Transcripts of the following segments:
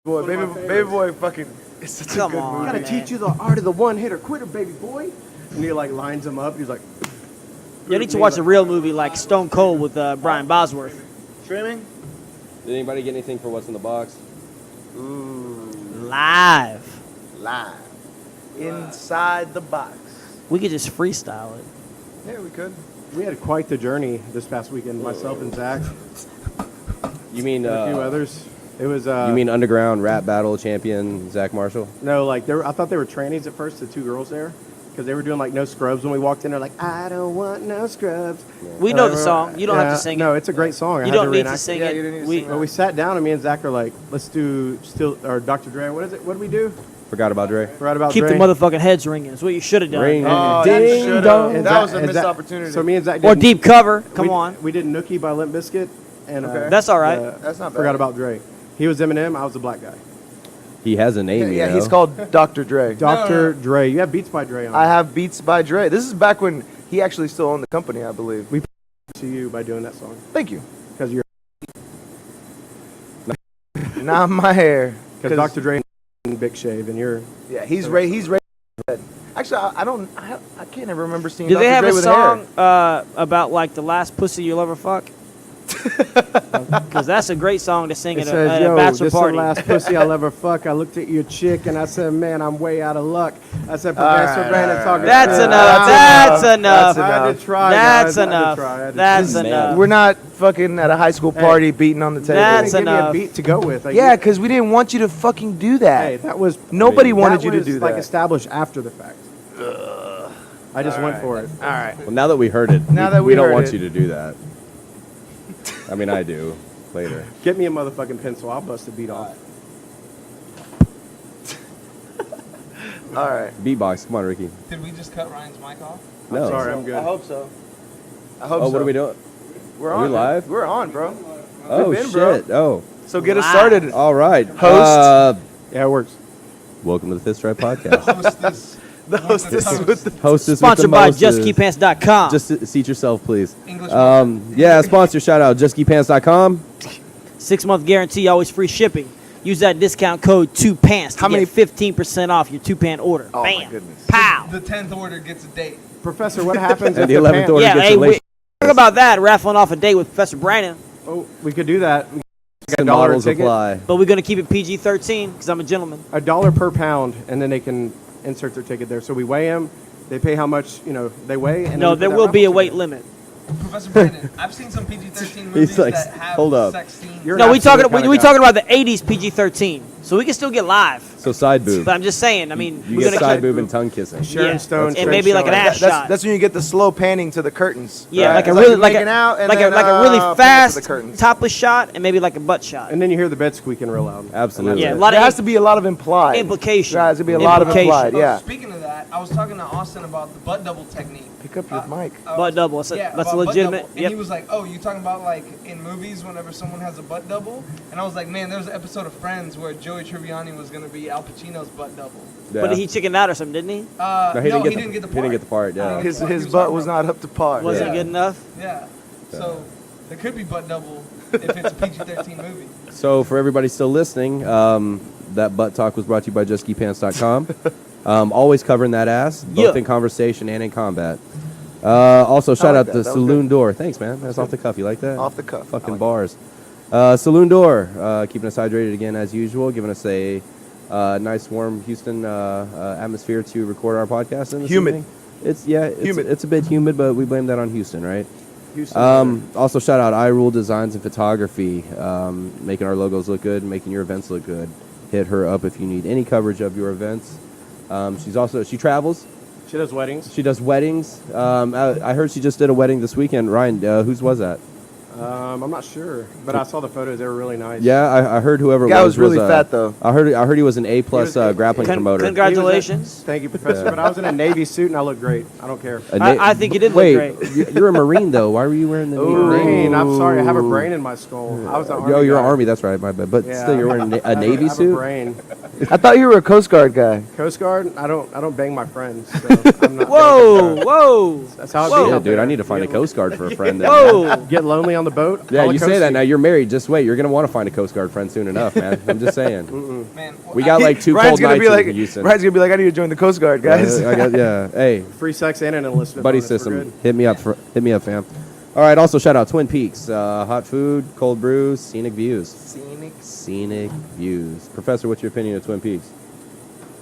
Boy, baby boy, fucking. It's such a good movie. I gotta teach you the art of the one-hitter quitter, baby boy. And he like lines him up. He's like. You need to watch a real movie like Stone Cold with Brian Bosworth. Streaming? Did anybody get anything for what's in the box? Ooh. Live. Inside the box. We could just freestyle it. Yeah, we could. We had quite the journey this past weekend. Myself and Zach. You mean And a few others. It was. you mean underground rap battle champion Zach Marshall? No, like I thought they were trannies at first. The two girls there. Because they were doing like no scrubs when we walked in. They're like, I don't want no scrubs. We know the song. You don't have to sing it. No, it's a great song. You don't need to sing Yeah, it. you didn't need to sing it. But we sat down and me and Zach are like, let's do Dr. Dre. What is it? What do we do? Forgot about Dre. Right about Keep Dre. the motherfucking heads ringing. That's what you should have done. Ring. Oh, Ding should've. dong. And That was a and missed opportunity. So me and Zach Or did deep cover. Come on. We did Nookie by Limp Bizkit. And Okay. That's all right. That's not bad. Forgot about Dre. He was Eminem. I was the black guy. He has a name, Yeah, you know? he's called Dr. Dre. Dr. Dre. You have Beats by Dre on. I have Beats by Dre. This is back when he actually still owned the company, I believe. to you by doing that song. Thank you. Because you're. Not my hair. Because Dr. Dre and Big Shave and you're. Yeah, he's Ray. Actually, I can't ever remember seeing. Do Dr. they have Dre a with song hair. about like the last pussy you'll ever fuck? Because that's a great song to sing It at says, a yo, bachelor this is the party. last pussy I'll ever fuck. I looked at your chick and I said, man, I'm way out of luck. I said, Professor Brandon talking That's shit. enough. That's enough. I had to try, That's guys. I had to enough. try. I had to That's try. enough. We're not fucking at a high school party beating on the table. That's Give me enough. a beat to go with. Like, Yeah, because we didn't want you to fucking do that. Hey, that was Nobody that wanted you to was, do like that. established after the fact. I just went for it. All right. Well, now that we heard it, Now that we don't heard want it. you to do that. I mean, I do. Later. Get me a motherfucking pencil. I'll bust a beat off. All right. Beatbox. Come on, Ricky. Did we just cut Ryan's mic off? No. Sorry, I'm good. I hope so. Oh, what are we doing? We're Are on. we live? We're on, bro. Oh, been, bro. shit. Oh. So get us started. All right. Host. Yeah, it works. Welcome to the Fifth Stripe Podcast. Hostess. The hostess with the Hostess Sponsored with the by mostest. JustKeyPants.com. Just seat yourself, please. English. Yeah, sponsor shout out, JustKeyPants.com. 6-month guarantee, always free shipping. Use that discount code 2PANTS to How many- get 15% off your 2-pant order. Oh, Bam. my goodness. Pow. The 10th order gets a date. Professor, what happens And if the the 11th pants- order Yeah, gets hey, a link. talk about that, raffling off a date with Professor Brandon. Oh, we could do that. The $1 models ticket. apply. But we're going to keep it PG-13 because I'm a gentleman. $1 per pound, and then they can insert their ticket there. So we weigh them. They pay how much they weigh. And No, then we there put will that be a raffle weight ticket. limit. Professor Brandon, I've seen some PG-13 movies like, that have hold up. sex scenes. You're No, an we talking absolute we kinda guy. talking about the 80s PG-13. So we can still get live. So side boob. But I'm just saying, I mean, You we're get going side to boob and tongue kissing. Sharon Stone, and straight maybe like an shot. ass shot. That's when you get the slow panning to the curtains. Yeah, right? like a It's really you're like making out and a then, really pan to fast the curtains. topless shot and maybe like a butt shot. And then you hear the bed squeaking real loud. Absolutely. Yeah, a lot There of has to be a lot of implied implication. There has to be a lot of Implication. implied. Oh, Yeah. Speaking of that, I was talking to Austin about the butt double technique. Pick up your mic. butt double. That's Yeah, a about butt legitimate. double. And Yep. he was like, "Oh, you talking about like in movies whenever someone has a butt double?" And I was like, "Man, there was an episode of Friends where Joey Tribbiani was gonna be Al Pacino's butt double." Yeah. But he chickened out or something, didn't he? No, he didn't get the part. He didn't get the part. Yeah. His He was butt was heartbroken. not up to par. Wasn't Yeah. good enough. Yeah. So there could be butt double if it's a PG-13 movie. So for everybody still listening, that butt talk was brought to you by JustKeyPants.com. Always covering that ass, both Yeah. in conversation and in combat. Also, shout like out that. to That was Saloon good. Door. Thanks, man. That's off the cuff. You like that? Off the cuff. I Fucking like bars. Saloon Door, keeping us hydrated again as usual, giving us a nice warm Houston atmosphere to record our podcast in this Humid. evening. It's Humid. It's a bit humid, but we blame that on Houston, right? Houston. Also, shout out iRull Designs and Photography, making our logos look good, making your events look good. Hit her up if you need any coverage of your events. She travels. She does weddings. She does weddings. I heard she just did a wedding this weekend. Ryan, whose was that? I'm not sure, but I saw the photos. They were really nice. Yeah, I heard whoever it Guy was was really fat though. I heard he was an A+ was- grappling promoter. Congratulations. Thank you, Professor. But I was in a Navy suit and I looked great. I don't care. I think you did look Wait, great. you're a Marine though. Why were you wearing the Navy? Marine. I'm sorry. I have a brain in my skull. I was an Army. Oh, you're an guy. Army. That's right. My bad. But Yeah. still, you're wearing a I have Navy I have a suit. brain. I thought you were a Coast Guard guy. Coast Guard. I don't bang my friends. So I'm not Whoa, whoa. That's how it Whoa. be Yeah, out dude, there. I need to find a Coast Guard for a friend. Whoa. Get lonely on the the boat. Yeah, I'll you say coast that now. You're married. Just wait. You're gonna want to find a Coast Guard friend soon enough, man. I'm just saying. Man, We got like 2 Ryan's cold gonna nights be like, in Houston. Ryan's gonna be like, I need to join the Coast Guard, guys. Yeah. Hey, Free sex and an enlistment buddy bonus. We're system. good. Hit me up, fam. All right. Also, shout out Twin Peaks. Hot food, cold brews, scenic views. Scenic views. Professor, what's your opinion of Twin Peaks?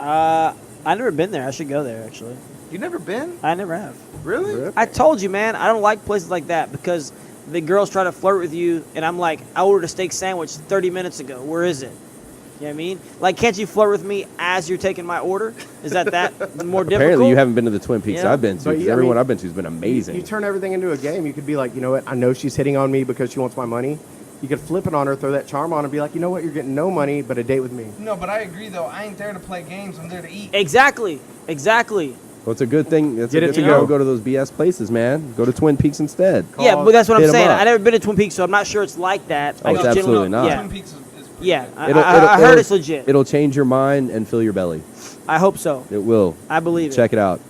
I've never been there. I should go there, actually. You never been? I never have. Really? I told you, man, I don't like places like that because the girls try to flirt with you, and I'm like, I ordered a steak sandwich 30 minutes ago. Where is it? You know what I mean? Like, can't you flirt with me as you're taking my order? Is that more difficult? Apparently, you haven't been to the Twin Peaks Yeah. I've been to. But 'Cause I everyone mean, I've been to has been amazing. You turn everything into a game. You could be like, you know what? I know she's hitting on me because she wants my money. You could flip it on her, throw that charm on, and be like, you know what? You're getting no money, but a date with me. no, but I agree though. I ain't there to play games. I'm there to eat. Exactly. Well, it's a good thing. It's Get a it good thing to you go. don't go to those BS places, man. Go to Twin Peaks instead. Yeah, but that's what Hit I'm 'em saying. up. I've never been to Twin Peaks, so I'm not sure it's like that. Oh, I it's just absolutely generally- not. Twin Yeah, Peaks is pretty yeah. good. I heard it's legit. It'll change your mind and fill your belly. I hope so. It will. I believe it. Check it out.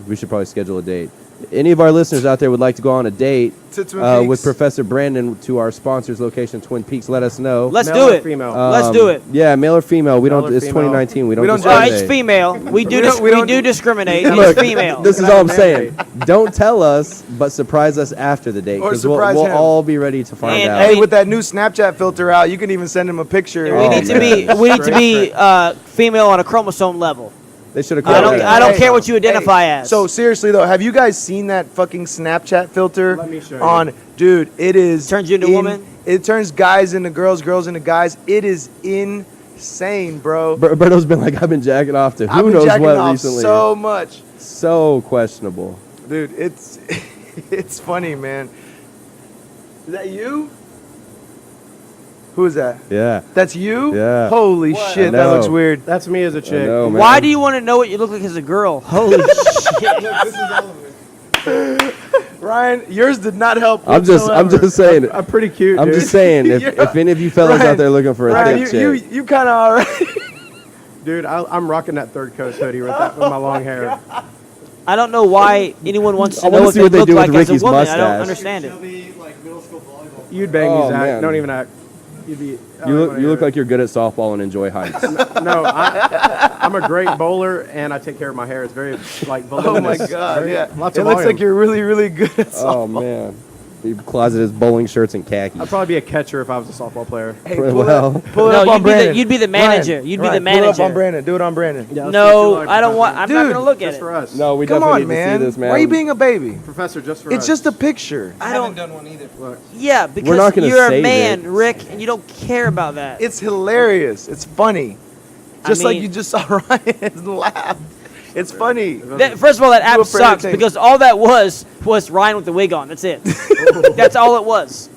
We should probably schedule a date. Any of our listeners out there would like to go on a date To Twin Peaks. with Professor Brandon to our sponsor's location, Twin Peaks, let us know. Let's Male do or it. female? Let's do it. Yeah, male or female. We Male don't. or It's female? 2019. We don't. We don't discriminate. It's female. We do. don't- We, we don't- do discriminate. Look, It's female. this is all I'm saying. Don't tell us, but surprise us after the date Or because we'll surprise him. all be ready to find And- out. Hey, mean- with that new Snapchat filter out, you can even send him a picture. we Oh, need to man. be. We need to be female on a chromosome level. They should have I called don't. that. I don't Hey, care what you identify as. So seriously though, have you guys seen that fucking Snapchat filter? Let me show you. On, dude, it is Turns you into a woman? It turns guys into girls, girls into guys. It is insane, bro. Berto's been like, I've been jacking off to I've who been knows jacking what off recently. so much, So questionable. dude. It's it's funny, man. Is that you? Who is that? Yeah. That's you? Yeah. Holy What? shit, I that looks know. weird. That's me as a I chick. know, man. why do you want to know what you look like as a girl? Holy shit! Look, this is all of it. Ryan, yours did not help. I'm whatsoever. just saying. I'm pretty cute, I'm dude. just saying. If any of you fellas Ryan, out there looking for a Ryan, thick you chick, you kind of all right. Dude, I'm rocking that Third Coast hoodie with my long hair. I don't know why anyone wants to I wanna know what see they what they look do like with as a Ricky's woman. I mustache. don't understand it. You'd bang Oh, me, Zach. man. Don't even act. You'd be. you look like you're good at softball and enjoy heights. No, I'm a great bowler, and I take care of my hair. It's very like Oh voluminous. my god, Very- yeah. Lots It of looks like volume. you're really, really good at Oh softball. man, your closet is bowling shirts and khakis. I'd probably be a catcher if I was a softball player. Hey, Well. pull it No, up on you'd be the- Brandon. you'd be the manager. You'd be the Pull it up manager. on Brandon. Do it on Brandon. Yeah, let's do No, two I don't want. I'm not Dude, gonna look at Just it. for us. No, we Come definitely on, need man. to see this, man. Why are you being a baby? Professor, just for It's us. just a picture. I I haven't don't. done one either. Look, Yeah, not because gonna you're a save man, it. Rick, and you don't care about that. It's hilarious. It's funny. Just like mean- you just saw Ryan laugh. It's funny. First of all, that Do app a fair sucks thing. because all that was Ryan with the wig on. That's it. That's all it was.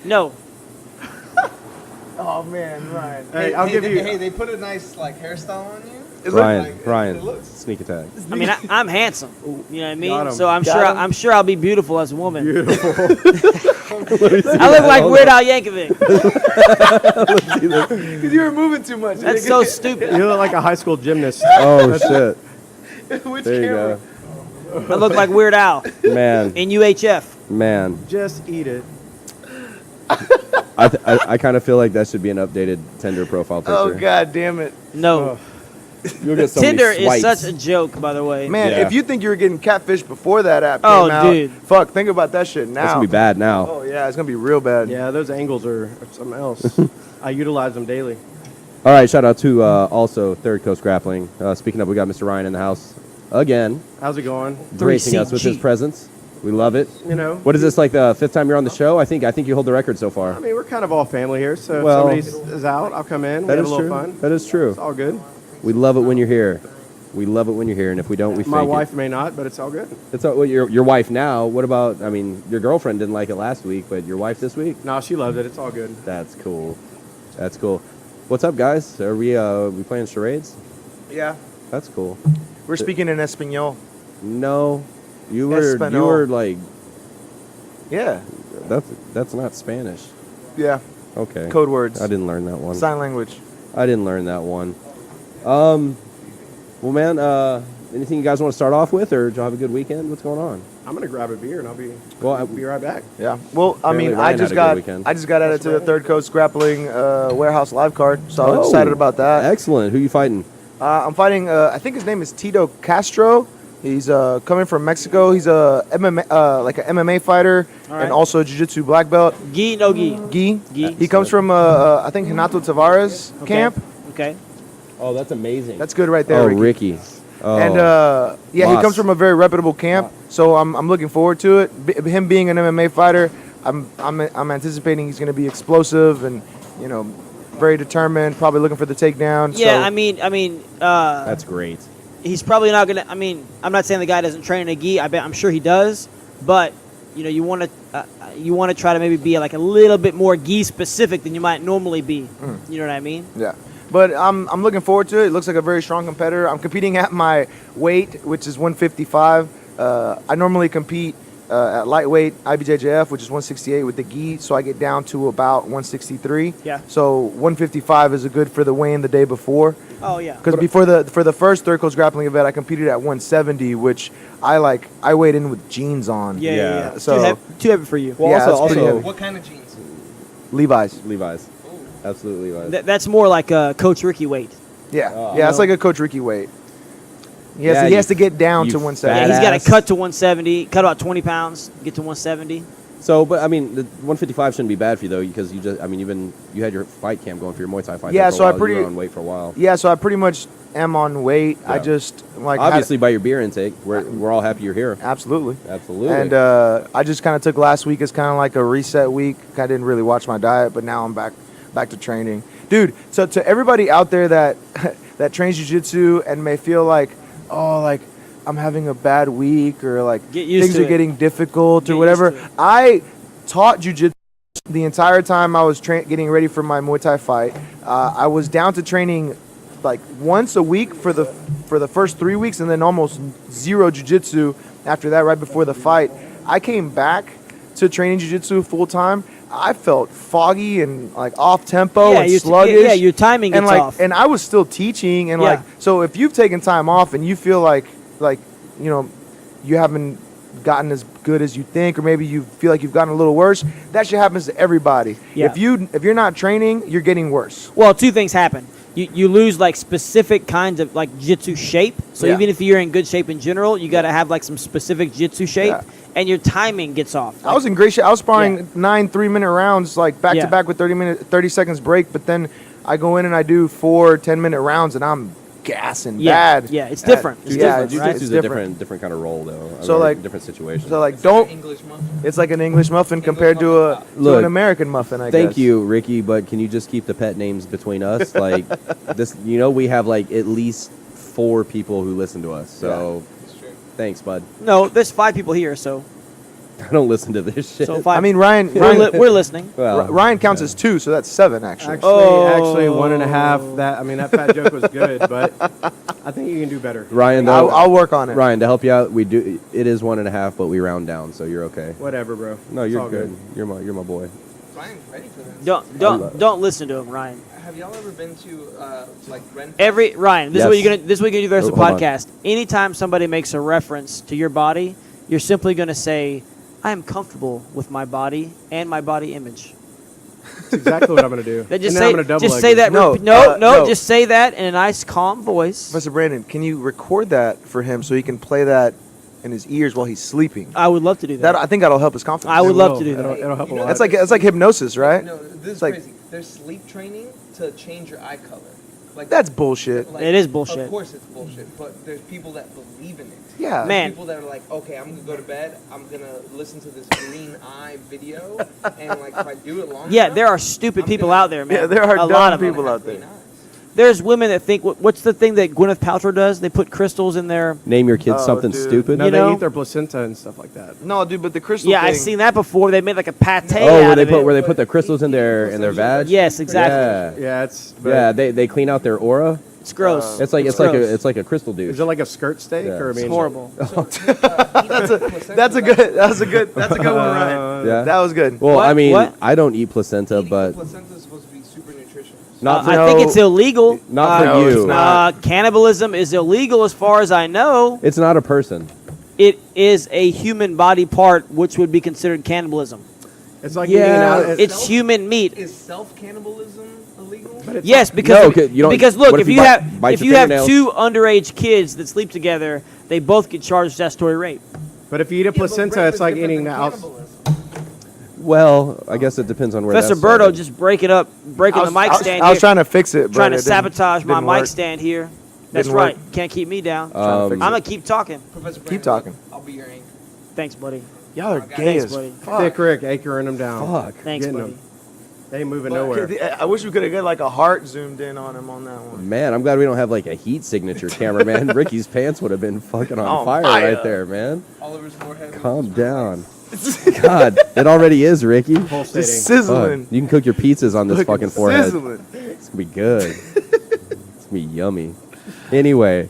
No. Oh man, Ryan. hey, I'll give you. Hey, they put a nice like hairstyle on you. Is Ryan, it looks- sneak attack. I mean, I'm handsome. You know what I Got mean? him. So I'm Got sure him. I'm sure I'll be beautiful as a woman. Beautiful. I look like Weird Al Yankovic. Because you were moving too much. That's so stupid. You look like a high school gymnast. Oh shit! Which There you camera? go, I look like Weird Al man, in UHF. man. Just eat it. I kind of feel like that should be an updated Tinder profile picture. Oh god damn it. No. You'll get so many Tinder is swipes. such a joke, by the way. Man, Yeah. if you think you were getting catfish before that app came Oh, out, dude. fuck, think about that shit now. That's gonna be bad now. Oh yeah, it's gonna be real bad. Yeah, those angles are something else. I utilize them daily. All right, shout out to also Third Coast Grappling. Speaking of, we got Mr. Ryan in the house again, How's it going? gracing us with his 3CG. presence. We love it. You know, What is this, like the fifth time you're on the show? I think you hold the record so far. I mean, we're kind of all family here, so Well, if somebody is out, I'll come in. We That have is a little true. fun. That is true. It's all good. We love it when you're here. We love it when you're here, and if we don't, we My fake wife may not, but it's all good. it. It's all, well, your wife now. What about? I mean, your girlfriend didn't like it last week, but your wife this week. No, she loves it. It's all good. That's cool. That's cool. What's up, guys? Are we playing charades? Yeah. That's cool. We're speaking in Espanol. No, you were Espanol. like Yeah. that's not Spanish. Yeah. Okay. Code words. I didn't learn that one. Sign language. I didn't learn that one. Well, man, anything you guys want to start off with, or did y'all have a good weekend? What's going on? I'm gonna grab a beer and I'll be be right back. Yeah. Well, I Apparently mean, Ryan had a good weekend. I just got added to the Third Coast Grappling Warehouse live card, so I'm excited about that. Excellent. Who you fighting? I'm fighting. I think his name is Tito Castro. He's coming from Mexico. He's a MMA, like an MMA fighter, right. and also a jiu-jitsu black belt. Gi, no gi. Gi. He comes from I think Renato Tavares camp. Okay. Oh, that's amazing. That's good right there. Oh, Ricky. Ricky. Oh. And yeah, he comes from a very reputable camp, so I'm looking forward to it. Him being an MMA fighter, I'm anticipating he's going to be explosive and very determined, probably looking for the takedown. Yeah, so. I mean, That's great. he's probably not gonna. I mean, I'm not saying the guy doesn't train in a gi. I'm sure he does, but you want to try to maybe be like a little bit more gi specific than you might normally be. You know what I mean? Yeah. But I'm looking forward to it. It looks like a very strong competitor. I'm competing at my weight, which is 155. I normally compete at lightweight IBJJF, which is 168 with the gi, so I get down to about 163. Yeah. So 155 is a good for the weigh-in the day before. Oh yeah. Because for the first Third Coast Grappling event, I competed at 170, which I weighed in with jeans on. Yeah. So too heavy for you. Well, Yeah, also, that's pretty heavy. What kind of jeans? Levi's. Levi's. Absolutely Levi's. That's more like Coach Ricky weight. Yeah. Yeah, it's like a Coach Ricky weight. He has to get down to 170. Yeah, he's got to Badass. cut to 170, cut about 20 pounds, get to 170. So, but I mean, the 155 shouldn't be bad for you though, because you had your fight camp going for your Muay Thai fight. Yeah, for a so while. You were on weight for a while. Yeah, so I pretty much am on weight. I Yeah. just Obviously, by your beer intake, we're all happy you're here. absolutely. Absolutely. And I just kind of took last week as kind of like a reset week. I didn't really watch my diet, but now I'm back to training, dude. So to everybody out there that that trains jiu-jitsu and may feel like, oh, like I'm having a bad week or like Get used things to are it. getting difficult Get or whatever. used to it. I taught jiu-jitsu the entire time I was getting ready for my Muay Thai fight. I was down to training like once a week for the first 3 weeks, and then almost zero jiu-jitsu after that, right before the fight. I came back to training jiu-jitsu full time. I felt foggy and like off tempo and sluggish. Yeah, your timing and gets off. and I was still teaching and Yeah. so if you've taken time off and you feel like you haven't gotten as good as you think, or maybe you feel like you've gotten a little worse, that shit happens to everybody. Yeah. If you're not training, you're getting worse. Well, two things happen. You lose like specific kinds of like jiu-jitsu shape. So Yeah. even if you're in good shape in general, you got to have like some specific jiu-jitsu shape, Yeah. and your timing gets off. I was in great shape. I was sparring 9 3-minute rounds, like back Yeah. to back with 30 seconds break. But then I go in and I do 4 10-minute rounds, and I'm gassing bad. Yeah, it's different. It's Yeah, different, right? it's Jiu-Jitsu's a different. different kind of role though. So, Or like- different situation. So like, It's don't. like an English muffin. It's like an English muffin compared to muffin to Look, an American muffin. I guess. Thank you, Ricky, but can you just keep the pet names between us? Like this, we have like at least 4 people who listen to us. So It's true. thanks, bud. No, there's 5 people here, so I don't listen to this shit. 5. I mean, Ryan. we're listening. Well, Ryan counts as 2, so that's 7 actually. Actually, 1.5. That fat joke was good, but I think you can do better. Ryan, though, I'll work on it. Ryan, to help you out, it is 1.5, but we round down, so you're okay. Whatever, bro. No, It's you're all good. You're my boy. Ryan's ready for this. Don't listen to him, Ryan. Have y'all ever been to like Ren? Ryan, this is what Yes. you're gonna do the rest of the Hold on. podcast. Anytime somebody makes a reference to your body, you're simply gonna say, "I am comfortable with my body and my body image." That's exactly what I'm gonna do. Then just and then say, I'm gonna double just leg say you. that. No, No, no. just say that in a nice, calm voice. Professor Brandon, can you record that for him so he can play that in his ears while he's sleeping? I would love to do that. I think that'll help his confidence. I would It love will. to do that. It'll help a You know lot. It's like hypnosis, right? No, this is It's like- crazy. There's sleep training to change your eye color. Like That's bullshit. It is bullshit. Of course, it's bullshit. But there's people that believe in it. Yeah. Man. People that are like, okay, I'm gonna go to bed. I'm gonna listen to this green eye video, and like if I do it long Yeah, enough, there are stupid I'm people gonna- out there, man. Yeah, there are a dumb lot of them. people out there. green eyes. There's women that think, what's the thing that Gwyneth Paltrow does? They put crystals in their. Name your kids Oh, something dude. stupid. No, you they know? eat their placenta and stuff like that. No, dude, but the crystal Yeah, thing. I've seen that before. They made like a pate Oh, out where they of put it. where they put the crystals in their vag. Yes, exactly. Yeah, Yeah, it's. yeah. They clean out their aura. It's gross. It's like gross. it's like a crystal douche. Is it like a skirt steak Yeah. or I It's mean? horrible. That's a good. That's a good one, Ryan. Yeah. That was good. Well, What? I mean, What? I don't eat placenta, Eating but the placenta is supposed to be super nutritious. not for I think it's illegal. not for No, you. it's not. Cannibalism is illegal as far as I know. It's not a person. it is a human body part, which would be considered cannibalism. It's like Yeah. eating out. It's human meat. Is self-cannibalism illegal? But it's Yes, not- because No, if, 'cause you don't- because look, what if if you you have bite if your you have fingernails? two underage kids that sleep together, they both get charged with statutory rape. But if you eat a Yeah, but placenta, rape it's is like different eating than the outs. cannibalism. Well, I guess it depends on where Professor that's Berto started. just breaking the mic stand I was here, trying to fix it, but trying to it didn't- sabotage my didn't mic work. stand here. That's Didn't right. work. Can't keep me down. Trying to fix I'm it. gonna keep talking. Professor Keep Brandon, talking. I'll be your anchor. Thanks, buddy. Y'all are Thanks, gay as buddy. fuck. Thick Rick anchoring them down. Fuck. Thanks, Getting buddy. them. They ain't moving But- nowhere. I wish we could have got like a heart zoomed in on him on that one. Man, I'm glad we don't have like a heat signature camera, man. Ricky's pants would have been fucking on On fire fire. right there, man. Oliver's forehead. Calm down. God, it already is, Ricky. Pulsating. Just Fuck. sizzling. You can cook your pizzas on this fucking forehead. Sizzling. It's gonna be good. It's gonna be yummy. Anyway,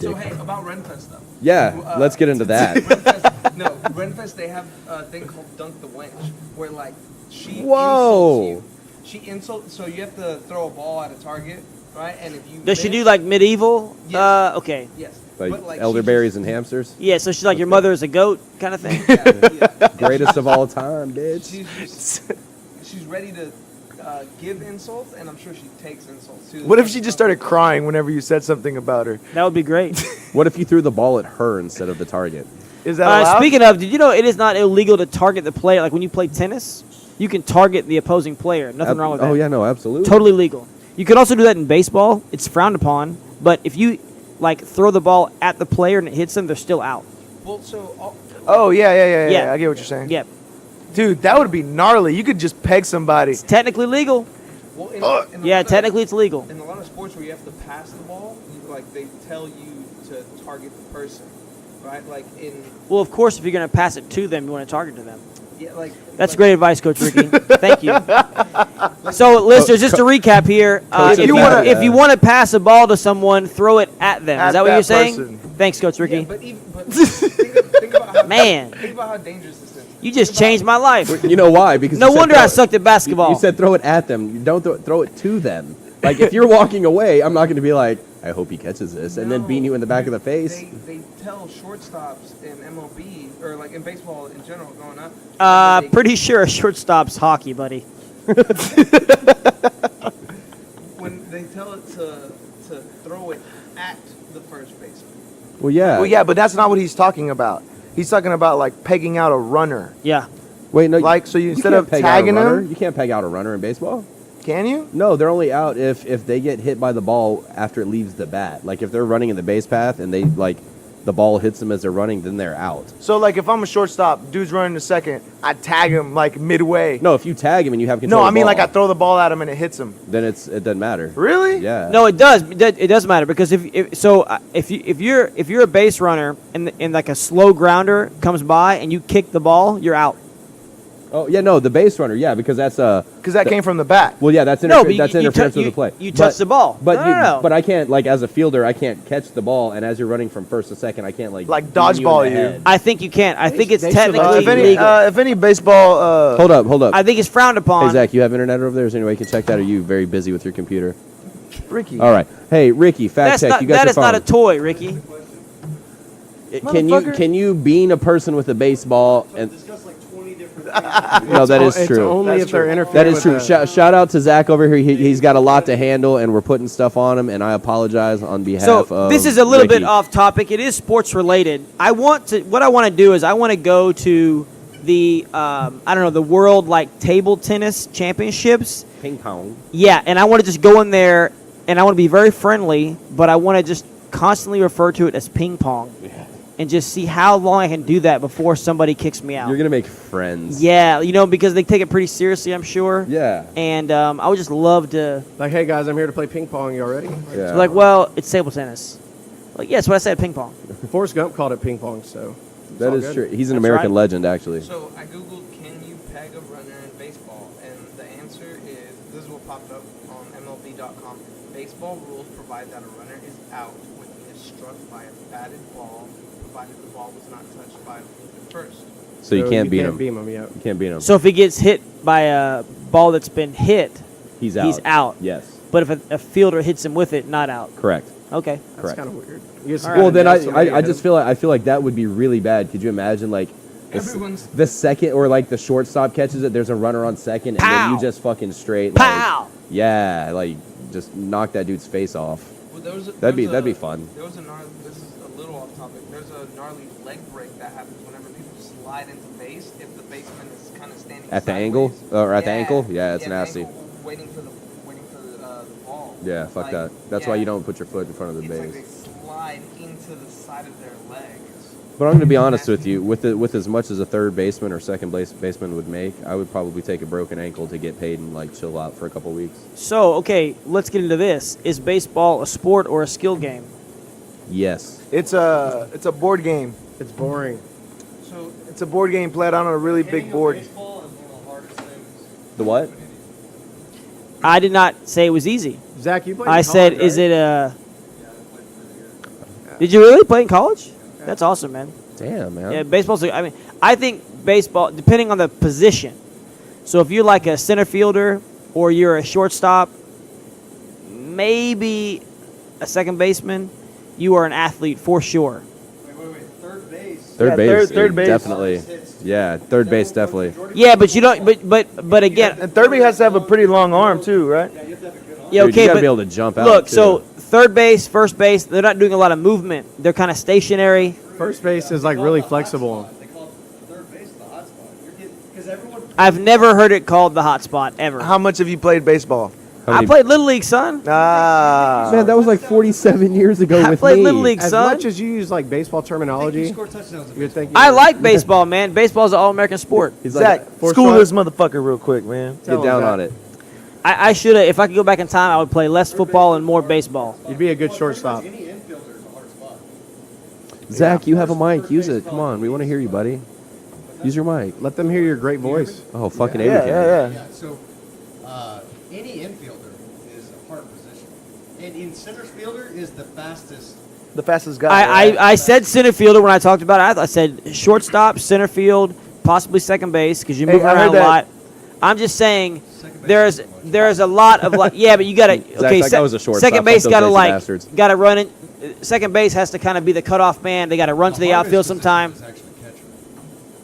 So hey, about Renfest stuff. yeah, let's get into that. Renfest, no, Renfest, they have a thing called Dunk the Wench, where like she Whoa. insults you. She insults, so you have to throw a ball at a target, right? And if you Does she miss- do like medieval? Yes. Okay. yes, Like, but, she elderberries and hamsters. Yeah, so she's like your mother is a goat kind of thing. yeah. Greatest of all time, bitch. She's ready to give insults, and I'm sure she takes insults too. What if she just started crying whenever you said something about her? That would be great. What if you threw the ball at her instead of the target? Is that allowed? Speaking of, did you know it is not illegal to target the player? Like when you play tennis, you can target the opposing player. Nothing wrong with that. Oh yeah, no, absolutely. Totally legal. You could also do that in baseball. It's frowned upon, but if you like throw the ball at the player and it hits them, they're still out. Well, so Oh yeah. Yeah. I get what you're saying. Yep. Dude, that would be gnarly. You could just peg somebody. It's technically legal. well, in a Yeah, lot of- technically it's legal. In a lot of sports where you have to pass the ball, like they tell you to target the person, right? Like in Well, of course, if you're going to pass it to them, you want to target to them. yeah, like That's like, great advice, Coach Ricky. Thank you. So, listeners, just to recap here, Coach, if you wanna- if you want to pass a ball to someone, throw it at them. At Is that what that you're saying? person. Thanks, Coach Ricky. Yeah, but think about how Man. Think about how dangerous this is. You just changed my life. You know why? Because No you said wonder I throw- sucked at basketball. You said throw it at them. You don't throw it to them. Like if you're walking away, I'm not going to be like, I hope he catches this, and then beat you in the back of the face. They tell shortstops in MLB or like in baseball in general growing up. Pretty sure a shortstop's hockey, buddy. When they tell it to throw it at the first baseman. Well, yeah. Well, yeah, but that's not what he's talking about. He's talking about like pegging out a runner. Yeah. Wait, no. Like, so you instead can't of peg out a tagging runner. him- You can't peg out a runner in baseball. Can you? No, they're only out if they get hit by the ball after it leaves the bat. Like if they're running in the base path and they like the ball hits them as they're running, then they're out. So like if I'm a shortstop, dude's running to second, I tag him like midway. No, if you tag him and you have control. No, I of the mean like I ball, throw the ball at him and it hits him. then it doesn't matter. Really? Yeah. No, it does. It does matter because if you're a base runner and like a slow grounder comes by and you kick the ball, you're out. Oh yeah, no, the base runner. Yeah, because that's Because that came from the back. Well, yeah, that's No, but that's you interference tou- with the play. you touch the ball. But No. but I can't like as a fielder, I can't catch the ball, and as you're running from first to second, I can't like Like beat dodgeball in the you. head. I think you can't. I think it's they technically survive. If any baseball, Hold up. I think it's frowned upon. Hey Zach, you have internet over there? Is there any way you can check that? Or are you very busy with your computer? Ricky. All right. Hey Ricky, fact That's check. not, You got that your is not a phone. toy, Ricky. Motherfucker. Can you bean a person with a baseball and? No, that is It's true. only That's if they're true. interfering That is with true. the- Shout out to Zach over here. He's got a lot to handle, and we're putting stuff on him. And I apologize on behalf So of. this is a little bit Ricky. off topic. It is sports related. What I want to do is I want to go to the the world like table tennis championships. Ping pong. Yeah, and I want to just go in there and I want to be very friendly, but I want to just constantly refer to it as ping pong. And just see how long I can do that before somebody kicks me out. You're gonna make friends. Yeah, because they take it pretty seriously, I'm sure. Yeah. And I would just love to Like, hey guys, I'm here to play ping pong. You all ready? Yeah. be like, well, it's table tennis. Like, yeah, that's what I said, ping pong. Forrest Gump called it ping pong, so it's That all is good. true. He's an That's American right. legend, actually. So I googled, can you peg a runner in baseball? And the answer is, this is what popped up on MLB.com. Baseball rules provide that a runner is out when he is struck by a batted ball, provided the ball was not touched by the first. So you can't beat him. Beam him, yeah. You can't beat him. So if he gets hit by a ball that's been hit, he's out. he's out. Yes. But if a fielder hits him with it, not out. Correct. Okay. That's Correct. kind of weird. You just All gotta Well, then nail somebody I and just hit 'em. I feel like that would be really bad. Could you imagine like Everyone's- the second or like the shortstop catches it, there's a runner on second, and then Pow! you just fucking straight Pow! like yeah, like just knock that dude's face off. Well, That'd be fun. There was a gnarly, this is a little off topic. There's a gnarly leg break that happens whenever people slide into base. If the baseman is kind of standing At the sideways. angle? Or at the ankle? Yeah, it's the nasty. ankle, waiting for the ball. Yeah, fuck Like, that. That's why yeah, you don't put your foot in front of the It's like base. they slide into the side of their legs. But I'm going to be honest with you. With as much as a third baseman or second baseman would make, I would probably take a broken ankle to get paid and like chill out for a couple weeks. So, okay, let's get into this. Is baseball a sport or a skill game? Yes. It's a board game. It's boring. So It's a board game played on a really big board. baseball is one of the hardest things. The what? I did not say it was easy. Zach, you played. I in said, college, is right? it a... Did you really play in college? That's awesome, man. Damn, man. Yeah, baseball's. I mean, I think baseball, depending on the position. So if you're like a center fielder or you're a shortstop, maybe a second baseman, you are an athlete for sure. Wait. Third base. Third Yeah, base. third dude, base. Definitely. Yeah, third base definitely. Yeah, but you don't. But again, And third base has to have a pretty long arm too, right? yeah, Dude, okay, you gotta but be able to jump out. look. too. So third base, first base, they're not doing a lot of movement. They're kind of stationary. First base is like really flexible. They call third base the hot spot. Because everyone. I've never heard it called the hot spot ever. How much have you played baseball? How I many- played Little League, son. Ah, Man, that was like 47 years ago I with played me. Little League, As son. much as you use like baseball terminology, Score touchdowns. you're thinking. I like baseball, man. Baseball's an all-American sport. He's Zach, like, four school strike. this motherfucker real quick, man. Tell get him down that. on it. I should have. If I could go back in time, I would play less football and more baseball. You'd be a good shortstop. Any infielder is a hard spot. Zach, you have a mic. Use it. Come on. We want to hear you, buddy. Use your mic. Let them hear your great voice. Oh, fucking Yeah, A, we can. yeah. Yeah, so any infielder is a hard position. And in center fielder is the fastest. The fastest guy. right? I said center fielder when I talked about it. I said shortstop, center field, possibly second base because you Hey, move I heard around a that. lot. I'm just saying Second base there's is much. there's a lot of like yeah, but you gotta okay. that guy was a shortstop. Second base Fuck those gotta lazy like bastards. gotta run it. Second base has to kind of be the cutoff man. They gotta run to the hardest outfield position sometime. is actually catcher.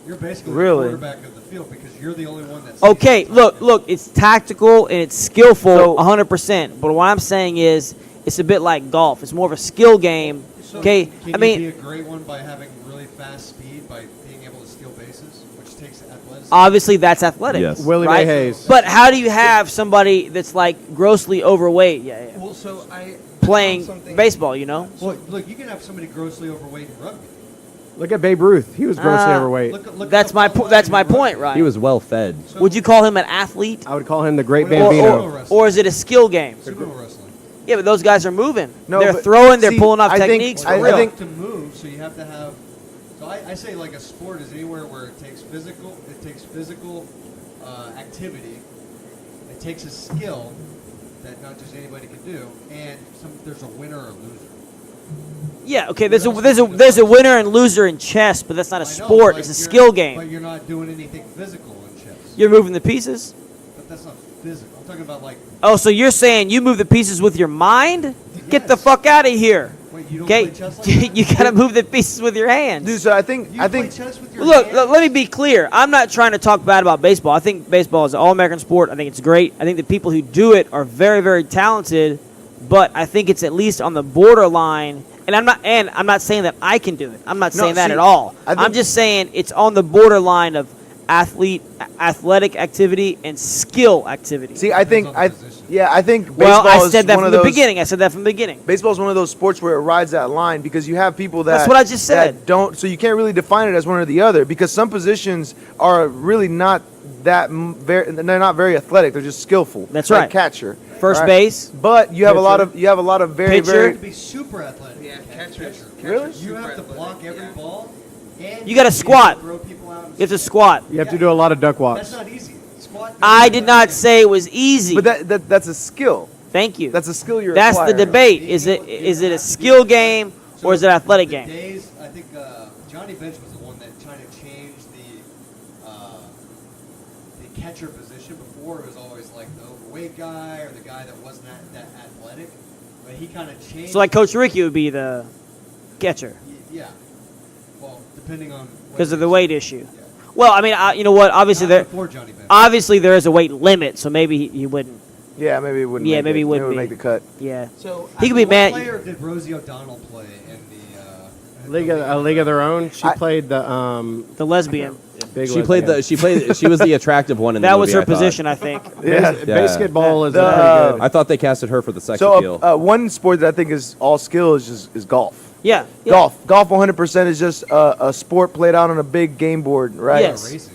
You're basically Really? the quarterback of the field because you're the only one that's. Okay, look, it's tactical and it's skillful, So- 100%. But what I'm saying is, it's a bit like golf. It's more of a skill game. So Okay, can I you mean, be a great one by having really fast speed by being able to steal bases, which takes athleticism. obviously that's athletic. Yes. Willie right? Mays Hayes. But how do you have somebody that's like grossly overweight? Yeah. Well, so I Playing found something- baseball, you know? Well, look, you can have somebody grossly overweight in rugby. Look at Babe Ruth. He was grossly overweight. Look That's at my Paul that's my Ryan in point, rugby. right? He was well fed. So- Would you call him an athlete, I would call him the Great Or- Bambino. or is it a skill game? Sumo wrestling. Yeah, but those guys are moving. No, they're but throwing. They're see, pulling off I think- techniques. I for real. think- To move, so you have to have. So I say like a sport is anywhere where it takes physical. It takes physical activity. It takes a skill that not just anybody can do, and there's a winner or loser. Yeah, okay. There's a winner and loser in chess, but that's not a I know, sport. but It's a you're- skill But game. you're not doing anything physical in chess. You're moving the pieces. But that's not physical. I'm talking about like. Oh, so you're saying you move the pieces with your mind? Get the Yes. fuck out of here. Wait, you don't Okay, play chess like that? you gotta move the pieces with your hands. Dude, so I think You I play think chess with your Look, hands? let me be clear. I'm not trying to talk bad about baseball. I think baseball is an all-American sport. I think it's great. I think the people who do it are very, very talented. But I think it's at least on the borderline. And I'm not saying that I can do it. I'm not No, saying that see, at all. I think- I'm just saying it's on the borderline of athletic activity and skill activity. see I think Depends on I the position. yeah I think well, baseball I said is that one from of the those, beginning. I said that from the beginning. Baseball is one of those sports where it rides that line because you have people that That's what I just said. that don't, so you can't really define it as one or the other because some positions are really not that very, they're not very athletic. They're just skillful. That's like right. Catcher, First right? base. But you have a lot of very Pitcher. You very have to be super athletic. Yeah, catchers. Really? You have to block every ball. And You gotta have to squat. Throw people out. You have to squat. You have to do a lot of duck That's walks. not easy. Squat. I did not say it was easy. but that's a skill. Thank you. That's a skill you're That's the acquiring. debate. Is it a skill game or is it an athletic the game? Days, I think Johnny Bench was the one that tried to change the catcher position. Before it was always like the overweight guy or the guy that wasn't that athletic. but he kind of changed. So like Coach Ricky would be the catcher Yeah. Well, depending on because of the weight issue. Well, I mean, you know what? Obviously Not before Johnny Bench. obviously there is a weight limit, so maybe he wouldn't. Yeah, maybe it wouldn't. Yeah, make maybe it. he wouldn't It would be. make the cut. Yeah, So he could be What mad. player did Rosie O'Donnell play in the League of Their Own. She I- played the The lesbian. big. She played the. She was the attractive one in the That movie, was her I thought. position, I think. Yeah. Basketball is The, pretty good. I thought they casted her for the sex So appeal. one sport that I think is all skill is golf. Yeah. yeah. Golf 100% is just a sport played out on a big game board, right? Yes. racing.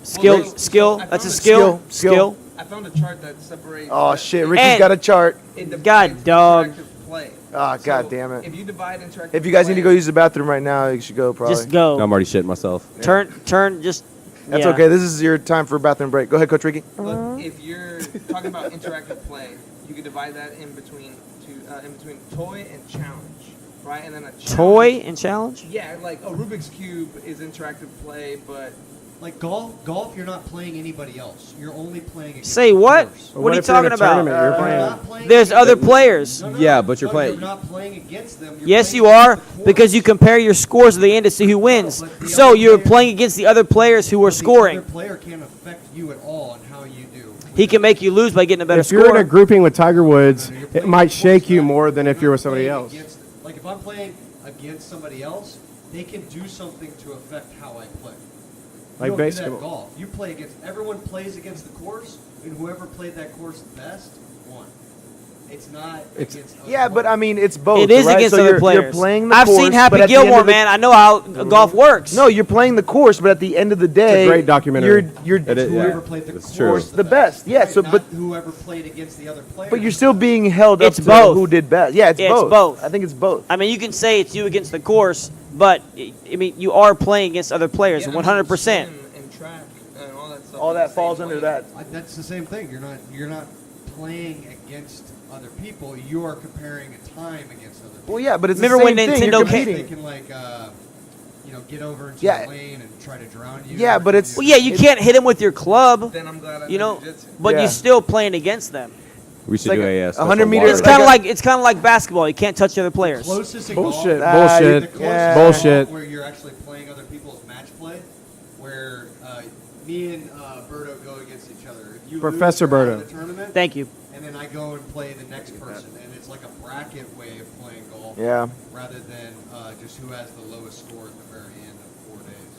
Skill. So Skill. I That's a found a skill. skill. Skill. I found a chart that separates. Oh that- shit, Ricky's And- got a chart. It divides God, dog. interactive play. Ah, So god damn it. If you divide interactive If you guys play, need to go use the bathroom right now, you should go probably. Just go. I'm already shitting myself. Turn. Just. That's yeah. okay. This is your time for a bathroom break. Go ahead, Coach Ricky. Look, if you're talking about interactive play, you can divide that in between toy and challenge, right? And then a challenge, Toy and challenge. Yeah, like a Rubik's cube is interactive play, but Like golf, you're not playing anybody else. You're only playing against Say the what? course. But What are you if you're in a talking about? tournament, you're You're playing. not playing There's against other them. players. Yeah, but you're playing- You're not playing against them. You're Yes, playing you are, against the because you course. compare your scores at the end to see who wins. but the So other you're player- playing against the other players who are But the scoring. other player can't affect you at all on how you do. He can make you lose by getting a better If you're in score. a grouping with Tiger Woods, You're it playing might against shake you them. more than if you're with somebody playing else. against- like if I'm playing against somebody else, they can do something to affect how I play. You Like don't do that basketball. in golf. You play against everyone plays against the course, and whoever played that course best won. It's not against. Other Yeah, but I players. mean, it's both. It is right? against So other you're players. playing the I've course, seen but Happy at the end Gilmore, of the- man. I know how golf works. No, you're playing the course, but at the end of the day, great documentary. You're It is, whoever yeah. played the It's course true. the best. Yeah, Right, so not but whoever played against the other player. but you're still being held up It's to both. who did best. Yeah, it's It's both. both. I think it's both. I mean, you can say it's you against the course, but I mean, you are playing against other players, yeah, 100%. swim and track and all that stuff. All is that the falls same under play. that. That's the same thing. You're not playing against other people. You are comparing a time against other people. Well, yeah, but it's Remember the when same thing. Nintendo You're came- They competing. can like get over into Yeah. the lane and try to drown you. Yeah, but it's- Well, yeah, you can't hit him with your club, Then I'm glad I you know, know jiu-jitsu. but Yeah. you're still playing against them. We should like do a- a, 100 meters- It's Like kind a- of like it's kind of like basketball. You can't touch the other players. Closest in Bullshit. golf, Bullshit. the closest Yeah. in golf Bullshit. where you're actually playing other people's match play, where me and Berto go against each other. If you Professor lose, you're out Berto. of the tournament, Thank you. and then I go and play the next person, and it's like a bracket way of playing golf. Yeah. Rather than just who has the lowest score at the very end of 4 days.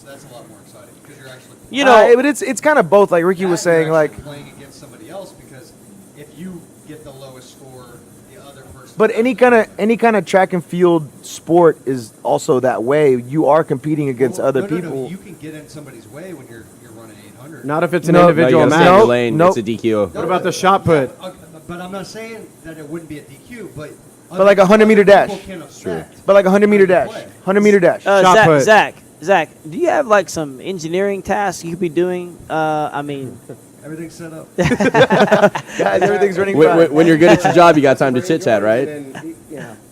So that's a lot more exciting because you're actually. You know, but it's kind of both. Like Ricky was That you're saying, like, actually playing against somebody else because if you get the lowest score, the other person. but any kind of track and field sport is also that way. You are competing against Well, other no, people. You can get in somebody's way when you're running 800. Not if it's an No, individual you gotta match. stay in your Nope, lane. nope. It's a DQ. What about the shot put? Yeah, okay, but I'm not saying that it wouldn't be a DQ, but. like a 100-meter dash. But like a 100-meter dash, 100-meter dash. Shot put. Zach, do you have like some engineering tasks you could be doing? I mean, Everything's set up. Guys, everything's running fine. When you're good at your job, you got time to chit chat, right?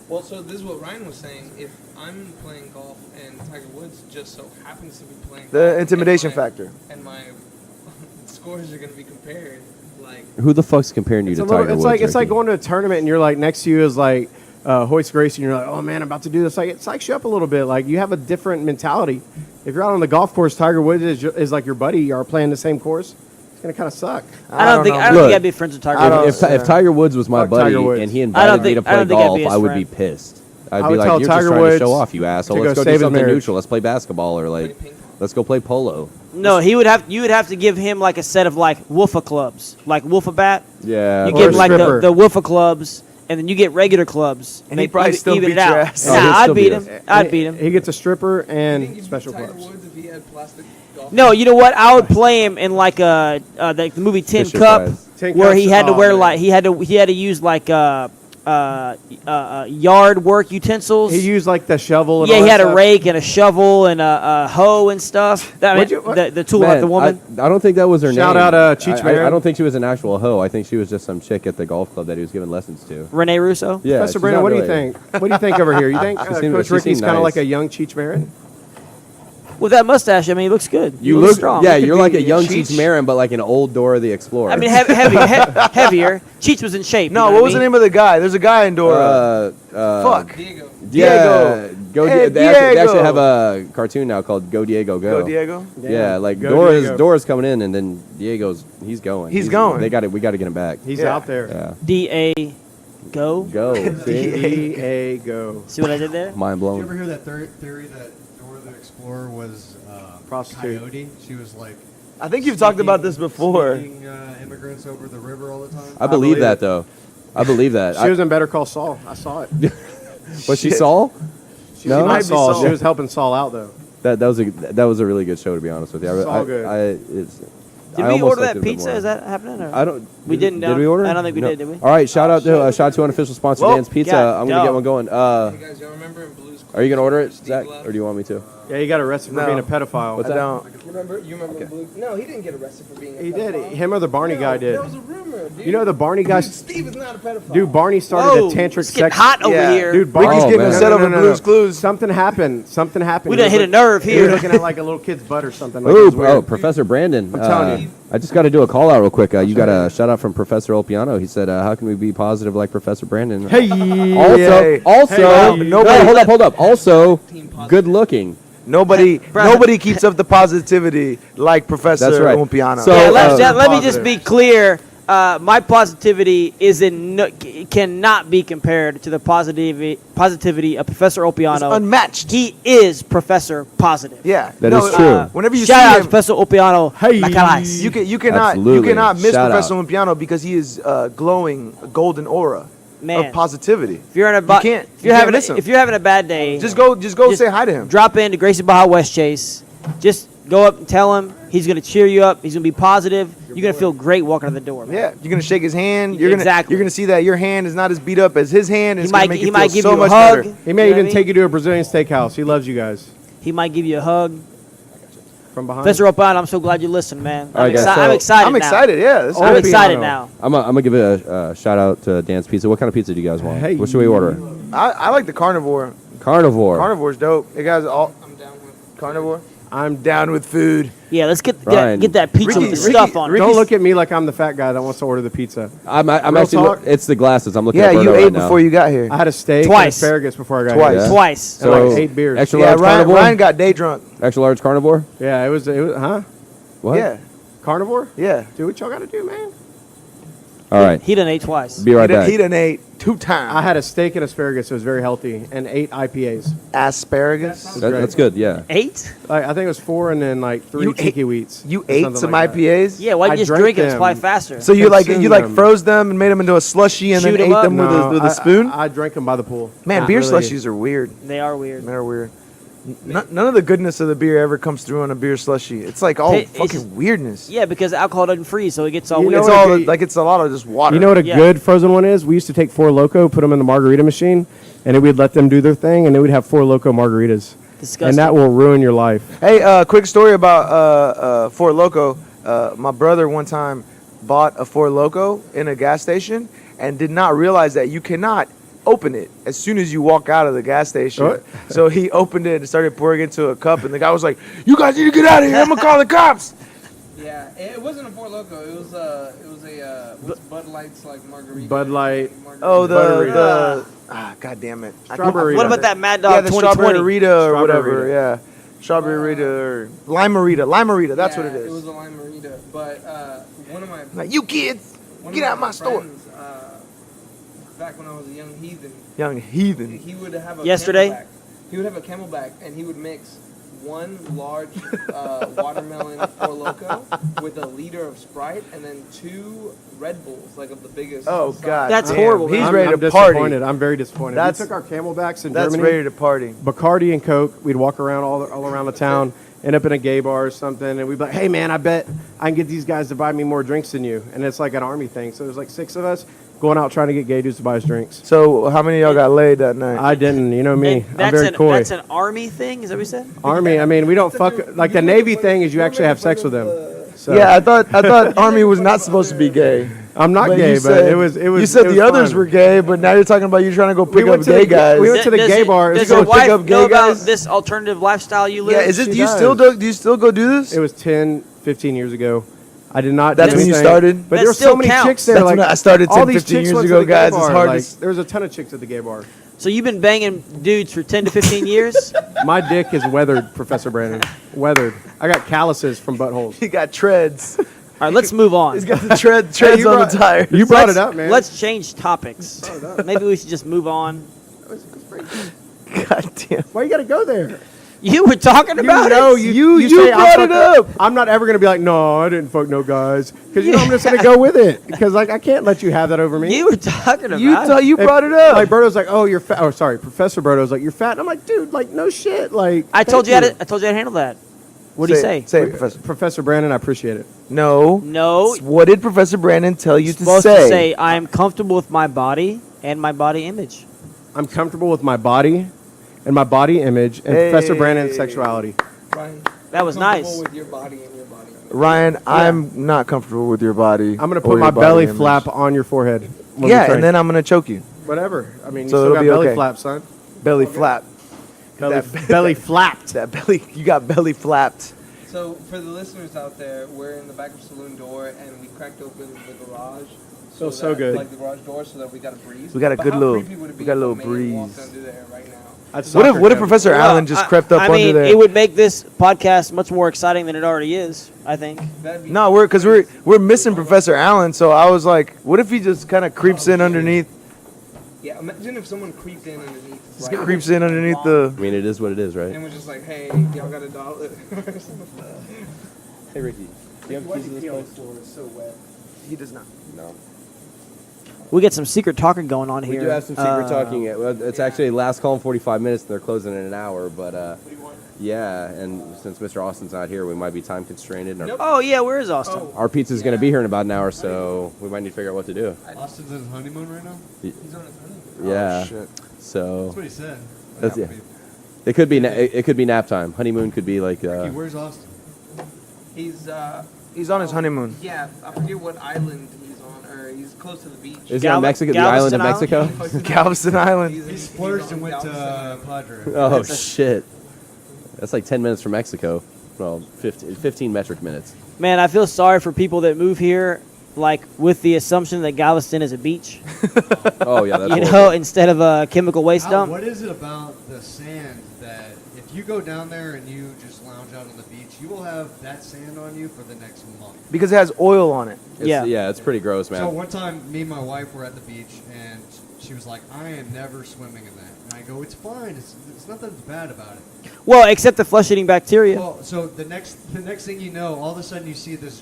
Well, so this is what Ryan was saying. If I'm playing golf and Tiger Woods just so happens to be playing The golf, intimidation and my- factor. and my scores are going to be compared, like Who the fuck's comparing you It's, to a little, Tiger it's Woods? like it's like Ricky? going to a tournament and you're like next to you is like Hoist Gracie and you're like, oh man, I'm about to do this. Like it psychs you up a little bit. Like you have a different mentality. If you're out on the golf course, Tiger Woods is like your buddy. You are playing the same course. It's gonna kind of suck. I don't think know. think Look, I'd be friends with I Tiger don't- Woods. If Tiger Woods was my Fuck buddy Tiger Woods. and he I invited don't me to think- I don't play think I'd golf, be his I would be friend. pissed. I'd I be would like, tell you're Tiger just trying to Woods show off, you asshole. to Let's go go do save his something marriage. neutral. Let's play basketball or like, play ping pong. let's go play polo. No, you would have to give him like a set of like Woofa clubs, like Woofa bat. Yeah. You Or give a him like stripper. the Woofa clubs, and then you get regular clubs. And he'd probably still even beat it out. your ass. Oh, he'd Nah, still I'd beat beat him. us. I'd beat him. He gets a stripper you think and you'd special beat Tiger clubs. Woods if he had plastic golf? No, you know what? I would play him in like the movie Tin Fisher Cup, Price. Tin where Cups- he had to oh, wear man. like he had to use like yard work utensils. He used like the shovel. And Yeah, all he that had a stuff. rake and a shovel and a hoe and stuff. I mean, What'd you- what? the tool Man, like the woman. I don't think that was her name. Shout out, Cheech I Marin. don't think she was an actual hoe. I think she was just some chick at the golf club that he was giving lessons to. Renee Russo. Yeah, Professor she's Brandon, not what do you really- think? What do you think over here? You think She seemed- Coach she Ricky's seemed kind of nice. like a young Cheech Marin? With that mustache, I mean, he looks good. You He looks look strong. Yeah, He could you're be- like a young Cheech Marin, but like an old Dora the Explorer. I mean, heavier. Cheech was in shape. No, what was the name of the guy? There's a guy in Dora. Oh, Fuck. Diego. Yeah, Diego. They Hey, actually Diego. have a cartoon now called Go Diego Go. Go Diego. Yeah, like Go Dora's Diego. coming in, and then he's going. He's going. We got to get him back. He's Yeah. out there. Yeah, D.A. Go. go. See? D.A. go. See what I did there? Mind Did you ever blown. hear that theory that Dora the Explorer was Prostitute. coyote? She was like. I think you've talked about this before. Sneaking, immigrants over the river all the time. I believe believe that it. though. I believe that. She was in Better Call Saul. I saw it. Was she Saul? No, might Not be Saul. Saul. She was helping Saul out though. that was a really good show, to be honest with you. Saul good. Did we order that pizza? Is that happening? Or? I don't. We didn't. Did we order? I don't think we No. did. Did we? All right, shout out to unofficial sponsor Whoa, Dan's Pizza. God, I'm gonna get dog. one going. Hey guys, y'all remember in Blue's Are you gonna order it, Steve Zach, left? or do you want me to? Yeah, he got arrested for No. being a pedophile. What's I that? don't. You remember Blue? No, he didn't get arrested for being a He did. pedophile. Him or the Barney guy did. That was a rumor, dude. You know the Barney guy. Steve is not a pedophile. Dude, Barney started Whoa, a tantric it's getting sex. hot over Yeah. here. Dude, Ricky's Barney. Oh, getting man. upset over Blue's Clues. Something happened. Something happened. We He done was hit a nerve He was here. looking at like a little kid's butt or something. Like it Ooh, was weird. Professor Brandon. I'm telling you. I just got to do a call out real quick. You got a shout out from Professor Olpiano. He said, "How can we be positive like Professor Brandon?" Hey. Also, Hey, no, hold up. Also, good looking. Nobody Bro. keeps up the positivity like Professor That's right. Umpiano. So- Yeah, uh, let me just be clear. My positivity cannot be compared to the positivity of Professor it's Opiano. unmatched. He is Professor Positive. Yeah, That is true. Whenever you Shout see out him, to Professor Opiano. Hey. Macalais. you cannot Absolutely. miss Shout Professor out. Umpiano because he is glowing a golden aura Man. of positivity. If you're in a You can't miss him. if you're having a bad day, Just go say hi to him. drop into Gracie Baja West Chase. Just go up and tell him. He's gonna cheer you up. He's gonna be positive. You're gonna feel great walking out the door, man. Yeah, you're gonna shake his hand. Exactly. You're gonna see that your hand is not as beat up as his hand. And He it's gonna might make he you might feel give so you a much hug. better. He may You know even what I take mean? you to a Brazilian steakhouse. He loves you guys. He might give you a hug. From behind. Professor Opiano, I'm so glad you listened, man. All right, guys, I'm so- excited. I'm now. excited. Yeah, this is I'm good. excited now. I'm gonna give a shout out to Dan's Pizza. What kind of pizza do you guys want? Hey. What should we order? I like the carnivore. Carnivore. Carnivore's dope. You guys all I'm down with. carnivore. I'm down with food. Yeah, let's get Ryan. get that pizza with the Ricky- stuff on it. Don't look at me like I'm the fat guy that wants to order the pizza. I'm Real actually. talk? It's the glasses. I'm looking Yeah, at Berto you right ate now. before you got here. I had a steak Twice. and asparagus before I got Twice. here. Yeah. Twice. And like So 8 beers. extra Yeah, large carnivore. Ryan got day drunk. Extra large carnivore. Yeah, it was huh? What? Yeah, Carnivore? yeah. Do what y'all got to do, man. All right. He done ate twice. Be right back. He done ate 2 times. I had a steak and asparagus. It was very healthy, and 8 IPAs. asparagus. That's good. Yeah. 8? Like, I think it was 4 and then like 3 You ate- tiki wheats. You or ate something some like that. IPAs. Yeah, why I you just drank drink it? It's them. probably faster. So you Consume them. froze them and made them into a slushy and Shoot then 'em ate up? them with No, a spoon. I drank them by the pool. Man, Not beer really. slushies are weird. They are weird. They're weird. None of the goodness of the beer ever comes through on a beer slushy. It's like all It's fucking just- weirdness. Yeah, because alcohol doesn't freeze, so it gets all You know weird. It's what all a good- like it's a lot of just water. You know what a Yeah. good frozen one is? We used to take Four Loko, put them in the margarita machine, and then we'd let them do their thing, and then we'd have Four Loko margaritas. Disgusting. And that will ruin your life. Hey, quick story about Four Loko. My brother one time bought a Four Loko in a gas station and did not realize that you cannot open it as soon as you walk out of the gas station. What? So he opened it and started pouring it into a cup, and the guy was like, "You guys need to get out of here! I'm gonna call the cops." Yeah, it wasn't a Four Loko. It was a what's Bud Light's like margarita. Bud Light. Margarita. Oh, Butterita. God damn it! Strawberry. What about that Mad Yeah, Dog the 2020? strawberry Rita or Strawberry whatever. Rita. Yeah, strawberry Rita or Limerita. Limerita. That's what it It was is. a lime margarita, but one of my Like, you kids, one get of out my store. friends, back when I was a young heathen, Young heathen. he would have a Yesterday? Camelback. He would have a Camelback, and he would mix one large watermelon Four Loko with a liter of Sprite, and then 2 Red Bulls, like of the biggest. Oh size. God, That's damn. horrible, He's man. ready I'm to party. disappointed. I'm very disappointed. That's- We took our Camelbacks in That's Germany. ready to party. Bacardi and Coke. We'd walk around all around the town, end up in a gay bar or something, and we'd be like, "Hey man, I bet I can get these guys to buy me more drinks than you." And it's like an army thing. So there's like 6 of us going out trying to get gay dudes to buy us drinks. So how many of y'all got laid that night? I didn't, you know me. And I'm that's very coy. That's an army thing. Is that what you said? Army. I mean, we don't fuck like the Navy thing is you actually have sex with them. So Yeah, I thought Army was not supposed to be gay. I'm not But gay, you but said- it was. You said it was the others fun. were gay, but now you're talking about you trying to go pick We up went to gay the- guys. we went to the gay bar. Does You your go pick wife up gay know about guys? this alternative lifestyle you live? Yeah, is it? She Do you does. still do? Do you still go do this? It was 10, 15 years ago. I did not. That's do when you anything. started? But That there were still so many counts. chicks there. That's like when I started all 10, these 15 chicks years went to ago, the gay guys. It's bar. hard to Like, s- there was a ton of chicks at the gay bar. So you've been banging dudes for 10 to 15 years? My dick is weathered, Professor Brandon. Weathered. I got calluses from buttholes. He got treads. All right, let's move on. He's got the treads you on brought- the tires. You brought Let's- it up, man. Let's change topics. Maybe we should just move on. God damn. Why you got to go there? You were talking about know it. you you say I'll brought fuck it up. I'm not ever gonna be like, no, I didn't fuck no guys, because you know I'm just gonna go with it, because like I can't let you have that over me. You were talking about You it. you brought it up. Like Berto's like, oh, you're fat. Oh, sorry, Professor Berto's like, you're fat. And I'm like, dude, like no shit. Like I told thank you how to. I told you how to handle that. What did he say? Say it, Professor. Professor Brandon, I appreciate it. No. No. What did Professor Brandon tell you to Supposed say? to say I am comfortable with my body and my body image. I'm comfortable with my body and my body image and Professor Brandon's sexuality. Ryan, That was comfortable nice. with your body and your body. Ryan, I'm not comfortable with your body. I'm gonna or put your my body belly image. flap on your forehead. when we Yeah, train. and then I'm gonna choke you. whatever. I mean, you So still it'll got be belly okay. flap, son. Belly flap. Belly, That- belly flapped. That belly, you got belly flapped. So for the listeners out there, we're in the back of Saloon Door, and we cracked open the garage. Feels so that- good. Like the garage door, so that we got a breeze. We got a But good how little- creepy would it we be got a if little man walked breeze. under there right now? What if Professor Allen just crept up I under mean, there? it would make this podcast much more exciting than it already is. I think. That'd be No, we're missing Professor Allen, so I was like, what if he just kind of creeps in underneath? Yeah, imagine if someone creeped in underneath. Just right, creeps in underneath the. I mean, it is what it is, right? and was just like, "Hey, y'all got $1?" Hey, Ricky. Do you have keys to this place? He does not. No. We get some secret talking going on here. We do have some secret talking. Well, it's actually last call in 45 minutes, and they're closing in an hour. But yeah, and since Mr. Austin's not here, we might be time constrained. And our, Oh yeah, where is Austin? our pizza's going to be here in about an hour, so we might need to figure out what to do. Austin's in his honeymoon right now? He's on his honeymoon. Yeah. shit. So That's what he said. That's- yeah. it could be it could be nap time. Honeymoon could be like. Ricky, where's Austin? He's He's on his honeymoon. yeah, I forget what island he's on, or he's close to the beach. Is it on Mexico? The island of Mexico? Galveston Island. He splurged and went to Padre. Oh shit! That's like 10 minutes from Mexico. Well, 15 metric minutes. Man, I feel sorry for people that move here, like with the assumption that Galveston is a beach. Oh yeah, that's You know, horrible. instead of a chemical waste dump. What is it about the sand that if you go down there and you just lounge out on the beach, you will have that sand on you for the next month? Because it has oil on it. Yeah, it's pretty gross, man. So one time, me and my wife were at the beach, and she was like, "I am never swimming in that." And I go, "It's fine. It's nothing bad about it." Well, except the flesh-eating bacteria. Well, so the next thing you know, all of a sudden you see this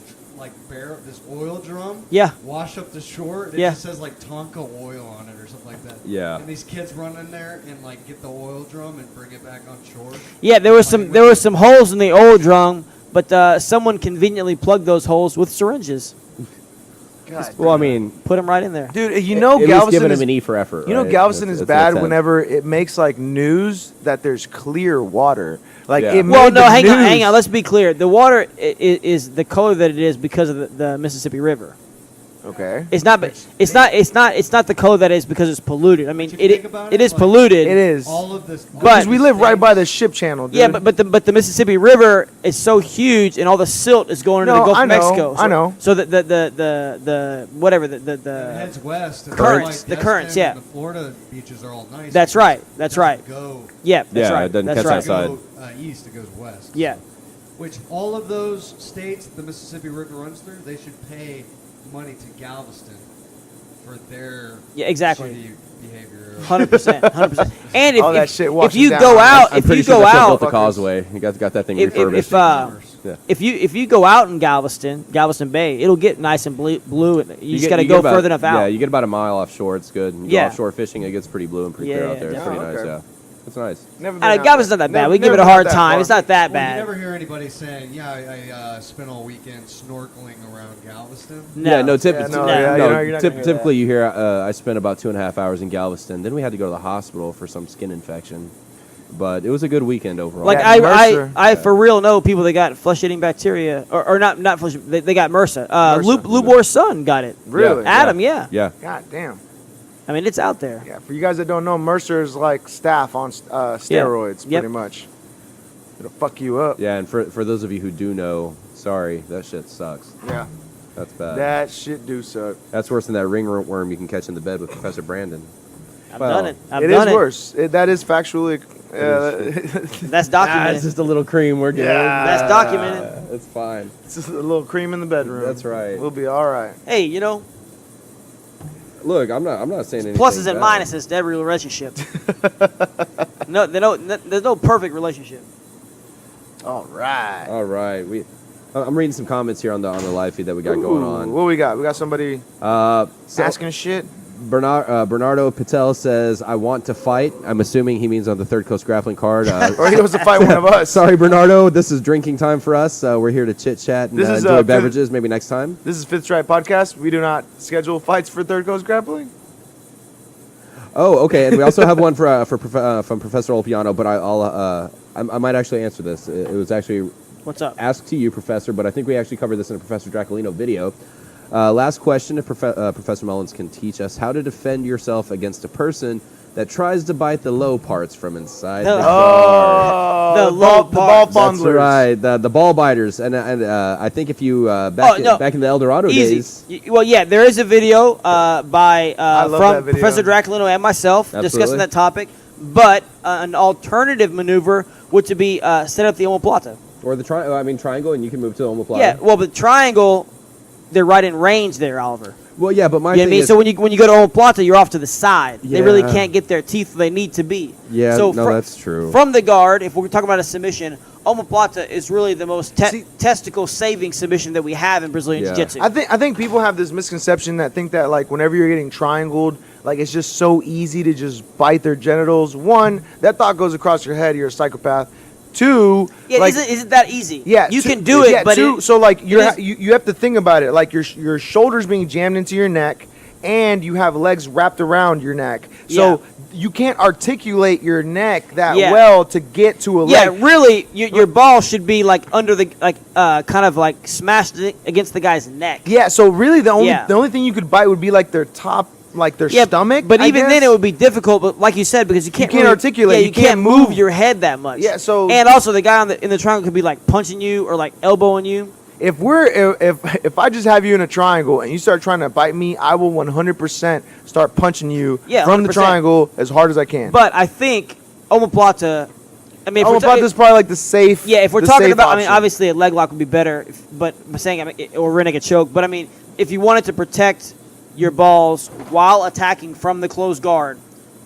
this oil drum. Yeah. Wash up the shore. And it Yeah. just says like Tonka oil on it or something like that. Yeah. And these kids run in there and like get the oil drum and bring it back on shore. Yeah, there were some holes in the oil drum, but someone conveniently plugged those holes with syringes. God. Well, I mean, Put them right in there. Dude, you know at least Galveston giving is, him an E for effort. you know right? Galveston That's- is that's an bad attempt. whenever it makes like news that there's clear water. Like Yeah. it Well, made no, the hang on. news. Let's be clear. The water is the color that it is because of the Mississippi River. Okay. It's not the color that it is because it's polluted. I mean, But you think about it is like, polluted. It is. All of this. Because we live right by the ship channel, dude. Yeah, but the Mississippi River is so huge, and all the silt is going into No, the Gulf I of know, Mexico. I know. So the whatever the It heads west. and currents, like the currents, Destin yeah. and The Florida beaches are all nice. That's right, that's It doesn't right. Go. yeah, that's Yeah, right. it doesn't that's catch right. that side. Go east, it goes west. Yeah. Which all of those states the Mississippi River runs through, they should pay money to Galveston for their Yeah, exactly. shitty behavior. 100%. And All that shit if washing you down. go out, I'm if pretty you sure go that's what out, built the causeway. You got that thing refurbished. Yeah. if you go out in Galveston Bay, it'll get nice and blue. And you just got to go about, further enough out. Yeah, you get about a mile offshore. It's good. You Yeah. go offshore fishing, it gets pretty blue and pretty Yeah, clear out yeah, there. It's definitely. pretty Oh, nice. okay. Yeah, it's nice. Never been out Galveston's there. not that bad. Never- We give it never a been hard out that time. far. It's not that Well, you bad. never hear anybody saying, "Yeah, I spent all weekend snorkeling around Galveston." No. Yeah, no. Yeah, no, yeah, you're not gonna hear Typically, you hear I spent about 2.5 hours in Galveston. Then we had to go to the hospital for some skin infection, but it was a good weekend overall. Like Yeah, Mercer. I for real know people that got flesh-eating bacteria, or not flesh. They got MRSA. Lubor's son got it. Really? Adam, yeah. yeah. God damn. I mean, it's out there. Yeah, for you guys that don't know, Mercer is like staph on steroids, Yep. pretty much. It'll fuck you up. Yeah, and for those of you who do know, sorry, that shit sucks. Yeah. That's bad. That shit do suck. That's worse than that ringworm you can catch in the bed with Professor Brandon. I've Well, done it. I've It done is it. worse. That is factually. That's documented. it's just a little cream. We're good. That's documented. It's fine. it's just a little cream in the bedroom. That's right. We'll be all right. Hey, you know, Look, I'm not saying anything. pluses and bad. minuses to every relationship. There's no perfect relationship. All right. All right, I'm reading some comments here on the live feed that we got going on. What we got? We got somebody So asking shit. Bernardo Patel says, "I want to fight." I'm assuming he means on the Third Coast Grappling card. Or he wants to fight one of us. Sorry, Bernardo. This is drinking time for us. We're here to chit chat and This is, enjoy Fifth- beverages. Maybe next time. This is Fifth Strike Podcast. We do not schedule fights for Third Coast Grappling. Oh, okay. And we also have one from Professor Olpiano, but I might actually answer this. It was actually What's up? asked to you, Professor, but I think we actually covered this in a Professor Dracolino video. Last question, if Professor Mullins can teach us how to defend yourself against a person that tries to bite the low parts from inside the guard. The low ball parts. That's fondlers. right, the ball biters. And I think if you, back in the El Dorado days. Well, yeah, there is a video by love that from video. Professor Dracolino and myself Absolutely. discussing that topic. But an alternative maneuver would to be set up the omoplata. Or the triangle, and you can move to the omoplata. Yeah, well, but triangle, they're right in range there, Oliver. Well, yeah, but my You know what I thing mean? is, So when you go to omoplata, you're off to the side. They really Yeah. can't get their teeth where they need to be. Yeah, so no, that's true. From the guard, if we're talking about a submission, omoplata is really the most See- testicle saving submission that we have in Brazilian Yeah. Jiu-Jitsu. I think people have this misconception that think that like whenever you're getting triangled, like it's just so easy to just bite their genitals. One, that thought goes across your head. You're a psychopath. Two, Yeah, like, isn't that easy? yeah, you two- can do it, yeah, but two, it, so like it is- you have to think about it. Like your shoulders being jammed into your neck, and you have legs wrapped around your neck. So Yeah. you can't articulate your neck that Yeah. well to get to a yeah, leg. really, your ball should be like under the kind of like smashed against the guy's neck. Yeah, so really the Yeah. only thing you could bite would be like their top, like their stomach. But I even then, guess. it would be difficult. But like you said, because you can't can't really- articulate, Yeah, you you can't can't move move. your head that much. Yeah, so- and also the guy in the triangle could be like punching you or like elbowing you. If I just have you in a triangle and you start trying to bite me, I will 100% start punching you Yeah, from the 100%. triangle as hard as I can. But I think omoplata. I mean, if we're ta- omoplata is probably like the safe. yeah, if we're the talking safe about, I mean, option. obviously a leg lock would be better. But I'm saying, or renegade choke. But I mean, if you wanted to protect your balls while attacking from the closed guard,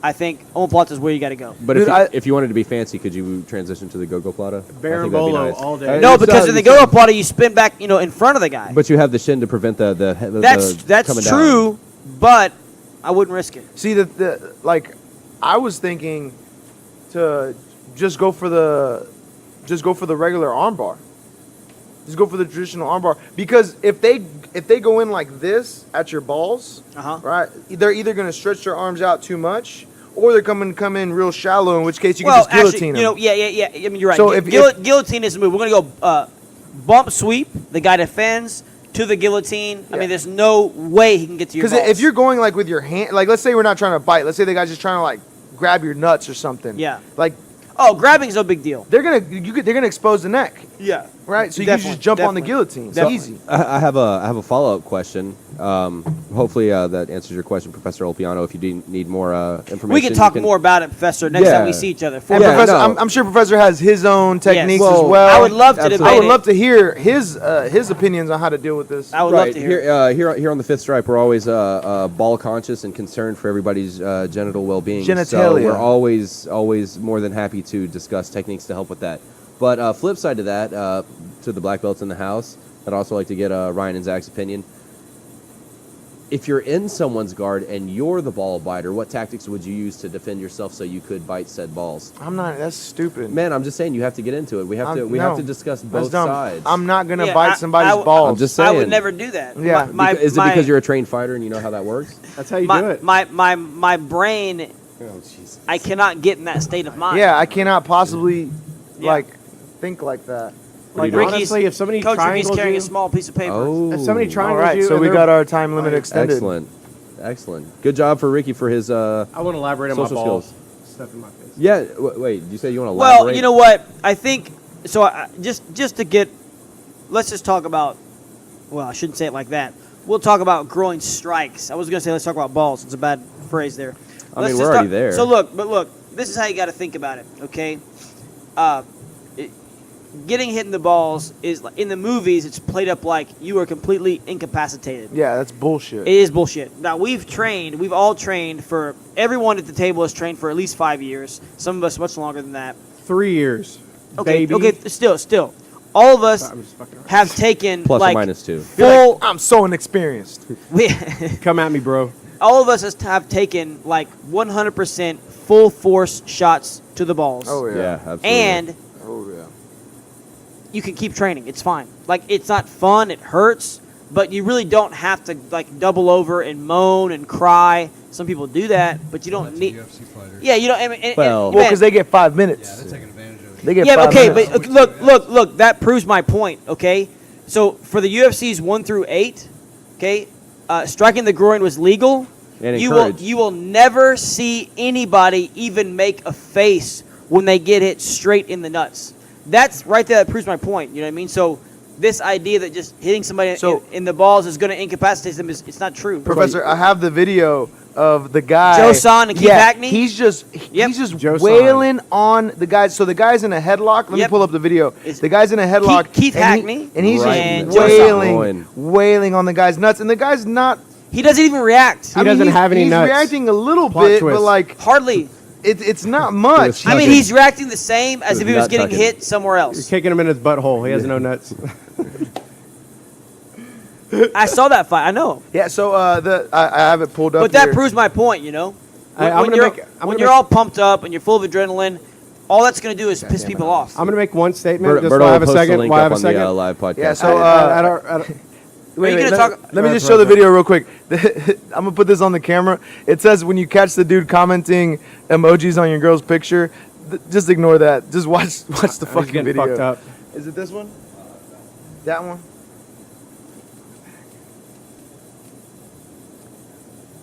I think omoplata is where you got to go. But Dude, if you wanted to be fancy, could you transition to the go-go plata? Berimbolo all day. No, It's, because in the it's, uh, go plata, you spin back, in front of the guy. But you have the shin to prevent the That's coming down. true, but I wouldn't risk it. See like I was thinking to just go for the regular armbar. Just go for the traditional armbar because if they go in like this at your balls, right? They're either going to stretch their arms out too much, or they're come in real shallow. In which case you can just guillotine them. Yeah. I mean, you're right. So if- Guillotine is the move. We're gonna go bump sweep. The guy defends to the guillotine. I mean, there's no way he can get to your Because balls. if you're going like with your hand, like let's say we're not trying to bite. Let's say the guy's just trying to like grab your nuts or something. Yeah. Like grabbing is no big deal. they're gonna expose the neck, Yeah. right? So you can just jump on the guillotine. It's Definitely. easy. I have a follow-up question. Hopefully that answers your question, Professor Olpiano. If you do need more information, We can you talk more about it, Professor, next Yeah. time we see each other. And Yeah, Professor, no. I'm sure Professor has his own techniques Yes. as Well, well. I would love to Absolutely. debate I would it. love to hear his opinions on how to deal with this. I would Right love to hear it. here on the Fifth Stripe, we're always ball conscious and concerned for everybody's genital well-being. So Genitalia. we're always more than happy to discuss techniques to help with that. But flip side to that, to the black belts in the house, I'd also like to get Ryan and Zach's opinion. If you're in someone's guard and you're the ball biter, what tactics would you use to defend yourself so you could bite said balls? I'm not. That's stupid. Man, I'm just saying you have to get into it. We have to no. discuss That's both dumb. sides. I'm not gonna Yeah, bite somebody's I- balls. I'm just I would saying. never do that. Yeah. Is it because you're a trained fighter and you know how that works? That's how you do it. my brain Oh, jeez. I cannot get in that state of mind. Yeah, I cannot possibly Yeah. like think like that. Like, do? honestly, if somebody Coach Ricky's triangles carrying you, a small piece of paper. Oh, if somebody All triangles right, you, so and we they're- got our time limit extended. excellent. Good job for Ricky for his. I want to elaborate on my Social balls. skills. Stuff in my face. Yeah. Wait. You said you want to elaborate? Well, you know what? I think so. Just to get, let's just talk about. Well, I shouldn't say it like that. We'll talk about groin strikes. I was going to say let's talk about balls. It's a bad phrase there. I Let's mean, just we're already there. So look. This is how you got to think about it. Okay. Getting hit in the balls is in the movies. It's played up like you are completely incapacitated. Yeah, that's bullshit. It is bullshit. Now we've all trained for. Everyone at the table has trained for at least 5 years. Some of us much longer than that. 3 years. Okay, baby. okay, still. All of us I'm just fucking around. have taken Plus or like minus 2. full. I'm so inexperienced. Come at me, bro. All of us have taken like 100% full force shots to the balls. Oh yeah. Yeah, absolutely. And Oh yeah. you can keep training. It's fine. Like it's not fun. It hurts, but you really don't have to like double over and moan and cry. Some people do that, but you don't That's need. UFC fighters. Yeah, you don't. I mean, and- Well- and- Well, because they get 5 Yeah, minutes. they're taking advantage of it. They get Yeah, 5 okay, minutes. but look. That proves my point. Okay, so for the UFC's 1 through 8, okay, striking the groin was legal. And You will encouraged. never see anybody even make a face when they get hit straight in the nuts. That's right there. That proves my point. You know what I mean? So this idea that just hitting somebody So- in the balls is going to incapacitate them it's not true. Professor, I have the video of the guy. Joe Son and Keith Hackney? He's just Yep. Joe Son. wailing on the guy. So the guy's in a headlock. Let me Yep. pull up the video. It's The guy's in a headlock. Keith and Hackney and he's Right and just Joe Son. wailing, wailing on the guy's nuts. And the guy's not. He doesn't even react. He doesn't have any he's nuts. reacting a little Plot bit, twist. but like Hardly. it's not much. I I mean, Tucking. he's reacting the same as With if he was nut getting tucking. hit somewhere You're else. kicking him in his butthole. He has no nuts. I saw that fight. I know. Yeah. So I have it pulled up. But that here. proves my point, you know? I'm When gonna you're, make- I'm when gonna you're make- all pumped up and you're full of adrenaline, all that's going to do is piss damn people it. off. I'm gonna make one statement. Just Berto while I will have a post the second. link While I up have a on the second. live podcast. Yeah, so, Are you gonna talk- Let me Right, just right, show the right. video real quick. I'm gonna put this on the camera. It says when you catch the dude commenting emojis on your girl's picture, just ignore that. Just watch the He's fucking getting video. fucked up. Is it this one? That one?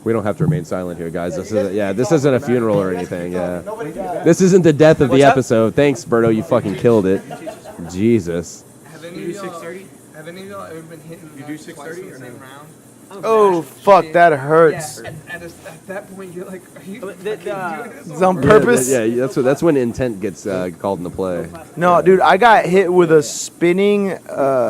We don't have to remain silent here, guys. This isn't a funeral or anything. Yeah, this isn't the death of the What's up? episode. Thanks, Berto. You fucking killed it. Jesus. Have any of y'all ever been hitting nuts twice in the same round? Oh fuck, that hurts. Yeah, at that point you're like, are you But fucking the- doing this It's on on purpose. Yeah, that's when intent gets called into play. No, dude, I got hit with a spinning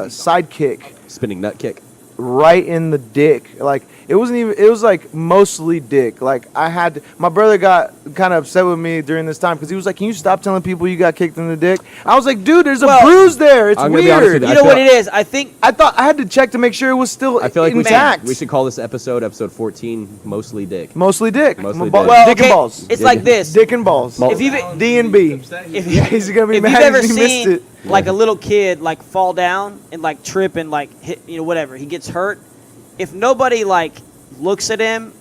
side kick Spinning nut kick. right in the dick. Like it wasn't even. It was like mostly dick. Like I had. My brother got kind of upset with me during this time because he was like, "Can you stop telling people you got kicked in the dick?" I was like, "Dude, there's a Well, bruise there. It's I'm gonna be honest weird." with You I know what feel- it is? I think I thought I had to check to make sure it was still I feel like intact. we should call this episode 14, mostly dick. Mostly dick. Mostly Ba- dick. well, dick okay, and balls. it's like this. Dick and balls. Well- If you've D and B. if, Yeah, he's gonna be if mad you've ever if he missed seen it. like a little kid like fall down and like trip and like hit, you know, whatever, he gets hurt. If nobody like looks at him,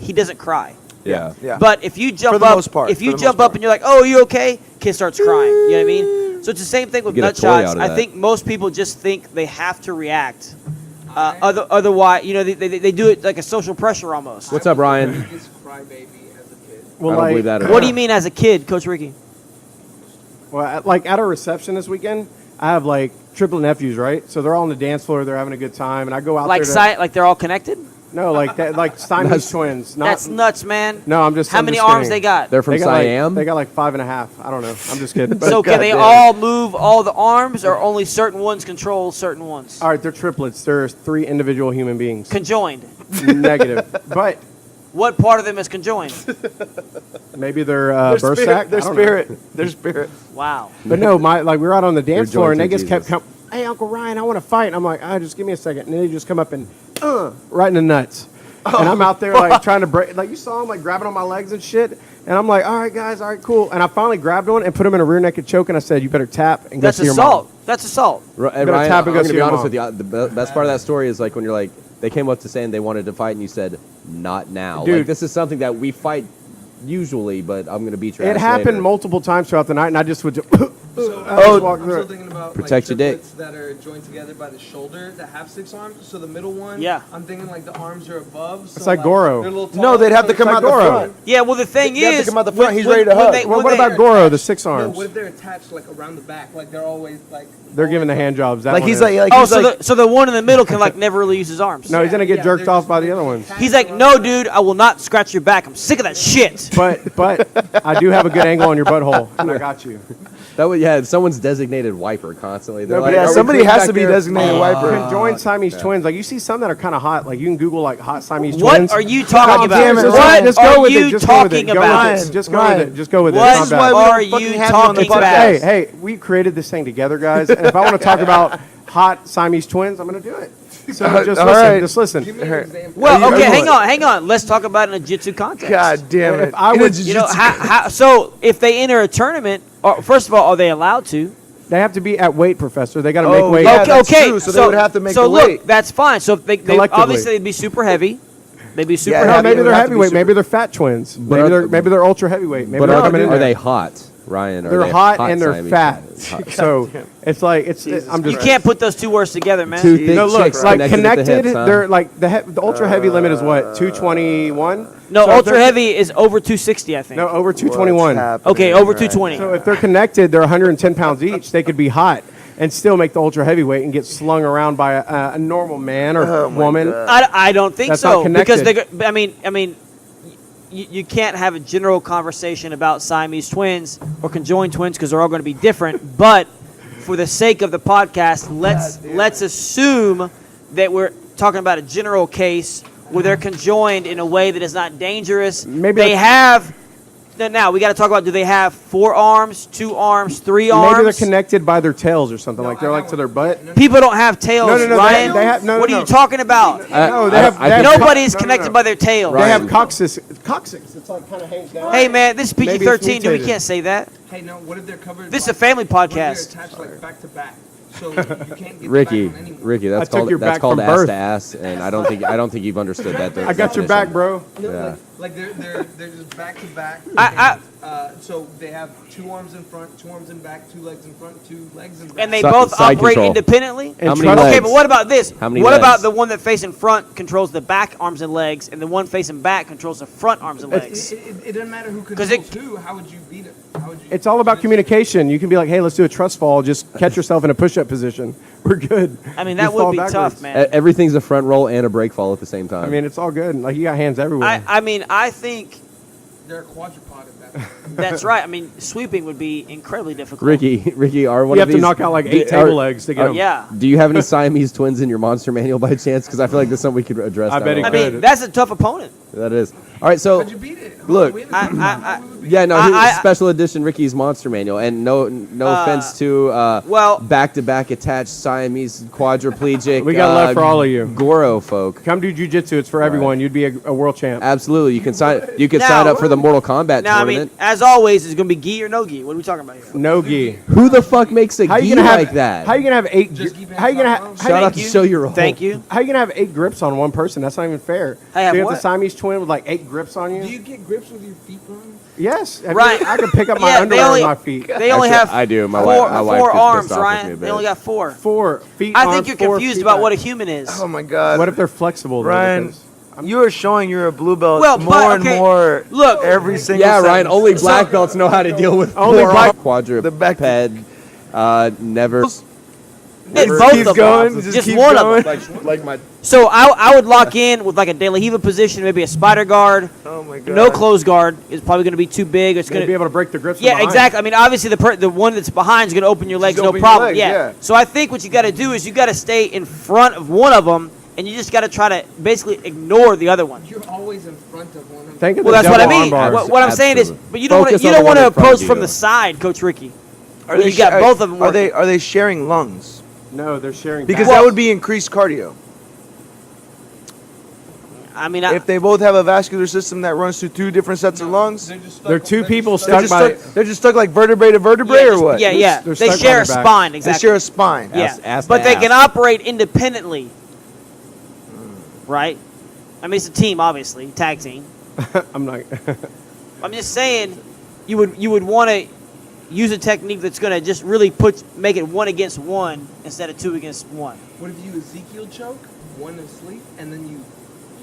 he doesn't cry. Yeah. Yeah. But if you jump For the up, most part, if you for the jump most up and you're like, "Oh, are you okay?" Kid starts crying. You know what I mean? So it's the same thing with You get a nut toy shots. out of I that. think most people just think they have to react. Otherwise, you know, they do it like a social pressure almost. What's up, Ryan? biggest crybaby as a kid? Well, I don't like, believe that at What all. do you mean as a kid, Coach Ricky? Well, like at a reception this weekend, I have like triple nephews, right? So they're all on the dance floor, they're having a good time, and I go out Like there. like they're all connected? No, like that, like Siamese twins. Not, That's nuts, man. No, I'm just. How I'm many just arms kidding. they got? They're from They got like- Siam. they got like 5.5. I don't know. I'm just kidding. But- So can they Goddamn. all move all the arms, or only certain ones control certain ones? all right, they're triplets. They're 3 individual human beings. Conjoined. Negative, but What part of them is conjoined? maybe their Their birth spirit. sac. Their I don't know. spirit. Their spirit. Wow. But no, like we were out on the dance You're floor, and they joined just to kept Jesus. coming. Hey, Uncle Ryan, I want to fight. And I'm like, just give me a second. And they just come up and right in the nuts. And I'm out there like trying to break. Like you saw him like grabbing on my legs and shit. And I'm like, all right, guys, all right, cool. And I finally grabbed one and put him in a rear naked choke. And I said, you better tap and go That's see your assault. mom. That's assault. And Gotta Ryan, tap and I'm go going to see be your honest mom. with you. The best part of that story is like when you're like, they came up to saying they wanted to fight, and you said, not now. Dude. Like, this is something that we fight usually, but I'm gonna beat your It ass happened later. multiple times throughout the night, and I just would. So Oh, I'm walk through still it. thinking about Protect your dick. triplets that are joined together by the shoulder that have 6 arms. So the middle one, Yeah. I'm thinking like the arms are above. So It's like Goro. they're a little No, taller. they'd have to come like out the Goro. front. Yeah, well, the thing They have to is, come out the front, he's ready to hug. Well, what when about they're Goro, the attached- 6 No, arms? what if they're attached like around the back? Like they're always like. They're giving the hand jobs. That Like one he's is. like oh, he's so like, the one in the middle can like never really use his arms. No, he's gonna get jerked they're off just- by the they're other just ones. He's like, attached no, around the dude, I will not scratch your back. I'm sick of that shit. But I do have a good angle on your butthole, and I got you. That would someone's designated wiper constantly. They're No, but like, yeah, "Are we somebody clean has back to be there?" designated wiper. Conjoined Siamese twins. Like you see some that are kind of hot. Like you can Google like hot Siamese What twins. are you talking God damn about? it, What Ryan. Just are go with you it. Just go with it. talking Go with about? it. Just go with it. Just go with it. What It's This is not why bad. we are don't fucking you have you on the talking podcast. about? Hey, we created this thing together, guys. And if I want to talk about hot Siamese twins, I'm going to do it. So just all listen. right. Just listen. Give me an example. Well, Are you- okay, are you- hang on. Let's talk about it in a jiu-jitsu context. God damn it! If I In a would- You know, jiu-jitsu- so if they enter a tournament, or first of all, are they allowed to? They have to be at weight, Professor. They got to Oh, make weight. yeah. okay, that's okay. true, so they would have to make so the look, weight. that's fine. So if they Collectively. obviously they'd be super heavy. They'd be super Yeah, No, heavy. maybe would they're have to be heavyweight. super- Maybe they're fat twins. But Maybe they're ultra heavyweight. Maybe But they're are, coming in are there. they hot, Ryan? Are They're they hot and they're Siamese fat. twins? Hot. So it's like I'm You just. can't put those two words together, man. Two thick No, look, chicks like connected at the connected. hips, huh? They're like the ultra heavy limit is what 221. No, So if ultra they're- heavy is over 260, I think. No, over What's 221. happening Okay, over right 220. So if they're connected, they're 110 pounds each. They could be hot and still make the ultra heavyweight and get slung around by a normal man or Oh my woman. God. I don't think That's so not because connected. I mean, you can't have a general conversation about Siamese twins or conjoined twins because they're all going to be different. But for the sake of the podcast, let's assume that we're talking about a general case where they're conjoined in a way that is not dangerous. Maybe they that's- have. Now we got to talk about: do they have 4 arms, 2 arms, 3 arms? Maybe they're connected by their tails or something. Like they're like to their butt. People don't have tails, No, they Ryan. have- no, what no, are you no. talking about? No, they have. I they have think- Nobody's no, no, connected no. by their tail. They have Ryan. coccyx. Coccyx. It's like kind of hangs down. Hey man, this is Maybe it's PG-13, dude. We mutated. can't say that. Hey, no. What if they're covered? This is like- a family what if they're podcast. attached like back to back, so you can't get Ricky, the back on anyone. Ricky, I that's took called your back called from ass birth. to ass, and I don't think you've understood that. I got your back, bro. No, Yeah. like they're just back to back. So they have 2 arms in front, 2 arms in back, 2 legs in front, 2 legs in back. And they Side- both side operate control. independently. And How many trust- Okay, legs? but what about this? How many What about legs? the one that facing front controls the back arms and legs, and the one facing back controls the front arms and legs? It doesn't matter who 'Cause controls it- who. How would you beat it? How would you? It's all about communication. You can be like, hey, let's do a trust fall. Just catch yourself in a push-up position. We're good. I mean, Just that would fall be backwards. tough, man. Everything's a front roll and a break fall at the same time. I mean, it's all good. Like you got hands everywhere. I mean, I think They're a quadrupod at that point. that's right. I mean, sweeping would be incredibly difficult. Ricky, are one you of have to these? knock out like 8 are- table legs to get them. Yeah. Do you have any Siamese twins in your monster manual by chance? Because I feel like that's something we could address. I down bet the it I line. mean, Good. that's a tough opponent. That is. All right, so How'd you beat it? Look, Wait a I- minute. I- Who would beat yeah, no, I- here's special edition Ricky's Monster Manual, and no offense to well- back-to-back attached Siamese quadriplegic. We got love for all of you. Goro folk. Come do jujitsu. It's for everyone. You'd be a world champ. Absolutely, you can sign. You can Now- sign up for the Mortal Kombat Now, I mean, tournament. as always, it's going to be gi or no gi. What are we talking about here? No gi. Who the fuck makes a How gi you gonna have like that? How you gonna have 8? Just keep it How you gonna top have? rope. Shout out to you. Show Your Roll. Thank you. How you gonna have 8 grips on one person? That's not even fair. I have so you what? have the Siamese twin with like 8 grips on you. Do you get grips with your feet, Ron? Yes. Right. I can pick up my Yeah, they underwear only- with my feet. They only Actually, have I do. My four, wife- my wife four gets arms, pissed off with me a Ryan. They bit. only got 4. 4 feet. I on, think you're 4 confused feet about back. what a human is. Oh my God! What if they're flexible? though, Ryan, because- you are showing you're a blue belt Well, more but, and okay, more. look. every single. Yeah, Ryan. sentence. Only black belts know how to deal with Only four black- quadruped. The back- Never. It's Just both keep of going, them. just keep one going. of them. Like my. So I would lock in with like a De La Riva position, maybe a spider guard. Oh my God! No close guard is probably going to be too big. It's They'd going be to. able to break the grips. from Yeah, behind. exactly. I mean, obviously the one that's behind is going to open your legs, Just no open your problem. legs, yeah. yeah. So I think what you got to do is you got to stay in front of one of them, and you just got to try to basically ignore the other one. You're always in front of one of them. Think of Well, the that's what I double mean. arm bars. What I'm saying is, Absolutely. but you don't want Focus to on the one in front approach of you, from though. the side, Coach Ricky. Are You got both of them Are they working. are they sharing lungs? No, they're sharing. Because back. that would be increased cardio. I mean, If they both have a vascular system that runs through 2 different sets of lungs, They're just stuck. They're two people just they're stuck just by. stuck, they're just stuck like vertebrae to vertebrae, yeah, or what? Yeah, yeah. They're They stuck share a by their back. spine, They exactly. share a spine. Yeah, Ass to but they ass. can operate independently, right? I mean, it's a team, obviously, tag team. I'm not. I'm just saying, you would want to use a technique that's going to just really make it 1 against 1 instead of 2 against 1. What if you Ezekiel choke, one to sleep, and then you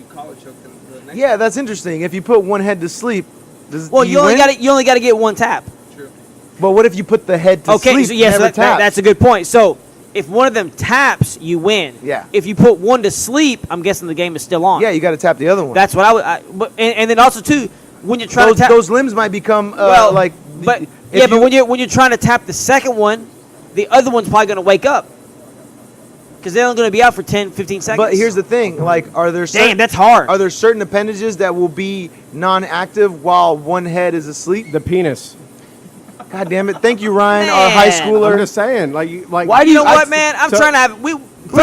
collar choke the next Yeah, one? that's interesting. If you put one head to sleep, do You only got to get 1 tap. True. But what if you put the head to Okay, sleep? so yes, never taps? that's a good point. So if one of them taps, you win. Yeah. If you put one to sleep, I'm guessing the game is still on. Yeah, you got to tap the other one. That's what and then also too, when you're trying to tap those limbs might become like. But if but when you're trying to tap the second one, the other one's probably going to wake up because they're only going to be out for 10, 15 seconds. But here's the thing: like, are there that's hard. Are there certain appendages that will be non-active while one head is asleep? The penis. God damn it! Thank you, Ryan, our high Man. schooler. I'm just saying, like Why do You know I- what, man? I'm so- trying to have we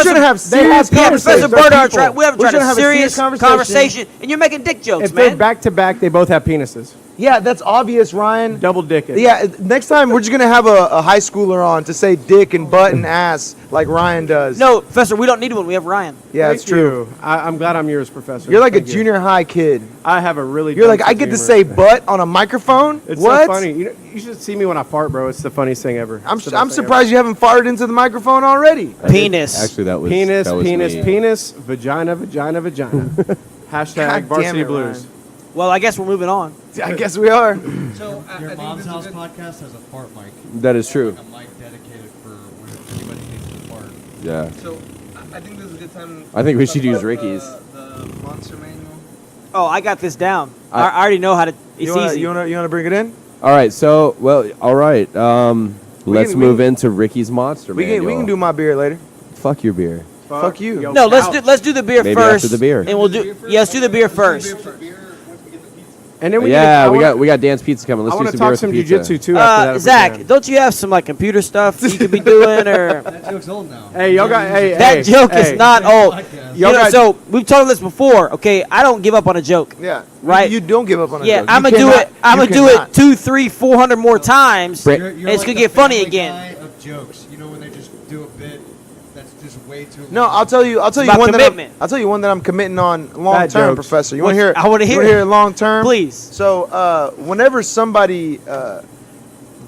should have serious Yeah, conversations. Professor They're Bernard, people. we haven't We tried should a have a serious serious conversation, and you're making dick jokes, if they're man. back to back, they both have penises. Yeah, that's obvious, Ryan. Double dick it. Yeah, next time we're just gonna have a high schooler on to say dick and butt and ass like Ryan does. No, Professor, we don't need one. We have Ryan. yeah, it's Thank true. you. I'm glad I'm yours, Professor. You're like Thank a you. junior high kid. I have a really. You're dumb like, I get to sense of say humor. butt on a microphone. It's what? so funny. You should see me when I fart, bro. It's the funniest thing ever. I'm It's the best thing surprised you haven't farted into the microphone already. Penis. Actually, that ever. was Penis, that was penis, me. penis, vagina, vagina, vagina. Hashtag God Varsity damn it, Blues. Ryan. Well, I guess we're moving on. I guess we are. So I Your think mom's this is house good. podcast has a fart mic. That is true. Like a mic dedicated for when anybody needs to fart. Yeah. So I think this is a good time. I think we to should talk use about Ricky's. The monster manual. Oh, I got this down. I- I already know how to. It's You wanna, easy. you wanna bring it in? All right. So, all right. Let's can- move into Ricky's monster We manual. can do my beer later. Fuck your beer. Fuck you. Yo, No, couch. let's do the beer Maybe first. after the beer. And we'll do. Yeah, let's do the beer first. And then we Yeah, need to- we got Dan's pizza coming. I Let's want do to some beer talk with some the pizza. jujitsu too. After that, if we Zach, can. don't you have some like computer stuff you could be doing, or That joke's old now. Hey, y'all got. Hey, that joke is not old. Podcast. You know, got- so we've told this before. Okay, I don't give up on a joke. Yeah. Right. You don't give up on a Yeah, joke. I'm You gonna do cannot- it. I'm you gonna do cannot. it 2, 3, 400 more times. Bra- and it's like gonna the get funny Family again. Guy of jokes. You know when they just do a bit that's just way too. No, long? I'll tell you about one commitment. I'll tell you one that I'm committing on long Bad term, jokes. Professor. You want to hear? I wanna you hear wanna it. hear it long term, Please. So, whenever somebody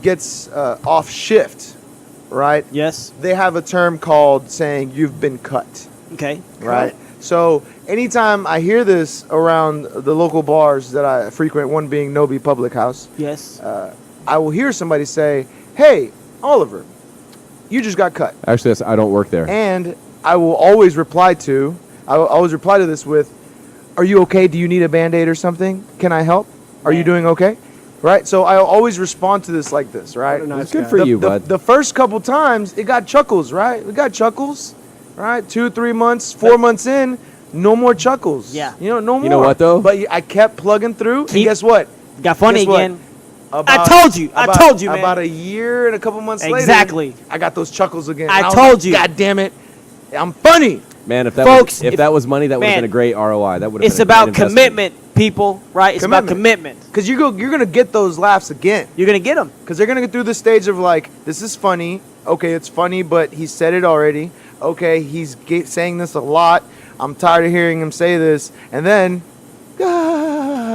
gets off shift, right? Yes. They have a term called saying you've been cut, Okay. right? So, anytime I hear this around the local bars that I frequent, one being Nobi Public House, Yes. I will hear somebody say, "Hey, Oliver, you just got cut." Actually, I don't work there. And I will always reply to this with, "Are you okay? Do you need a Band-Aid or something? Can I help? Are you doing okay?" Right? So I always respond to this like this, right? What a nice It's good guy. for you, bud. The first couple times, it got chuckles, right? We got chuckles, right? 2, 3 months, 4 months in, no more chuckles. Yeah. No more. You know what, though? But I kept plugging through, and Keep- guess what? Got funny Guess what? again. I told you, man. About a year and a couple months later, Exactly. I got those chuckles again. I And was told like, you. God damn it, I'm funny. Man, if that Folks, was, if if- that was money, that would have man, been a great ROI. That would have It's been a about great investment. commitment, people. Right? It's about commitment. Because you're gonna get those laughs again. You're gonna get them. Because they're gonna get through the stage of like, this is funny. Okay, it's funny, but he said it already. Okay, he's saying this a lot. I'm tired of hearing him say this. And then, that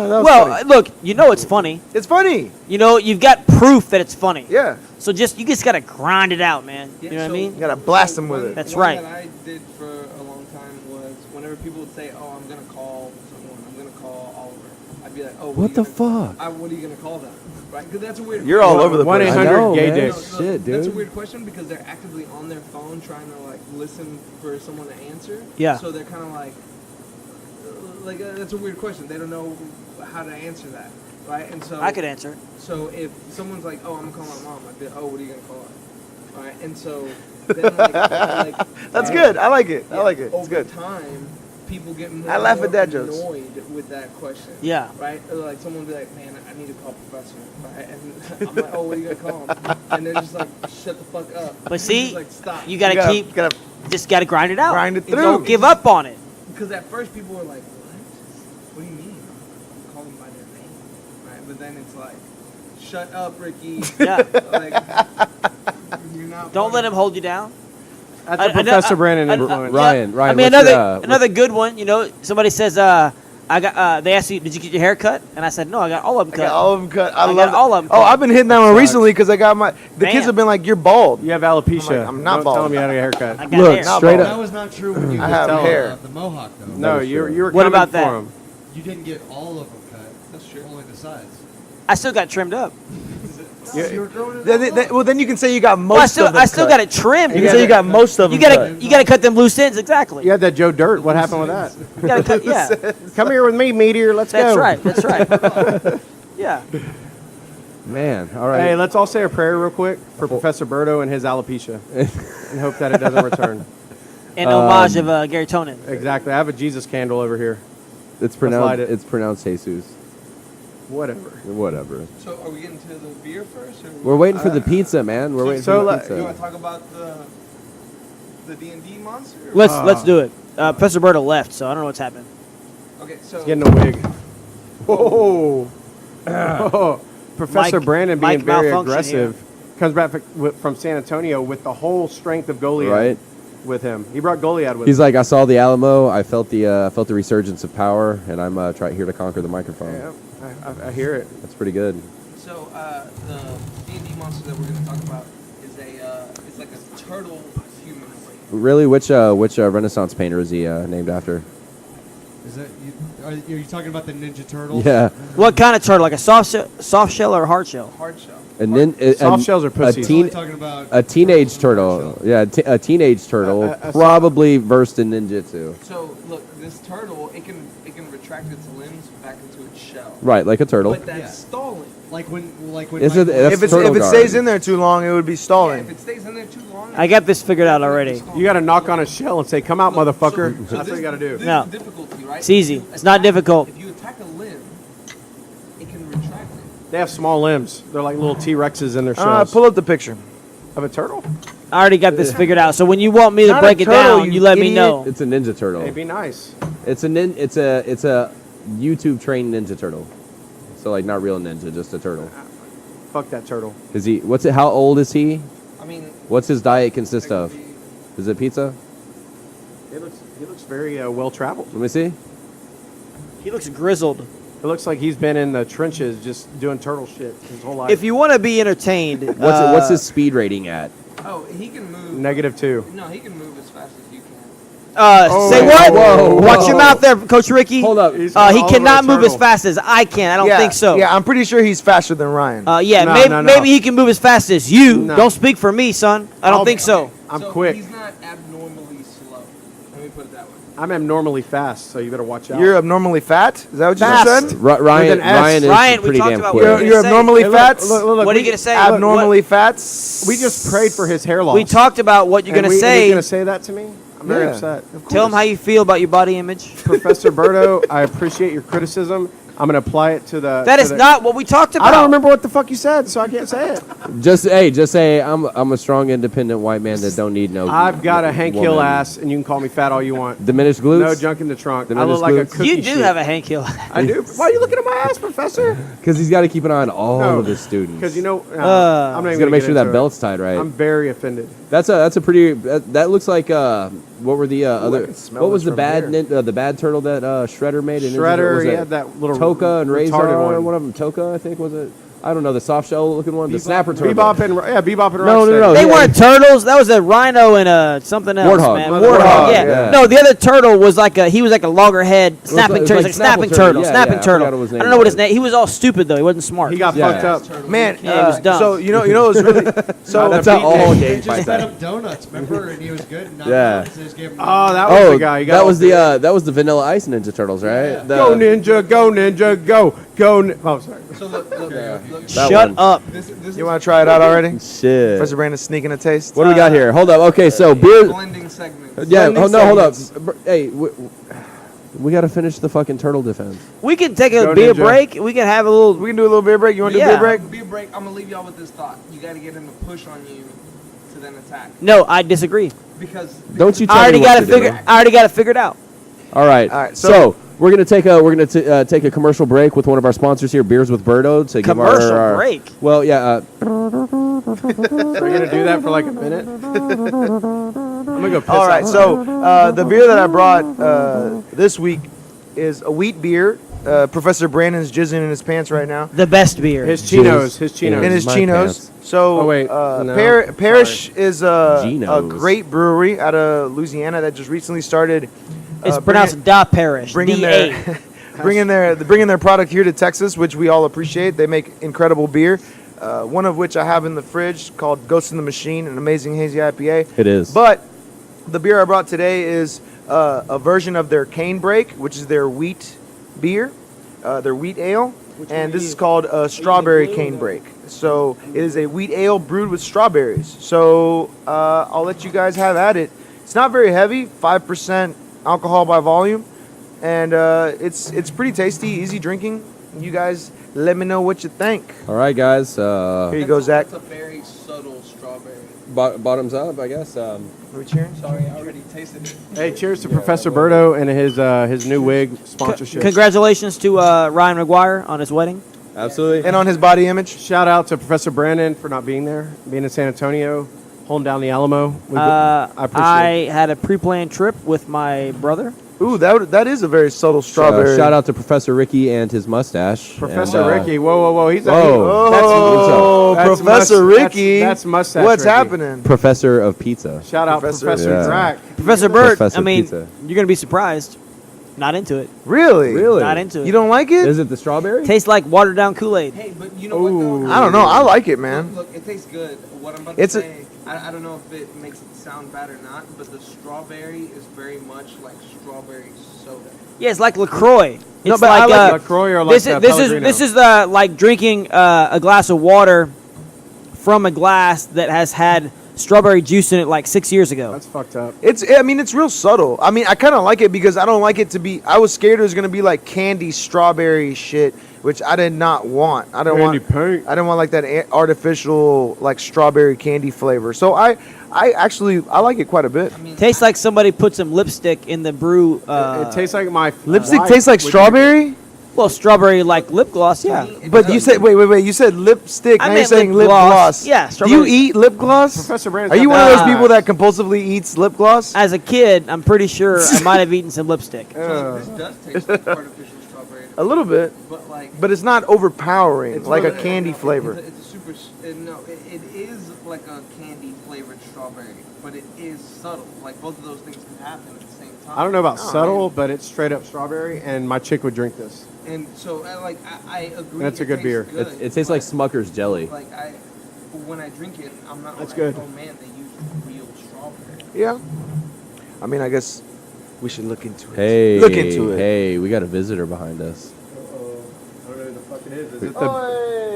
was Well, funny. look, you know it's funny. It's funny. You know, you've got proof that it's funny. Yeah, So you just gotta grind it out, man. You know what I mean? you gotta blast him with one- it. That's one right. that I did for a long time was whenever people would say, "Oh, I'm gonna call someone. I'm gonna call Oliver," I'd be like, "Oh, What are the you gonna- fuck? What are you gonna call them?" Right? Because that's a weird. You're all over the place. 1-800 I know, gay man. dick. Shit, That's a dude. weird question because they're actively on their phone trying to like listen for someone to answer. Yeah. So they're kind of like that's a weird question. They don't know how to answer that, right? And so I could answer. So if someone's like, "Oh, I'm gonna call my mom," I'd be like, "Oh, what are you gonna call her?" Right? And so then like That's good. I like it. I yeah, like it. It's over good. time, people get more, I laugh more at dad jokes. annoyed with that question. Yeah. Right? Or like someone will be like, "Man, I need to call Professor." Right? And I'm like, "Oh, what are you gonna call him?" And they're just like, "Shut the fuck up." But And see, just like, stop. You gotta keep. gotta Just gotta grind it out. grind it And through. Don't give up on it. Because at first people were like, "What? What do you mean? Call them by their name." Right? But then it's like, "Shut up, Ricky." Yeah. Like, you're not. Don't let funny. him hold you down. That's a Professor Brandon influence. Ryan, I mean, what's another your, another good one. You know, somebody says, I got. They asked you, "Did you get your hair cut?" And I said, "No, I got all of them I cut." got all of them cut. I got love all of 'em Oh, cut. I've been hitting that one sucks. recently because I got the kids Damn. have been like, "You're bald." You have alopecia. I'm not Don't bald. Tell me you had a haircut. I got Look, hair. straight That up. was not true when you I did have hair. the mohawk, though. No, is you true. were What coming about for that? him. You didn't get all of them cut. That's true. Only the sides. I still got trimmed up. You were growing it all up. Well, then you can say you got most Well, of them I still cut. got it trimmed. You can say you got most of them cut. You gotta cut them loose ends exactly. You had that Joe Dirt. What happened with that? You gotta cut. Yeah, Come here with me, Meteor. Let's that's go. right. That's right. Yeah. Man, all right. Hey, let's all say a prayer real quick for Professor Berto and his alopecia, and hope that it doesn't return. In homage of Gary Tonin. Exactly. I have a Jesus candle over here. It's light pronounced. it. It's pronounced Jesus. Whatever. Whatever. So are we getting to the beer first? Or We're waiting for the pizza, man. We're waiting so, for the like, pizza. You want to talk about the D&D monster? or- Let's do it. Professor Berto left, so I don't know what's happening. Okay, so Getting a wig. Whoa. Oh. Professor Mike- Brandon being Mike very malfunction aggressive. Comes back from San Antonio with the whole strength of Goliath Right. with him. He brought Goliath with He's him. like, I saw the Alamo. I felt the resurgence of power, and I'm here to conquer the microphone. Yeah, I hear it. That's pretty good. So the D&D monster that we're going to talk about is it's like a turtle humanoid. Really, which Renaissance painter is he named after? Is that are you talking about the Ninja Turtles? Yeah, What kind of turtle? Like a soft shell or a hard shell? Hard shell. Soft shells are pussies. He's only talking about a teenage turtles turtle. with hard Yeah, a teenage turtle, a probably versed in ninjutsu. So look, this turtle it can retract its limbs back into its shell. Right, like a turtle. But that's Yeah. stalling. like when Is it- that's If turtle it guard. stays in there too long, it would be Yeah, stalling. if it stays in there too long. I got this figured out already. You got to knock on a shell and say, "Come out, motherfucker." That's what this- you got to do. This No. is the difficulty, right? It's easy. If you It's not attack- difficult. If you attack a limb, it can retract it. They have small limbs. They're like little T-Rexes in their shells. Pull up the picture. Of a turtle? I already got this figured out. So when you want me to Not break a it turtle, down, you you let me idiot. know. It's a ninja turtle. It'd be nice. It's a YouTube trained ninja turtle. So like not real ninja, just a turtle. Fuck that turtle. Is he? How old is he? I mean, What's his diet consist it could of? be- Is it pizza? He looks very well traveled. Let me see. He looks grizzled. It looks like he's been in the trenches just doing turtle shit his whole life. If you want to be entertained, What's his speed rating at? Oh, he can move. -2. No, he can move as fast as you can. say what? whoa, Watch whoa. your mouth there, Coach Ricky. Hold up. He's He all over cannot a move as turtle. fast as I can. I don't yeah, think so. Yeah, I'm pretty sure he's faster than Ryan. Yeah, No, maybe, no, no. maybe he can move as fast as you. No. Don't speak for me, son. I don't think so. I'm So quick. He's not abnormally slow. Let me put it that way. I'm abnormally fast, so you better watch out. You're abnormally fat? Is that what you Fast. just said? Ryan. With an S. Ryan is Ryan, we pretty talked damn about quick. what You're say? abnormally Hey, fat? What are you gonna say? Abnormally fat? We just prayed for his hair loss. We talked about what you're And gonna and say. You're gonna say that to me? I'm very Yeah. upset. Tell him how you feel about your body image. Professor Berto, I appreciate your criticism. I'm gonna apply it to the. That to is the- not what we talked about. I don't remember what the fuck you said, so I can't say it. Just say I'm a strong, independent white man that don't need no. I've got a Hank Hill woman. ass, and you can call me fat all you want. Diminished glutes. No junk in the trunk. I Diminished look like a glutes? cookie You do sheet. have a Hank Hill. I do. Why are you looking at my ass, Professor? Because he's got to keep an eye on all No, of his students. Because you know, I'm not he's even got to gonna make get sure that into it. belt's tied right. I'm very offended. That's a pretty. That looks like what were the other? can smell What was this the from bad the bad turtle that Shredder made? in Ninja? What Shredder, was he that? had that little Toka and Razor. retarded one. One of them, Toka, I think was it. I don't know the soft shell looking one, the snapper turtle. Bebop and Bebop and No, no, Rocksteady. no. They Yeah. weren't turtles. That was a rhino and a something else, Warthog. man. Warthog, Warthog. Yeah. yeah. No, the other turtle was like he was like a loggerhead snapping it was turtle. like Like snapping Snapple turtle. Turtle. Yeah, Snapping yeah, I turtle. forgot what his I name don't know what his was. name. He was all stupid though. He wasn't smart. He got Yeah. fucked up. Man, Yeah, he was dumb. so you know what's really so That's how all They games just fight fed that. him donuts, remember? And he was good. And Yeah. They just gave him Oh, that was Oh, the guy. He got that all was big. the Vanilla Ice Ninja Turtles, right? Yeah. The- Go ninja, go ninja, go go. Oh, sorry. So look, That Shut one. up. This you is want to try it out already? Shit. Professor Brandon sneaking a taste. What do we got here? Hold up. Okay, so beer. blending segments. Yeah. Blending Oh no, hold up. segments. Hey, we got to finish the fucking turtle defense. We can take a Go beer Ninja. break. We can have a little. We can do a little beer break. You want to do Yeah. a beer break? Be a break. I'm gonna leave y'all with this thought. You got to get him to push on you to then attack No, I disagree. because Don't you tell I already me got what it to do. figured. I already got it figured out. All right. All right, So, so- we're gonna take a commercial break with one of our sponsors here, Beers with Birdo, to give Commercial our break? Well, yeah. Are you gonna do that for like a minute? I'm gonna go piss. All right, outside. so the beer that I brought this week is a wheat beer. Professor Brandon's jizzing in his pants right now. The best beer. His chinos. His Yeah. chinos. In his my chinos. pants. So, Oh, wait. No. Parish is a Geno's. great brewery out of Louisiana that just recently started. It's pronounced Da Parish. bringing D-A. their bringing their product here to Texas, which we all appreciate. They make incredible beer. One of which I have in the fridge called Ghost in the Machine, an amazing hazy IPA. It is. But the beer I brought today is a version of their Cane Break, which is their wheat beer, their wheat ale, and this is called a strawberry Cane Break. So it is a wheat ale brewed with strawberries. So I'll let you guys have at it. It's not very heavy, 5% alcohol by volume, and it's pretty tasty, easy drinking. You guys, let me know what you think. All right, guys. Here you go, Zach. It's a very subtle strawberry. Bottoms up, I guess. Are we cheering? Sorry, I already tasted it. Hey, cheers to Professor Berto and his new wig sponsorship. Congratulations to Ryan McGuire on his wedding. Absolutely. And on his body image. Shout out to Professor Brandon for not being there, being in San Antonio, holding down the Alamo. I appreciate I it. had a pre-planned trip with my brother. Ooh, that is a very subtle strawberry. Shout out to Professor Ricky and his mustache. Professor And, Ricky. Whoa. He's Whoa. Oh, That's Professor mus- Ricky. That's mustache What's Ricky. happening? Professor of Pizza. Shout out Professor- Professor Yeah. Drac. Professor Burt, Professor I mean, Pizza. you're going to be surprised. Not into it. Really? Really? Not into it. You don't like it? Is it the strawberry? Tastes like watered down Kool-Aid. Hey, but you know what though? I don't know. I like it, man. Look, it tastes good. What I'm about It's to a- say, I don't know if it makes it sound bad or not, but the strawberry is very much like strawberry soda. Yeah, it's like LaCroix. It's No, but I like LaCroix or like this is like drinking a glass of water from a glass that has had strawberry juice in it like 6 years ago. That's fucked up. It's real subtle. I mean, I kind of like it because I don't like it to be. I was scared it was gonna be like candy strawberry shit, which I did not want. I didn't Candy want. paint. I didn't want like that artificial like strawberry candy flavor. So I actually like it quite a bit. I mean, Tastes like somebody put some lipstick in the brew. It tastes like my Lipstick wife tastes like would strawberry. well, strawberry like lip gloss. to Yeah. me, it But does. you said wait. You said lipstick. I Now you're meant saying lip lip gloss. gloss. Yeah, Do strawberry. you eat lip gloss? Professor Brandon's Are you got one of those that. people that compulsively eats lip gloss? As a kid, I'm pretty sure I might have eaten some lipstick. So this does taste like artificial strawberry. A little bit, But like, but it's not overpowering It's like a really- candy flavor. It's a super. No, it is like a candy flavored strawberry, but it is subtle. Like both of those things can happen at the same time. I don't know about Oh, subtle, but it's straight up strawberry, and my chick would drink this. And so, I agree. That's a it good tastes beer. Good, It tastes like but, Smucker's jelly. Like when I drink it, I'm not. That's like, good. Oh man, they use real strawberry. Yeah. I mean, I guess we should look into it. Hey, Look into it. Hey, we got a visitor behind us. I don't know who the fuck it is. Is it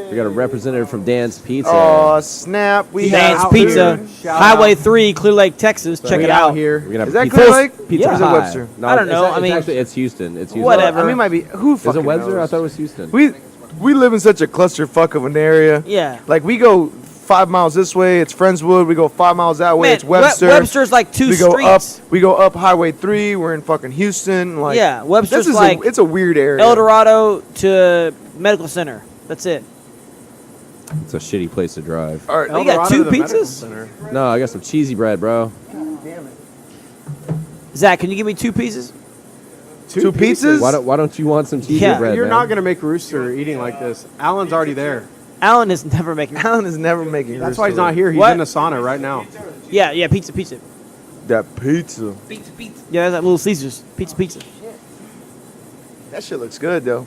We got a representative from Dan's Pizza. Oh snap! We Dan's have Pizza, here. Shout Highway out. 3, Clear Lake, Texas. Check it out. here? We're gonna Is have that pizza. Clear Lake? Pizza Yeah. Or is it Pie. Webster? No, I don't know. It's I mean- actually it's Houston. It's Houston. Whatever. I mean, might be. Who Is fucking it Webster? knows? I thought it was Houston. We live in such a clusterfuck of an area. Yeah. Like we go 5 miles this way, it's Friendswood. We go 5 miles that way, Man, it's Webster. Webster's like two we go streets. up. We go up Highway 3. We're in fucking Houston. Like Yeah, Webster's this is like it's a weird area. El Dorado to Medical Center. That's it. It's a shitty place to drive. All right. You got two pizzas? No, I got some cheesy bread, bro. Zach, can you give me 2 pieces? Two pizzas? Why don't you want some cheesy Yeah. bread? You're man? not gonna make Rooster eating like this. Alan's already there. Alan is never making. Alan is never making. That's why he's not here. He's What? in the sauna right now. Yeah, pizza. That pizza. Pizza. Yeah, that's at Little Caesars. Pizza. That shit looks good though.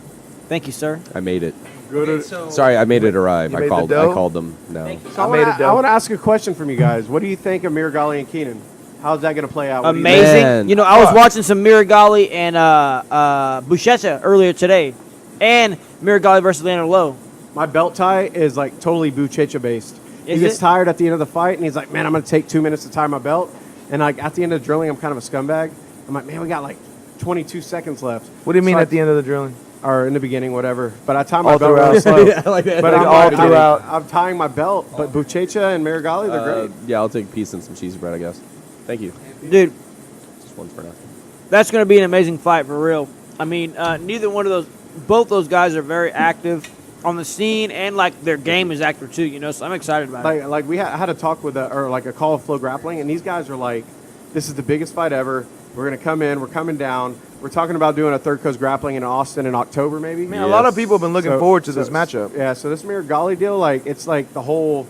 Thank you, sir. I made it. Okay, so Sorry, I made it arrive. You I made the called. dough? I called them. No. So I made it dough. want to ask a question from you guys. What do you think of Miragali and Keenan? How's that going to play out? What do you think? Amazing. Man. You know, I was Fuck. watching some Miragali and Buchetta earlier today, and Miragali versus Leonard Lowe. My belt tie is like totally Buchecha based. He Is gets it? tired at the end of the fight, and he's like, "Man, I'm going to take 2 minutes to tie my belt." And like at the end of the drilling, I'm kind of a scumbag. I'm like, "Man, we got like 22 seconds left." What do you mean So at the end of the drilling? or in the beginning, whatever. But I tie my All belt throughout. really slow. Yeah, I like that. But Like I'm all like, throughout. I'm tying my belt. But Buchecha and Miragali, they're great. Yeah, I'll take a piece and some cheesy bread, I guess. Thank you. Dude, Just one for now. that's going to be an amazing fight for real. I mean, both those guys are very active on the scene, and like their game is active too. You know, so I'm excited about it. Like we had a talk with a call of Flow Grappling, and these guys are like, "This is the biggest fight ever. We're gonna come in. We're coming down. We're talking about doing a Third Coast Grappling in Austin in October, maybe. Man, a lot of people have been looking forward to this So- matchup. Yeah, so this Mirror Golly deal, like, it's like the whole,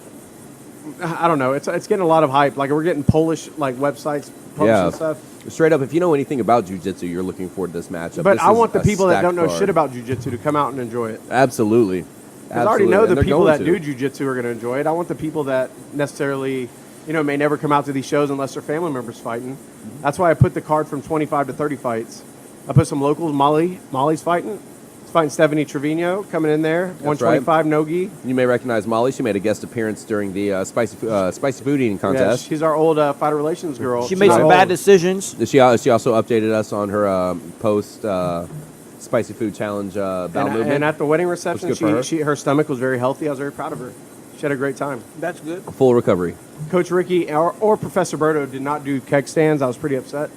I don't know, it's getting a lot of hype. Like, we're getting Polish, like, websites publishing stuff. Straight up, if you know anything about jiu-jitsu, you're looking forward to this matchup. But This I is want the a people that stacked don't know card. shit about jiu-jitsu to come out and enjoy it. Absolutely. Because I already know And the they're people going that to. do jiu-jitsu are going to enjoy it. I want the people that necessarily, may never come out to these shows unless their family members fighting. That's why I put the card from 25 to 30 fights. I put some locals. Molly's fighting. He's fighting Stephanie Trevino coming in there. 125 no gi. You may recognize Molly. She made a guest appearance during the spicy food eating Yeah, contest. she's our old fighter relations girl. She made some bad decisions. She also updated us on her post spicy food challenge bowel movement. And at the wedding reception, That's good for her. her stomach was very healthy. I was very proud of her. She had a great time. That's good. Full recovery. Coach Ricky or Professor Berto did not do keg stands. I was pretty upset.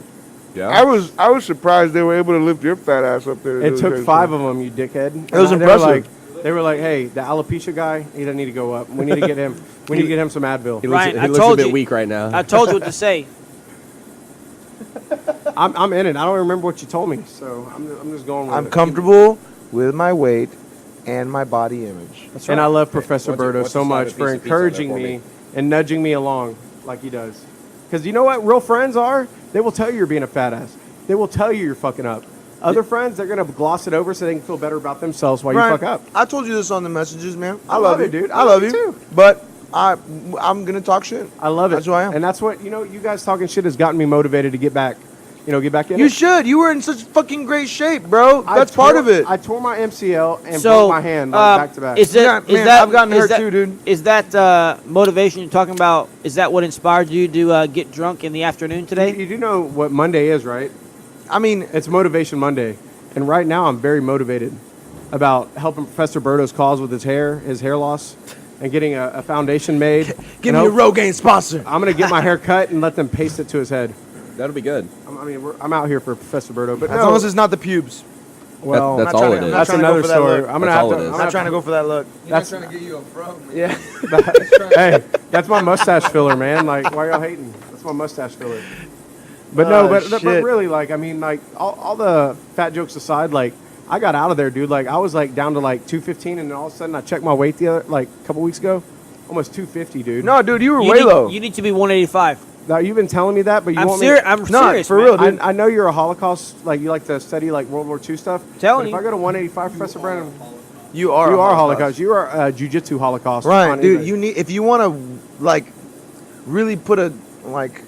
Yeah. I was surprised they were able to lift your fat ass up there. It took 5 of them, you dickhead. It was impressive. They were like, hey, the alopecia guy, he doesn't need to go up. We need to get him. We need to get him some Advil. He Ryan, I looks a told bit you- weak right now. I told you what to say. I'm in it. I don't remember what you told me, so I'm just going with I'm it. comfortable with my weight and my body image. And I love Professor Why don't you- Berto why don't so you slide much a piece for of pizza encouraging there for me me? and nudging me along like he does. Because you know what real friends are? They will tell you you're being a fat ass. They will tell you you're fucking up. Other friends, they're going to gloss it over so they can feel better about themselves while Ryan, you fuck up. I told you this on the messages, man. I love it, dude. I love you too. But I'm gonna talk shit. I love it. That's who I am. And that's what, you guys talking shit has gotten me motivated to get back. Get back in You it. should. You were in such fucking great shape, bro. I That's part tore- of it. I tore my MCL and So broke my hand back to back. Is Yeah, that man, is that I've gotten is hurt that- too, dude. Is that motivation you're talking about? Is that what inspired you to get drunk in the afternoon today? You do know what Monday is, right? I mean, It's Motivation Monday. And right now I'm very motivated about helping Professor Berto's cause with his hair loss, and getting a foundation made. give And me a hope- Rogaine sponsor. I'm going to get my hair cut and let them paste it to his head. That'll be good. I'm out here for Professor Berto. But As no, long as it's not the pubes. well, That's I'm not all trying it to- is. I'm not that's trying to go another for that story. look. I'm gonna That's have all to. it is. I'm I'm gonna not trying to go for that look. You're That's- not trying to get you a fro, man. Yeah. Hey, that's my mustache filler, man. Like, why y'all hating? That's my mustache filler. But no, but shit. really, like, I mean, like, all the fat jokes aside, like, I got out of there, dude. Like, I was like down to like 215, and then all of a sudden I checked my weight a couple weeks ago, almost 250, dude. No, dude, you were You way need, low. You need to be 185. Now you've been telling me that, but you I'm want serious. me. I'm No, serious, for man. real, dude. I know you're a Holocaust, like you like to study like World War II stuff. Telling but if you. I go to 185, Professor Brandon, You are. you a are Holocaust. You are Jiu-Jitsu Holocaust. Ryan, on dude, English. you need if you want to like really put a like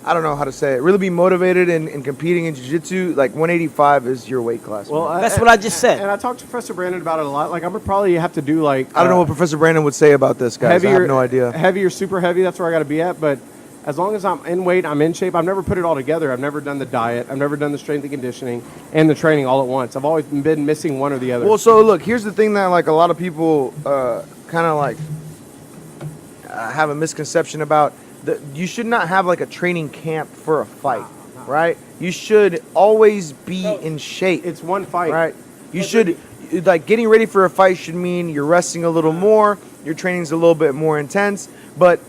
I don't know how to say it. Really be motivated in competing in jiu-jitsu. Like 185 is your weight class. Well, man. That's what I just said. And I talked to Professor Brandon about it a lot. Like I'm gonna probably have to do like I don't know what Professor Brandon would say about this, guys. I have no idea. Heavy or super heavy, that's where I got to be at. But as long as I'm in weight, I'm in shape. I've never put it all together. I've never done the diet. I've never done the strength and conditioning and the training all at once. I've always been missing one or the other. Well, so look, here's the thing that like a lot of people kind of like have a misconception about. You should not have like a training camp for a fight, right? You should always be in shape. it's one fight. Right. You should like getting ready for a fight should mean you're resting a little more, your training's a little bit more intense, but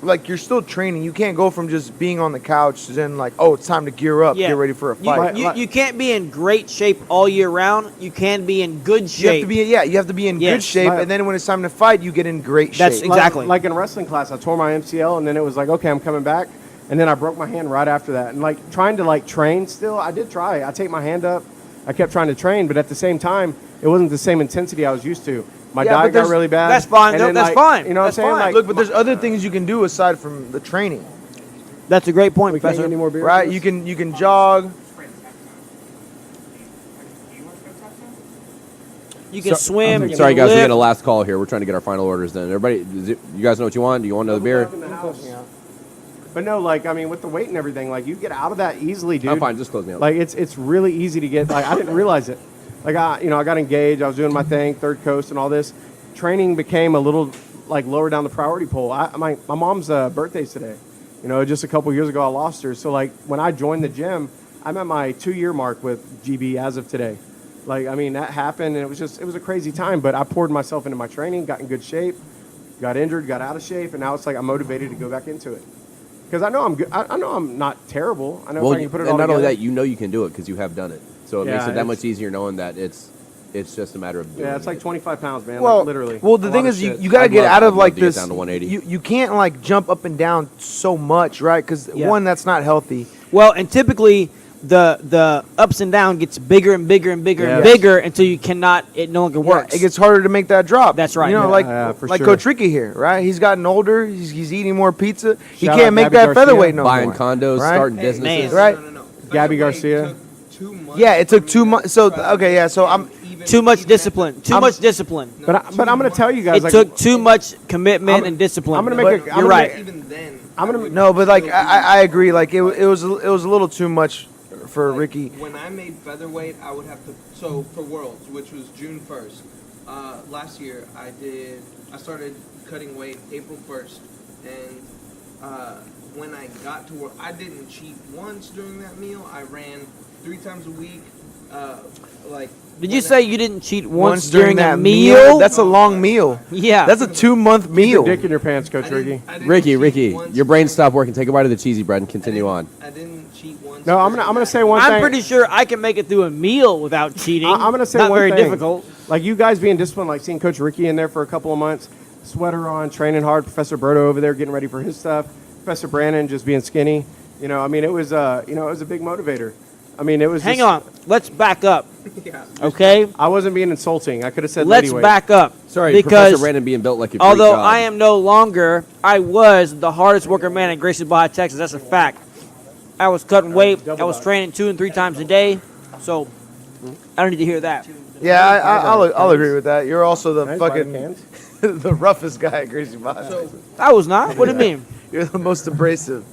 like you're still training. You can't go from just being on the couch then like, oh, it's time to gear up, Yeah. get ready for a You, fight. you can't be in great shape all year round. You can be in good shape. You have to be in good Yes. shape, Right. and then when it's time to fight, you get in great That's shape. exactly. Like in wrestling class, I tore my MCL, and then it was like, okay, I'm coming back. And then I broke my hand right after that. And like trying to like train still, I did try. I take my hand up. I kept trying to train, but at the same time, it wasn't the same intensity I was used to. My Yeah, but diet got there's- really bad. That's fine. and No, then, that's like, fine. You know That's what I'm saying? fine. Like, Look, but there's other things you can do aside from the training, That's a great point, we can't get Professor. any more beer. right? You can jog. You can swim. You Sorry, can guys, we lift. got a last call here. We're trying to get our final orders done. Everybody, you guys know what you want? Do you want another beer? In the house. But no, like I mean, with the weight and everything, like you get out of that easily, dude. I'm fine. Just close me out. Like it's really easy to get. Like I didn't realize it. Like I got engaged. I was doing my thing, Third Coast, and all this. Training became a little like lower down the priority pole. My mom's birthday's today. Just a couple years ago I lost her. So like when I joined the gym, I'm at my 2-year mark with GB as of today. Like I mean that happened, and it was a crazy time. But I poured myself into my training, got in good shape, got injured, got out of shape, and now it's like I'm motivated to go back into it. Because I know I'm good. I know I'm not terrible. I know Well, if I can put it and all not only together. that, you know you can do it because you have done it. So it Yeah, makes it that it's- much easier knowing that it's just a matter of doing Yeah, it's like it. 25 pounds, man. Well, like, literally. Well, the A thing lot of is, shit. you got to I'd get love- out I'd of love like to get this. down to 180. You can't like jump up and down so much, right? Because Yeah. one, that's not healthy. Well, and typically the ups and down gets bigger and bigger and bigger and Yes. bigger until you cannot. It no longer works. Yeah, it gets harder to make that drop. That's right. You know, Yeah, like for like sure. Coach Ricky here, right? He's gotten older. He's eating more pizza. He Shout can't out make Gabby that Garcia. featherweight no Buying more. condos, right? starting Hey, businesses. Right. No. Gabby Featherweight Garcia. took 2 months Yeah, it for took me 2 to- months. So okay, yeah. So I'm Too much even discipline. Too I'm- much discipline. No, But I'm going to tell you guys. It like, took too much commitment I'm- and discipline. I'm gonna make But a. I'm you're gonna right. make- Even then, I'm gonna- I would no, but like still I agree. Like it was a little too much for Like, Ricky. When I made featherweight, I would have to. So for Worlds, which was June 1st, last year, I started cutting weight April 1st, and when I got to work, I didn't cheat once during that meal. I ran 3 times a week. Like. Did you when say I- you didn't cheat once during a meal? meal? That's a long meal. yeah. That's a 2-month Keep meal. your dick in your pants, I Coach didn't- Ricky. I didn't Ricky, cheat once your brain during- stopped working. Take a bite of the cheesy bread and continue on. I didn't cheat once. No, I'm during gonna that. say one I'm thing. pretty sure I can make it through a meal without cheating. I'm gonna say not one very thing. difficult. Like you guys being disciplined, like seeing Coach Ricky in there for a couple of months, sweater on, training hard. Professor Berto over there getting ready for his stuff. Professor Brandon just being skinny. You know, I mean, it was it was a big motivator. I mean, it was. Hang just- on. Let's back up. Yeah. Okay. I wasn't being insulting. I could have said. Let's ladyweight. back up. Sorry, because Professor Brandon being built like a Greek although god. I am no longer, I was the hardest worker man in Gracie, Baja, Texas. That's a fact. I was cutting weight. I was training 2 and 3 times a day. So I don't need to hear that. Yeah, I'll agree with that. You're also the Can I buy the fucking cans? the roughest guy at Gracie Bond. So I was not. What do you mean? You're the most abrasive.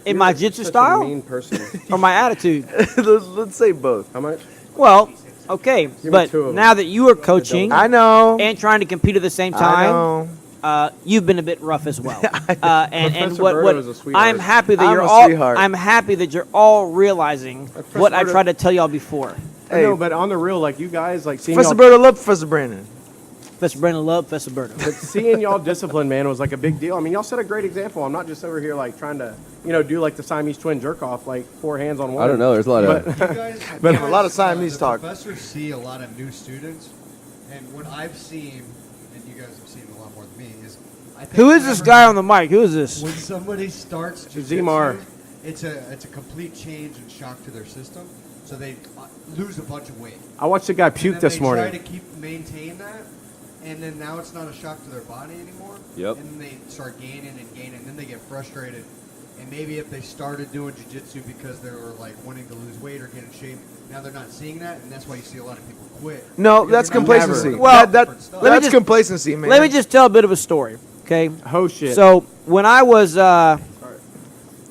In my jitsu Such a style mean person. or my attitude? Let's say both. How much? Well, okay. me But 2 of them. now that you are coaching I know. and trying to compete at the same I time, know. you've been a bit rough as well. And Professor what Berto is a sweetheart. I'm happy that I'm you're a all sweetheart. I'm happy that you're all realizing what I Berto- tried to tell y'all before. Hey, No, but on the real, like you guys, like seeing Professor y'all, Berto, love Professor Brandon. Professor Brandon Love, Professor Berto. but seeing y'all disciplined, man, was like a big deal. I mean, y'all set a great example. I'm not just over here like trying to, do like the Siamese twin jerk off, like 4 hands on one. I don't know. There's a lot of. You guys, But you a lot of guys, Siamese the talk. Professors see a lot of new students, and what I've seen, and you guys have seen a lot more than me, is I think Who is this whenever- guy on the mic? Who is this? When somebody starts Zimar. jujitsu, it's a complete change and shock to their system, so they lose a bunch of weight. I watched a guy And puke then this they morning. try to maintain that, and then now it's not a shock to their body anymore. Yep. And then they start gaining and gaining, and then they get frustrated. And maybe if they started doing jiu-jitsu because they were like wanting to lose weight or get in shape, now they're not seeing that, and that's why you see a lot of people quit. No, Because that's they're not complacency. learning Well, different stuff. let me that's just- complacency, man. Let me just tell a bit of a story, okay? Oh shit. So when I was, I'm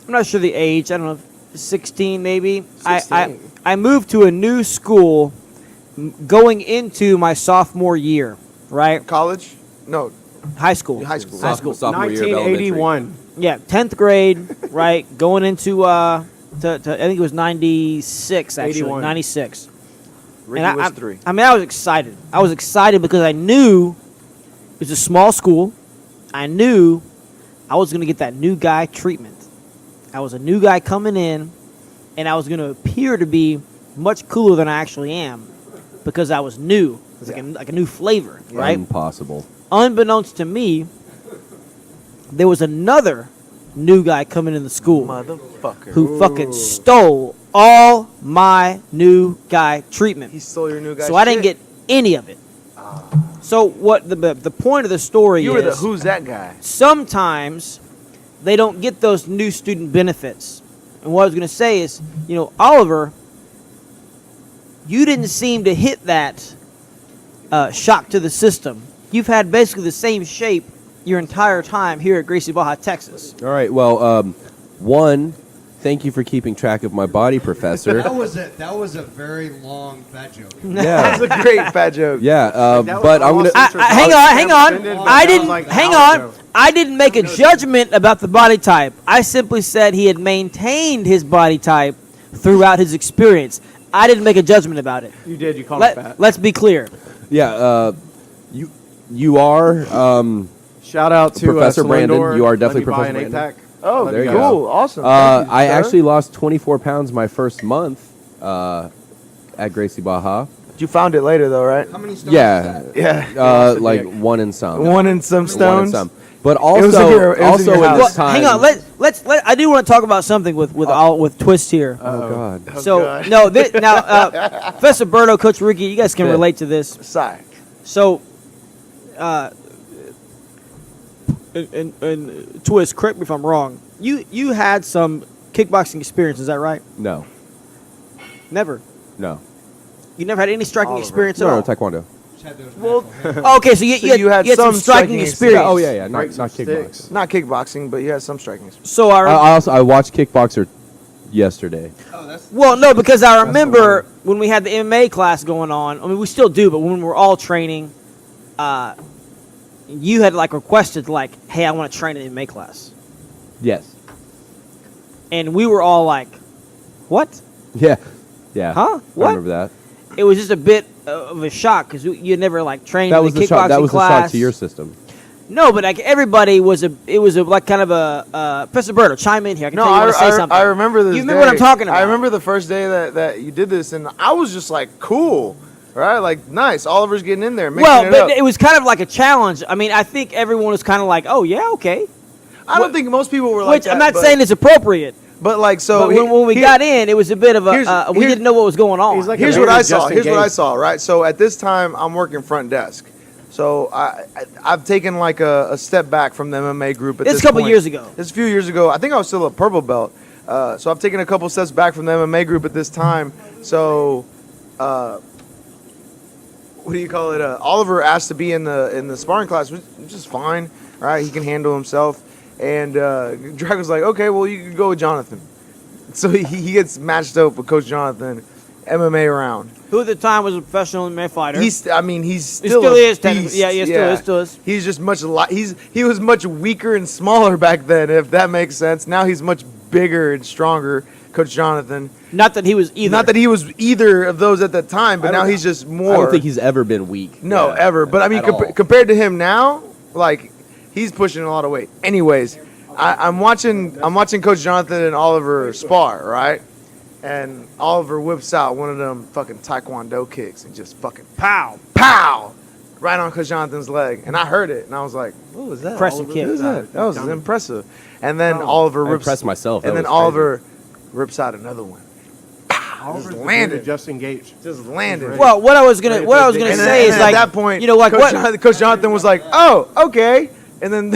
not sure the age. I don't know, 16 maybe. I 16. moved to a new school going into my sophomore year, right? college. No, High school. high school. High school. Sophomore year of elementary. 1981. Yeah, 10th grade, right? Going into I think it was 96 actually, 81. 96. Ricky And was I 3. I mean, I was excited. I was excited because I knew it was a small school. I knew I was going to get that new guy treatment. I was a new guy coming in, and I was going to appear to be much cooler than I actually am because I was new. It was like a new flavor, right? Impossible. Unbeknownst to me, there was another new guy coming in the school Motherfucker. who fucking stole all my new guy treatment. He stole your new guy. So I didn't get any of it. So what the point of the story You is, were the who's that guy? sometimes they don't get those new student benefits. And what I was going to say is, Oliver, you didn't seem to hit that shock to the system. You've had basically the same shape your entire time here at Gracie, Baja, Texas. All right. Well, one, thank you for keeping track of my body, Professor. That was a very long fat joke. That's yeah. a great fat joke. Yeah. That was But I'm almost gonna. interest- Hang on. Offended, but I that was didn't. like the Hang outro. on. I didn't make a judgment about the body type. I simply said he had maintained his body type throughout his experience. I didn't make a judgment about it. You did. You called it fat. Let's be clear. Yeah. You are. Shout out to Professor Saloon Brandon, Door, you are definitely let me buy Professor an Brandon. 8-pack. Oh, There you cool. go. Awesome. Thank you, I sir. actually lost 24 pounds my first month at Gracie Baja. You found it later, though, right? How many stones Yeah, is that? Yeah. like one and some. One and some One stones. and some. But was in your- also, it was in your in house. this Well, time. hang on. Let's. I do want to talk about something with Twist here. Oh God. So God. no, now Professor Berto, Coach Ricky, you guys can Yeah. relate to this. Sigh. So, and Twist, correct me if I'm wrong. You had some kickboxing experience, is that right? No. Never. No. You never had any striking Oliver. experience at No, all. taekwondo. Just had those Well, natural hands. Oh, okay, so you had some some striking striking experience. Yeah, oh yeah. Not Break some kickbox. sticks. not kickboxing, but you had some striking. So I watched Kickboxer yesterday. Oh, that's well, no, because I remember when we had the MMA class going on. I mean, we still do, but when we were all training, you had like requested like, "Hey, I want to train an MMA class," Yes. and we were all like, "What?" Yeah. Yeah. Huh? I What? remember that. It was just a bit of a shock because you never like trained That in was the the kickboxing shock. That was the class. shock to your system. No, but like everybody was like kind of a Professor Berto, chime in here. I can No, tell you want to say something. I remember this. You remember what I'm talking about? I remember the first day that you did this, and I was just like, cool, right? Like, nice. Oliver's getting in there. Mixing Well, it but up. it was kind of like a challenge. I mean, I think everyone was kind of like, "Oh yeah, okay." I don't think most people were like Which that. I'm not but- saying it's appropriate. but like, so But when we got in, it was a bit of here's- a we here's- didn't know what was going on. He's like here's a what man I who's saw. just Here's what I engaged. saw. Right. So at this time, I'm working front desk. So I've taken like a step back from the MMA group. At It's this a couple point. years ago. It's a few years ago. I think I was still a purple belt. So I've taken a couple steps back from the MMA group at this time. So, what do you call it? Oliver asked to be in the sparring class, which is fine. Right, he can handle himself. And Dragon's like, okay, well you can go with Jonathan. So he gets matched up with Coach Jonathan, MMA round. Who at the time was a professional MMA fighter. He's still He a still is beast. technically. Yeah, he still is. He's just he was much weaker and smaller back then, if that makes sense. Now he's much bigger and stronger, Coach Jonathan. Not that he was either. Not that he was either of those at that time, but I now don't- he's just more. I don't think he's ever been weak. no Yeah, ever. But I mean, at all. compared to him now, like he's pushing a lot of weight. Anyways, I'm watching Coach Jonathan and Oliver spar, right? And Oliver whips out one of them fucking taekwondo kicks and just fucking pow. pow right on Coach Jonathan's leg. And I heard it, and I was like, what was that? Impressive Oliver? kick. What was that? That was impressive. And then Oliver I rips impressed myself. and That then was crazy. Oliver rips out another one. Oliver's Just the landed. dude that just engaged. Just landed. Well, what I was gonna And say is then like at that point, you know, like Coach Jonathan was like, "Oh, okay," and then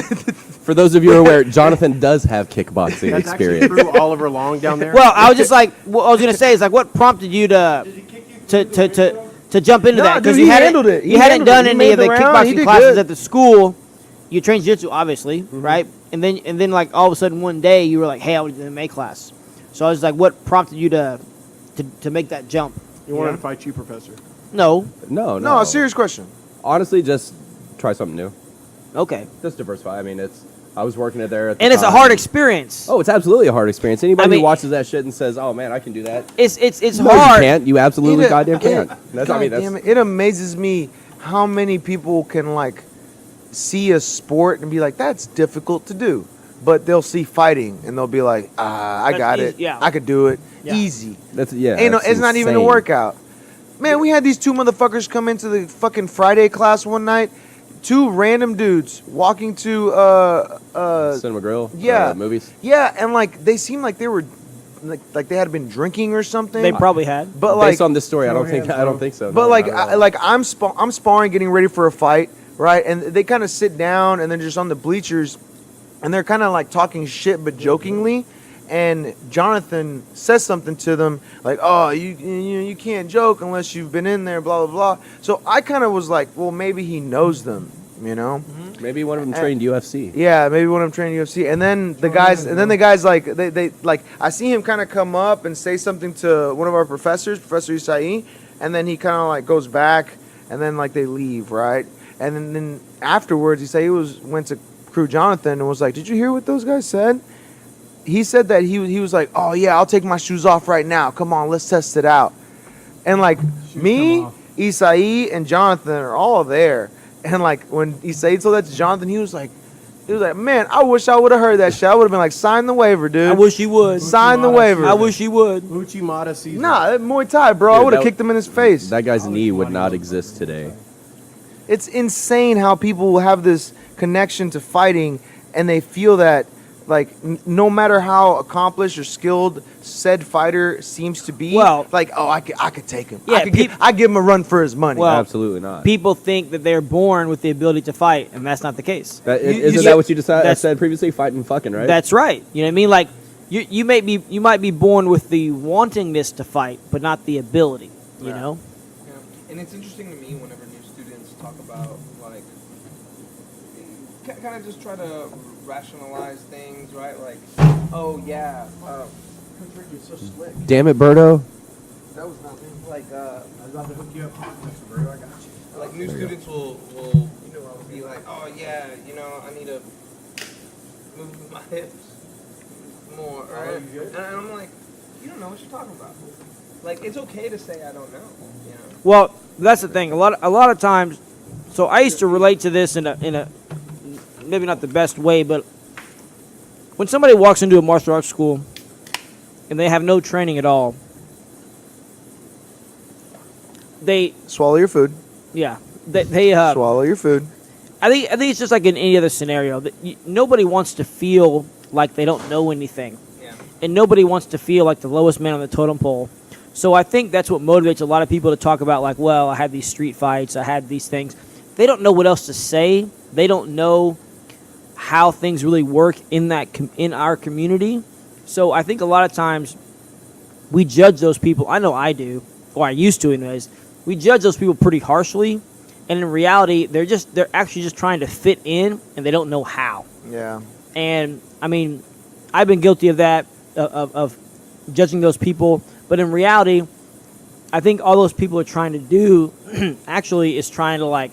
For those of you who are aware, Jonathan does have kickboxing That's actually experience. through Oliver Long down there. Well, I was just like, what I was gonna say is like, what prompted you to jump into No, that? dude, Because he you hadn't handled it. He you hadn't handled it. done He any made of the the round. He kickboxing did classes good. at the school. You trained jiu-jitsu, obviously, right? And then like all of a sudden one day you were like, hey, I want to do the MMA class. So I was like, what prompted you to make that jump? you wanted to fight you, Professor. No. no, a serious question. Honestly, just try something new. Okay. Just diversify. I mean, I was working it there. At the And it's a time. hard experience. Oh, it's absolutely a hard experience. Anybody I mean- who watches that shit and says, "Oh man, I can do that," It's no, hard. you can't. You absolutely It- goddamn it- can't. That's, I God mean, that's, damn it. It amazes me how many people can like see a sport and be like, "That's difficult to do," but they'll see fighting and they'll be like, I That's got easy, it. yeah. I could do it. Yeah. Easy." that's yeah. Ain't no, that's it's not even a insane. workout. Man, we had these two motherfuckers come into the fucking Friday class one night. Two random dudes walking to Cinema Grill. yeah. Movies. yeah, and like they seemed like they were like they had been drinking or something. They probably had. but like Based on this story, I no don't think hands, I don't bro. think so. But No, like, not at all. I'm sparring, getting ready for a fight, right? And they kind of sit down, and they're just on the bleachers, and they're kind of like talking shit, but jokingly. And Jonathan says something to them, like, "Oh, you can't joke unless you've been in there, blah blah blah." So I kind of was like, "Well, maybe he knows them, you know." Maybe one of them trained UFC. Yeah, maybe when I'm training UFC, and then the guys like they like I see him kind of come up and say something to one of our professors, Professor Isai, and then he kind of like goes back, and then like they leave, right? And then afterwards, he went to Crew Jonathan and was like, "Did you hear what those guys said?" He said that he was like, "Oh yeah, I'll take my shoes off right now. Come on, let's test it out." And like me, come off. Isai, and Jonathan are all there. And like when Isai told that to Jonathan, he was like, He was like, man, I wish I would have heard that shit. I would have been like, sign the waiver, dude. I wish you would. Sign the waiver. I wish you would. Uchimata season. Nah, that Muay Thai, bro. I Dude, would have that- kicked him in his face. That guy's knee would not exist today. It's insane how people have this connection to fighting and they feel that, like, no matter how accomplished or skilled said fighter seems to be, Well- like, oh, I could take him. Yeah, I give him a run for his money. Well, Absolutely not. People think that they're born with the ability to fight, and that's not the case. Isn't that what you that's- said previously? Fighting fucking, right? That's right. You know what I mean? Like you might be born with the wantingness to fight, but not the ability. You know? Yeah. And it's interesting to me whenever new students talk about, like, kind of just try to rationalize things, right? Like, oh, yeah. You're so slick. Damn it, Berto. That was not me. Like, I was about to hook you up. I got you. Like, new students will be like, oh, yeah, I need to move my hips more, right? And I'm like, you don't know what you're talking about. Like, it's okay to say I don't know, Well, that's the thing. A lot of times, so I used to relate to this in a maybe not the best way, but when somebody walks into a martial arts school and they have no training at all, they swallow your food. they Swallow your food. I think it's just like in any other scenario that nobody wants to feel like they don't know anything, Yeah. and nobody wants to feel like the lowest man on the totem pole. So I think that's what motivates a lot of people to talk about, like, well, I had these street fights, I had these things. They don't know what else to say. They don't know how things really work in our community. So I think a lot of times we judge those people. I know I do, or I used to anyways. We judge those people pretty harshly, and in reality, they're actually just trying to fit in, and they don't know how. Yeah. And I mean, I've been guilty of that, of judging those people. But in reality, I think all those people are trying to do actually is trying to, like,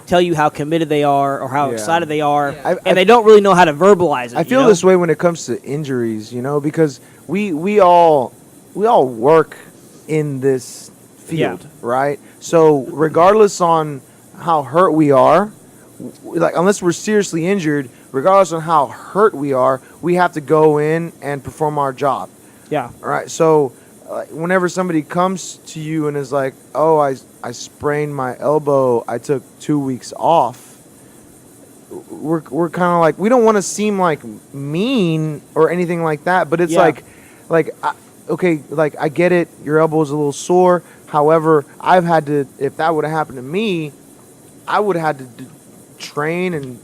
tell you how committed they are or how Yeah. excited they are, Yeah. and they don't really know how to verbalize it. I feel you know? this way when it comes to injuries, because we all work in this field, right? So regardless on how hurt we are, like, unless we're seriously injured, regardless on how hurt we are, we have to go in and perform our job. Yeah. All right. So whenever somebody comes to you and is like, "Oh, I sprained my elbow. I took 2 weeks off." We're kind of like, we don't want to seem like mean or anything like that, but it's Yeah. okay, like, I get it. Your elbow's a little sore. However, I've had to, if that would have happened to me, I would have had to train and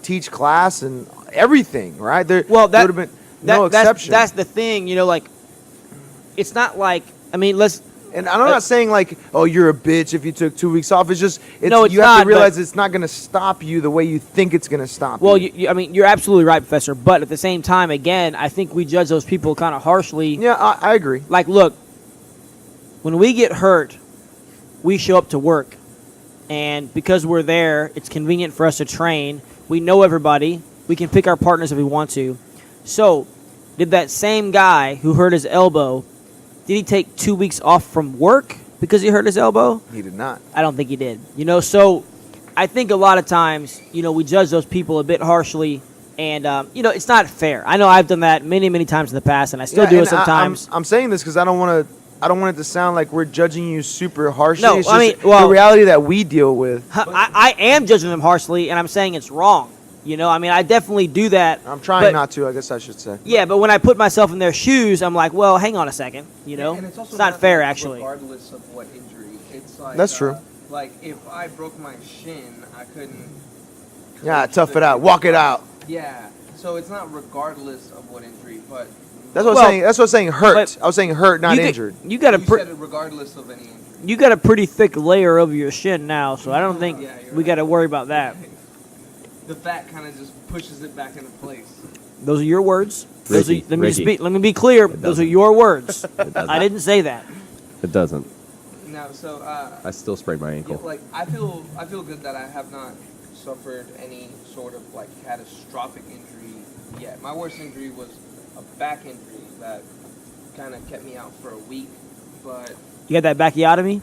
teach class and everything, right? There would have been no exception. That's the thing, like, it's not like, I mean, And I'm not saying, like, oh, you're a bitch if you took 2 weeks off. It's just, No, it's you have not, to realize but- it's not going to stop you the way you think it's going to stop well, you. I mean, you're absolutely right, Professor. But at the same time, again, I think we judge those people kind of harshly. Yeah, I agree. Like, look, when we get hurt, we show up to work. And because we're there, it's convenient for us to train. We know everybody. We can pick our partners if we want to. So, did that same guy who hurt his elbow, did he take 2 weeks off from work because he hurt his elbow? He did not. I don't think he did. So I think a lot of times, we judge those people a bit harshly. And, it's not fair. I know I've done that many, many times in the past, and I still do and it sometimes. I'm saying this because I don't want it to sound like we're judging you super harshly. No, it's I just mean, well- the reality that we deal with. I am judging them harshly, and I'm saying it's wrong. I mean, I definitely do that. I'm trying but- not to, I guess I should say. Yeah, but when I put myself in their shoes, I'm like, well, hang on a second. And it's also not fair, like, actually. Regardless of what injury, it's like That's true. Like, if I broke my shin, I couldn't. Yeah, coach tough the it out. kids. Walk it out. Yeah. So it's not regardless of what injury, but That's what Well, I'm saying. That's what I'm saying. Hurt. but I was saying hurt, not you injured. You got a you said it regardless of any injury. you got a pretty thick layer over your shin now, so I don't think Yeah, you're we right. got to worry about that. The fat kind of just pushes it back into place. Those are your words. Ricky, Let me Ricky. let me be clear. Those are doesn't. your words. It doesn't. I didn't say that. It doesn't. Now, so I still sprained my ankle. like I feel good that I have not suffered any sort of like catastrophic injury yet. My worst injury was a back injury that kind of kept me out for a week, but You got that bacchiotomy?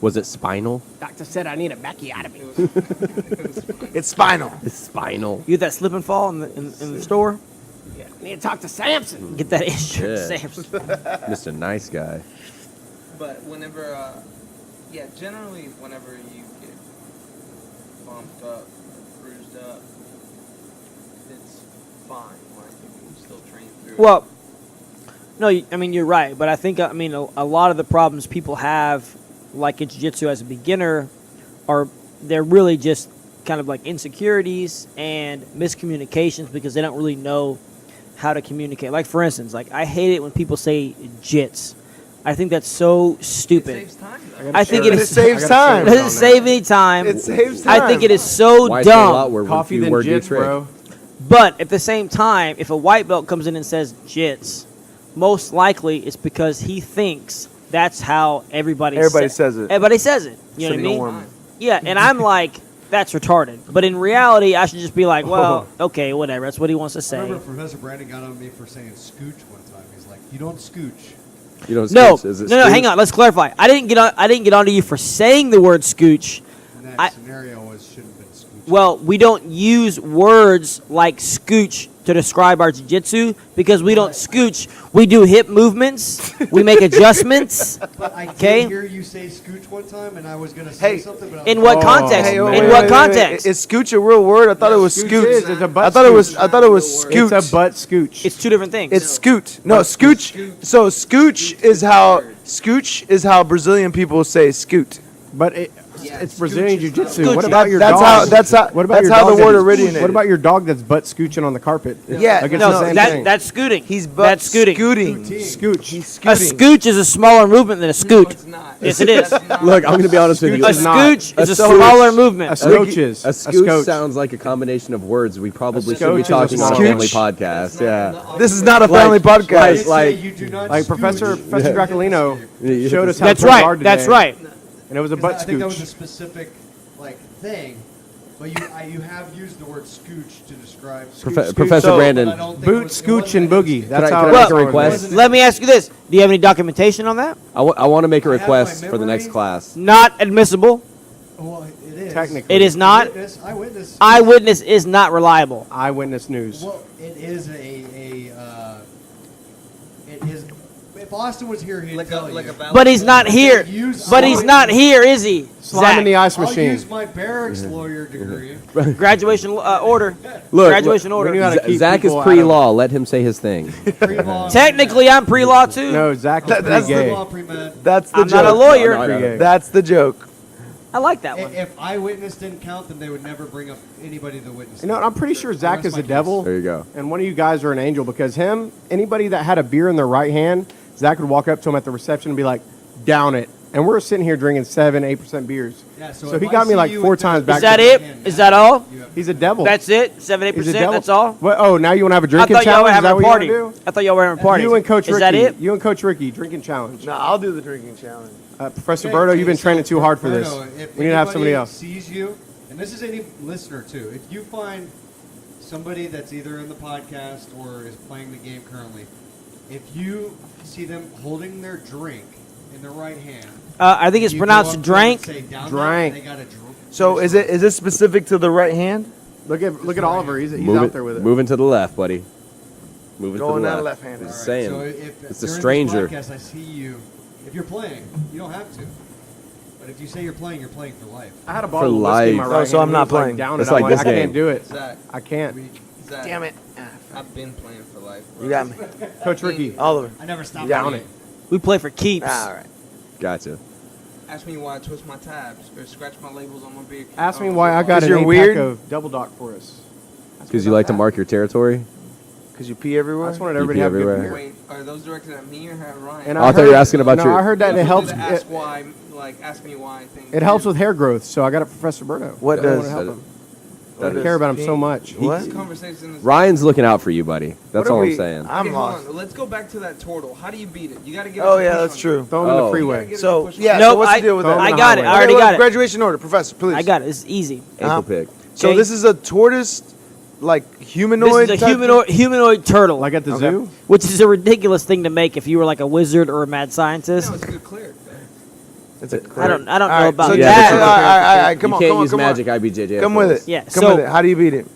Was it spinal? Doctor said I need a backiotomy. It's spinal. It's spinal. You get that slip and fall in the store. I need to talk to Samson. Get that insurance, Yeah. Samson. Mr. Nice Guy. But whenever, generally whenever you get bumped up, bruised up, it's fine. Like you can still train through it. Well, no, I mean you're right, but I think a lot of the problems people have, like in jiu-jitsu as a beginner, they're really just kind of like insecurities and miscommunications because they don't really know how to communicate. Like for instance, like I hate it when people say jits. I think that's so It stupid. saves time though. I think But it saves time. It doesn't save any time. It saves time. I think it is so Why say a lot dumb. where Coffee few than word you jits, trick? bro. But at the same time, if a white belt comes in and says jits, most likely it's because he thinks that's how everybody says it. Everybody says it. You know what I mean? Norm. Yeah, and I'm like, that's retarded. But in reality, I should just be like, well, okay, whatever. That's what he wants to I say. remember Professor Brandon got on me for saying scooch one time. He's like, "You don't scooch." You know, No, scooch, is it no, scooch? hang on. Let's clarify. I didn't get onto you for saying the word scooch. And that I- scenario shouldn't have been scooch. Well, we don't use words like scooch to describe our jiu-jitsu because we don't scooch. We do hip movements. We make adjustments. But I Okay. did hear you say scooch one time, and I was gonna say Hey, something. But I was In like, what context? Hey, In what context? Is scooch a real word? I thought it was Scooch scoot. is, it's a butt I thought it was. scooch. I thought it was scoot. It's a butt scooch. It's two different things. It's scoot. No, scooch. So scooch is how Brazilian people say scoot. But it's Brazilian jiu-jitsu. Scooch. What about your That's dog? how. That's how. What about that's your how dog the word that's- originated. What about your dog that's butt scooching on the carpet? Yeah, Like it's no, the same thing. that's scooting. He's that's scooting. scooting. Scooch. He's A scooting. scooch is a smaller movement than a No, scoot. it's not. Yes, it is. It's not. Look, I'm going to be honest with you. A is not. scooch is a scooch- smaller movement. A scooch is. A scooch sounds like a combination of words. We probably should scooch be is a talking on a small- family Scooch? podcast. Yeah. This is not a family Like- podcast. like- you do not Like scooch. Professor Dracolino You showed hit us the- how That's to play right. guard That's today, right. And it was a 'Cause butt I think that was a scooch. specific thing, but you have used the word scooch to describe Professor So- Brandon. But I don't think Boot, it was- it scooch, wasn't and a boogie. scooch. That's Can I- how can I it make a was. request? Let me ask you this: do you have any documentation on that? I want to make a I have request my for the next memory. class. Not admissible. Well, it is. Technically. It is not. Eyewitness. Eyewitness is not reliable. Eyewitness news. Well, it is it is. If Austin was here, he'd Like tell a you. valid But he's not Okay, here. use But he's slime. not here, is he? Slime in the Zach? ice I'll machine. use my barracks lawyer degree. Graduation order. Look, Graduation we order. knew how to keep Zach is people out of- pre-law. Let him say his thing. Pre-law. Technically, I'm pre-law too. No, Zach is That's pretty gay. Pre-law, pre-med. That's the I'm joke. not a lawyer. No, no, no. That's the joke. I like that one. If eyewitness didn't count, then they would never bring up anybody that witnessed. You know, it. I'm pretty sure Zach Rest is my a devil. There you go. And one of you guys are an angel because anybody that had a beer in their right hand, Zach would walk up to him at the reception and be like, down it. And we're sitting here drinking 7, 8% beers. Yeah, So if he I got me see like you 4 with times the- back Is that to it? hand Is down, that all? you have- He's a devil. That's it? 7, He's a 8%? devil. That's all? What, oh, now you want to have a I drinking thought y'all were challenge? Is that having a what party. you want to do? I thought y'all were having a party. You and Coach Is Ricky. that it? You and Coach Ricky, drinking challenge. No, I'll do the drinking challenge. Professor Okay, Berto, okay, you've been so training too hard for this. Berto, if We need to have somebody anybody else. Sees you, and this is any listener too. If you find somebody that's either in the podcast or is playing the game currently, if you see them holding their drink in their right hand, I think it's you go pronounced up to them drank. and say, "Down Drank. there," they got a drink. So is it specific to the right hand? Look at Oliver. He's Move out there with it. Moving to the left, buddy. Moving Going to the that left. left-handed. All right, saying. so if It's a during stranger. This podcast, I see you. If you're playing, you don't have to. But if you say you're playing for life. I had a bottle of whiskey in my life. right Oh, so hand, I'm he not was like, playing. down It's it. I'm like this I game. can't do it. Zach, I can't. Zach, Damn it. I've been playing for life. Bro. You got me. Coach Ricky. Oliver. I never stopped. Down playing. it. We play for keeps. All right. Gotcha. Ask me why I twist my tabs or scratch my labels on my beer. Ask me why I got 'Cause an you're 8-pack weird? of Double Dock for us. Because you like to mark your territory? Because you pee everywhere? I just wanted You everybody pee to have good everywhere. beer. Wait, are those directed at me or at Ryan? And Oh, I thought you were asking about no, your- I heard that You it helps. need to ask It, why, like, ask me why thing. it helps with hair growth, so I got it for Professor Berto. What I does- want to help him. What I does care about him pee- so much. What? This conversation is Ryan's looking out for you, buddy. That's What are all I'm we- saying. I'm okay, lost. hold on. Let's go back to that turtle. How do you beat it? You got to get. Oh, it to yeah, push that's on true. Throw him in Oh. the freeway. You. So, yeah, Nope, so what's I- the deal with Throw that? him I on the got it. highway. I already got it. Graduation order, Professor, please. I got it. It's easy. Ankle pick. So Okay. this is a tortoise, like, This humanoid is a type humanoid turtle, Like at the Okay. zoo? which is a ridiculous thing to make if you were like a wizard or a mad scientist. No, it's a good cleric. It's a I don't All know right, about so Yeah, that. that's all right, come you on, can't come on, use come magic on. IBJJF. Come with it. Yeah, Come so- with it. How do you beat him?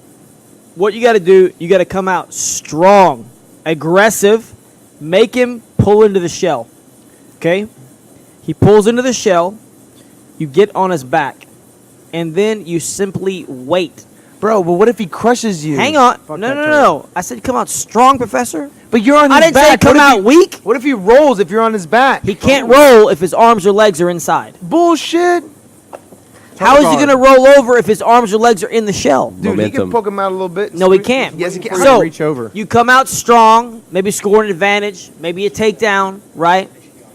What you got to do, you got to come out strong, aggressive, make him pull into the shell. Okay? He pulls into the shell, you get on his back, and then you simply wait. Bro, but what if he crushes you? Hang on. Fuck No, that no, turtle. no. I said come out strong, Professor. But you're on his I didn't back. say come What if out he- weak. What if he rolls if you're on his back? He can't roll if his arms or legs are inside. Bullshit. How is he guard. going to roll over if his arms or legs are in the shell? Dude, he Momentum. can poke him out a little bit. No, he can't. Yes, he can. So- So reach over. you come out strong, maybe score an advantage, maybe a takedown, right?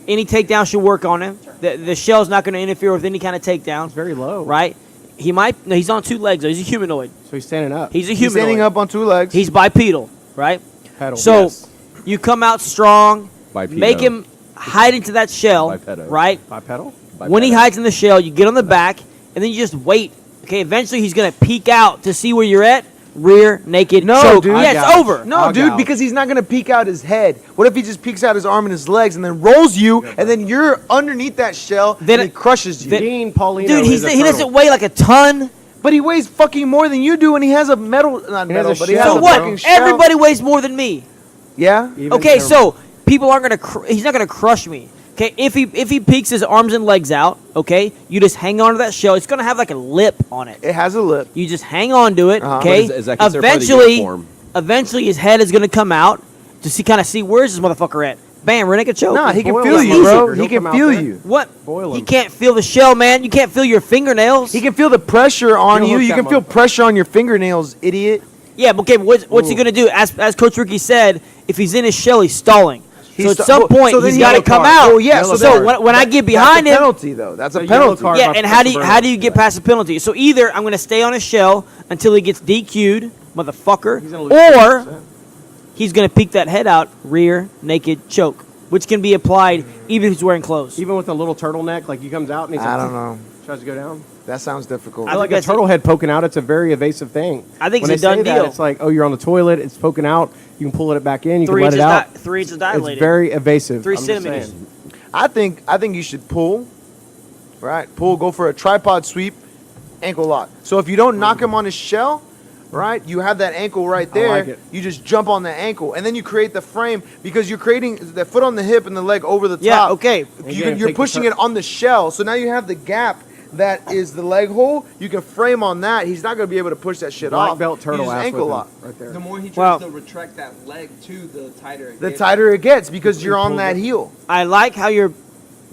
Any takedown should work on him. The shell's not going to interfere with any kind of takedown, It's very low. right? He might. No, he's on two legs. Though. He's a humanoid. So he's standing up. He's a He's humanoid. standing up on two legs. He's bipedal, right? Pedal. So Yes. you come out strong, Bipedal. make him hide into that shell, Bipedal. right? Bipedal? When he hides in the shell, you get on the back, and then you just wait. Okay, eventually he's gonna peek out to see where you're at. Rear naked No, choke. dude. Yeah, I it's got it. over. No, I'll dude, go. because he's not gonna peek out his head. What if he just peeks out his arm and his legs and then rolls you, and then you're underneath that shell, Then and he it- crushes you? then- Dean Paulino Dude, is a he turtle. doesn't weigh like a ton. But he weighs fucking more than you do, and he has a metal, not He has metal, a but he shell, has So a what? fucking shell. Everybody weighs more than me. Yeah. Even Okay, turtle. so people aren't gonna. He's not gonna crush me. Okay, if he peeks his arms and legs out, okay, you just hang on to that shell. It's gonna have like a lip on it. It has a lip. You just hang on to it, Uh-huh. okay? But is that considered part of the uniform? Eventually his head is gonna come out to see where's this motherfucker at. Bam, rear naked choke. Nah, he can boil feel him, you, bro. motherfucker. He He'll can come out feel there. you. What? Boil He him. can't feel the shell, man. You can't feel your fingernails. He can feel the pressure on He'll you. hook You that can feel motherfucker. pressure on your fingernails, idiot. Yeah, but okay, what's he Ooh. gonna do? As Coach Ricky said, if he's in his shell, he's stalling. So He's at sta- some well, point so then he's he got to yellow come card. out. Oh, yeah, Yellow So card. when I get behind that's a him, penalty though. That's a A yellow penalty. card. yeah, by and how do Professor you get past the penalty? So either I'm gonna stay on his shell until he gets DQ'd, motherfucker, He's gonna lose or 50%. he's gonna peek that head out, rear naked choke, which can be applied even if he's wearing clothes. Even with a little turtleneck, like he comes out and he's I like, don't know. tries to go down. That sounds difficult. I I think like a that's turtle head poking out. It's a very evasive thing. I think when it's they a done say that, deal. it's like, oh, you're on the toilet. It's poking out. You can pull it back in. You can 3 let inches, it out. 3 inches It's dilated. very evasive. 3 I'm just centimeters. saying. I think you should pull. Right, pull. Go for a tripod sweep, ankle lock. So if you don't knock him on his shell, right, you have that ankle right there. like it. You just jump on the ankle, and then you create the frame because you're creating the foot on the hip and the leg over the Yeah, top. okay. Again, You're take the pushing tur- it on the shell, so now you have the gap. That is the leg hole. You can frame on that. He's not going to be able to push that shit Black off. belt You turtle just ass ankle whipping lock. right there. The more he Well- tries to retract that leg too, the tighter it The gets. tighter it gets because You you're on pull that it. heel. I like how you're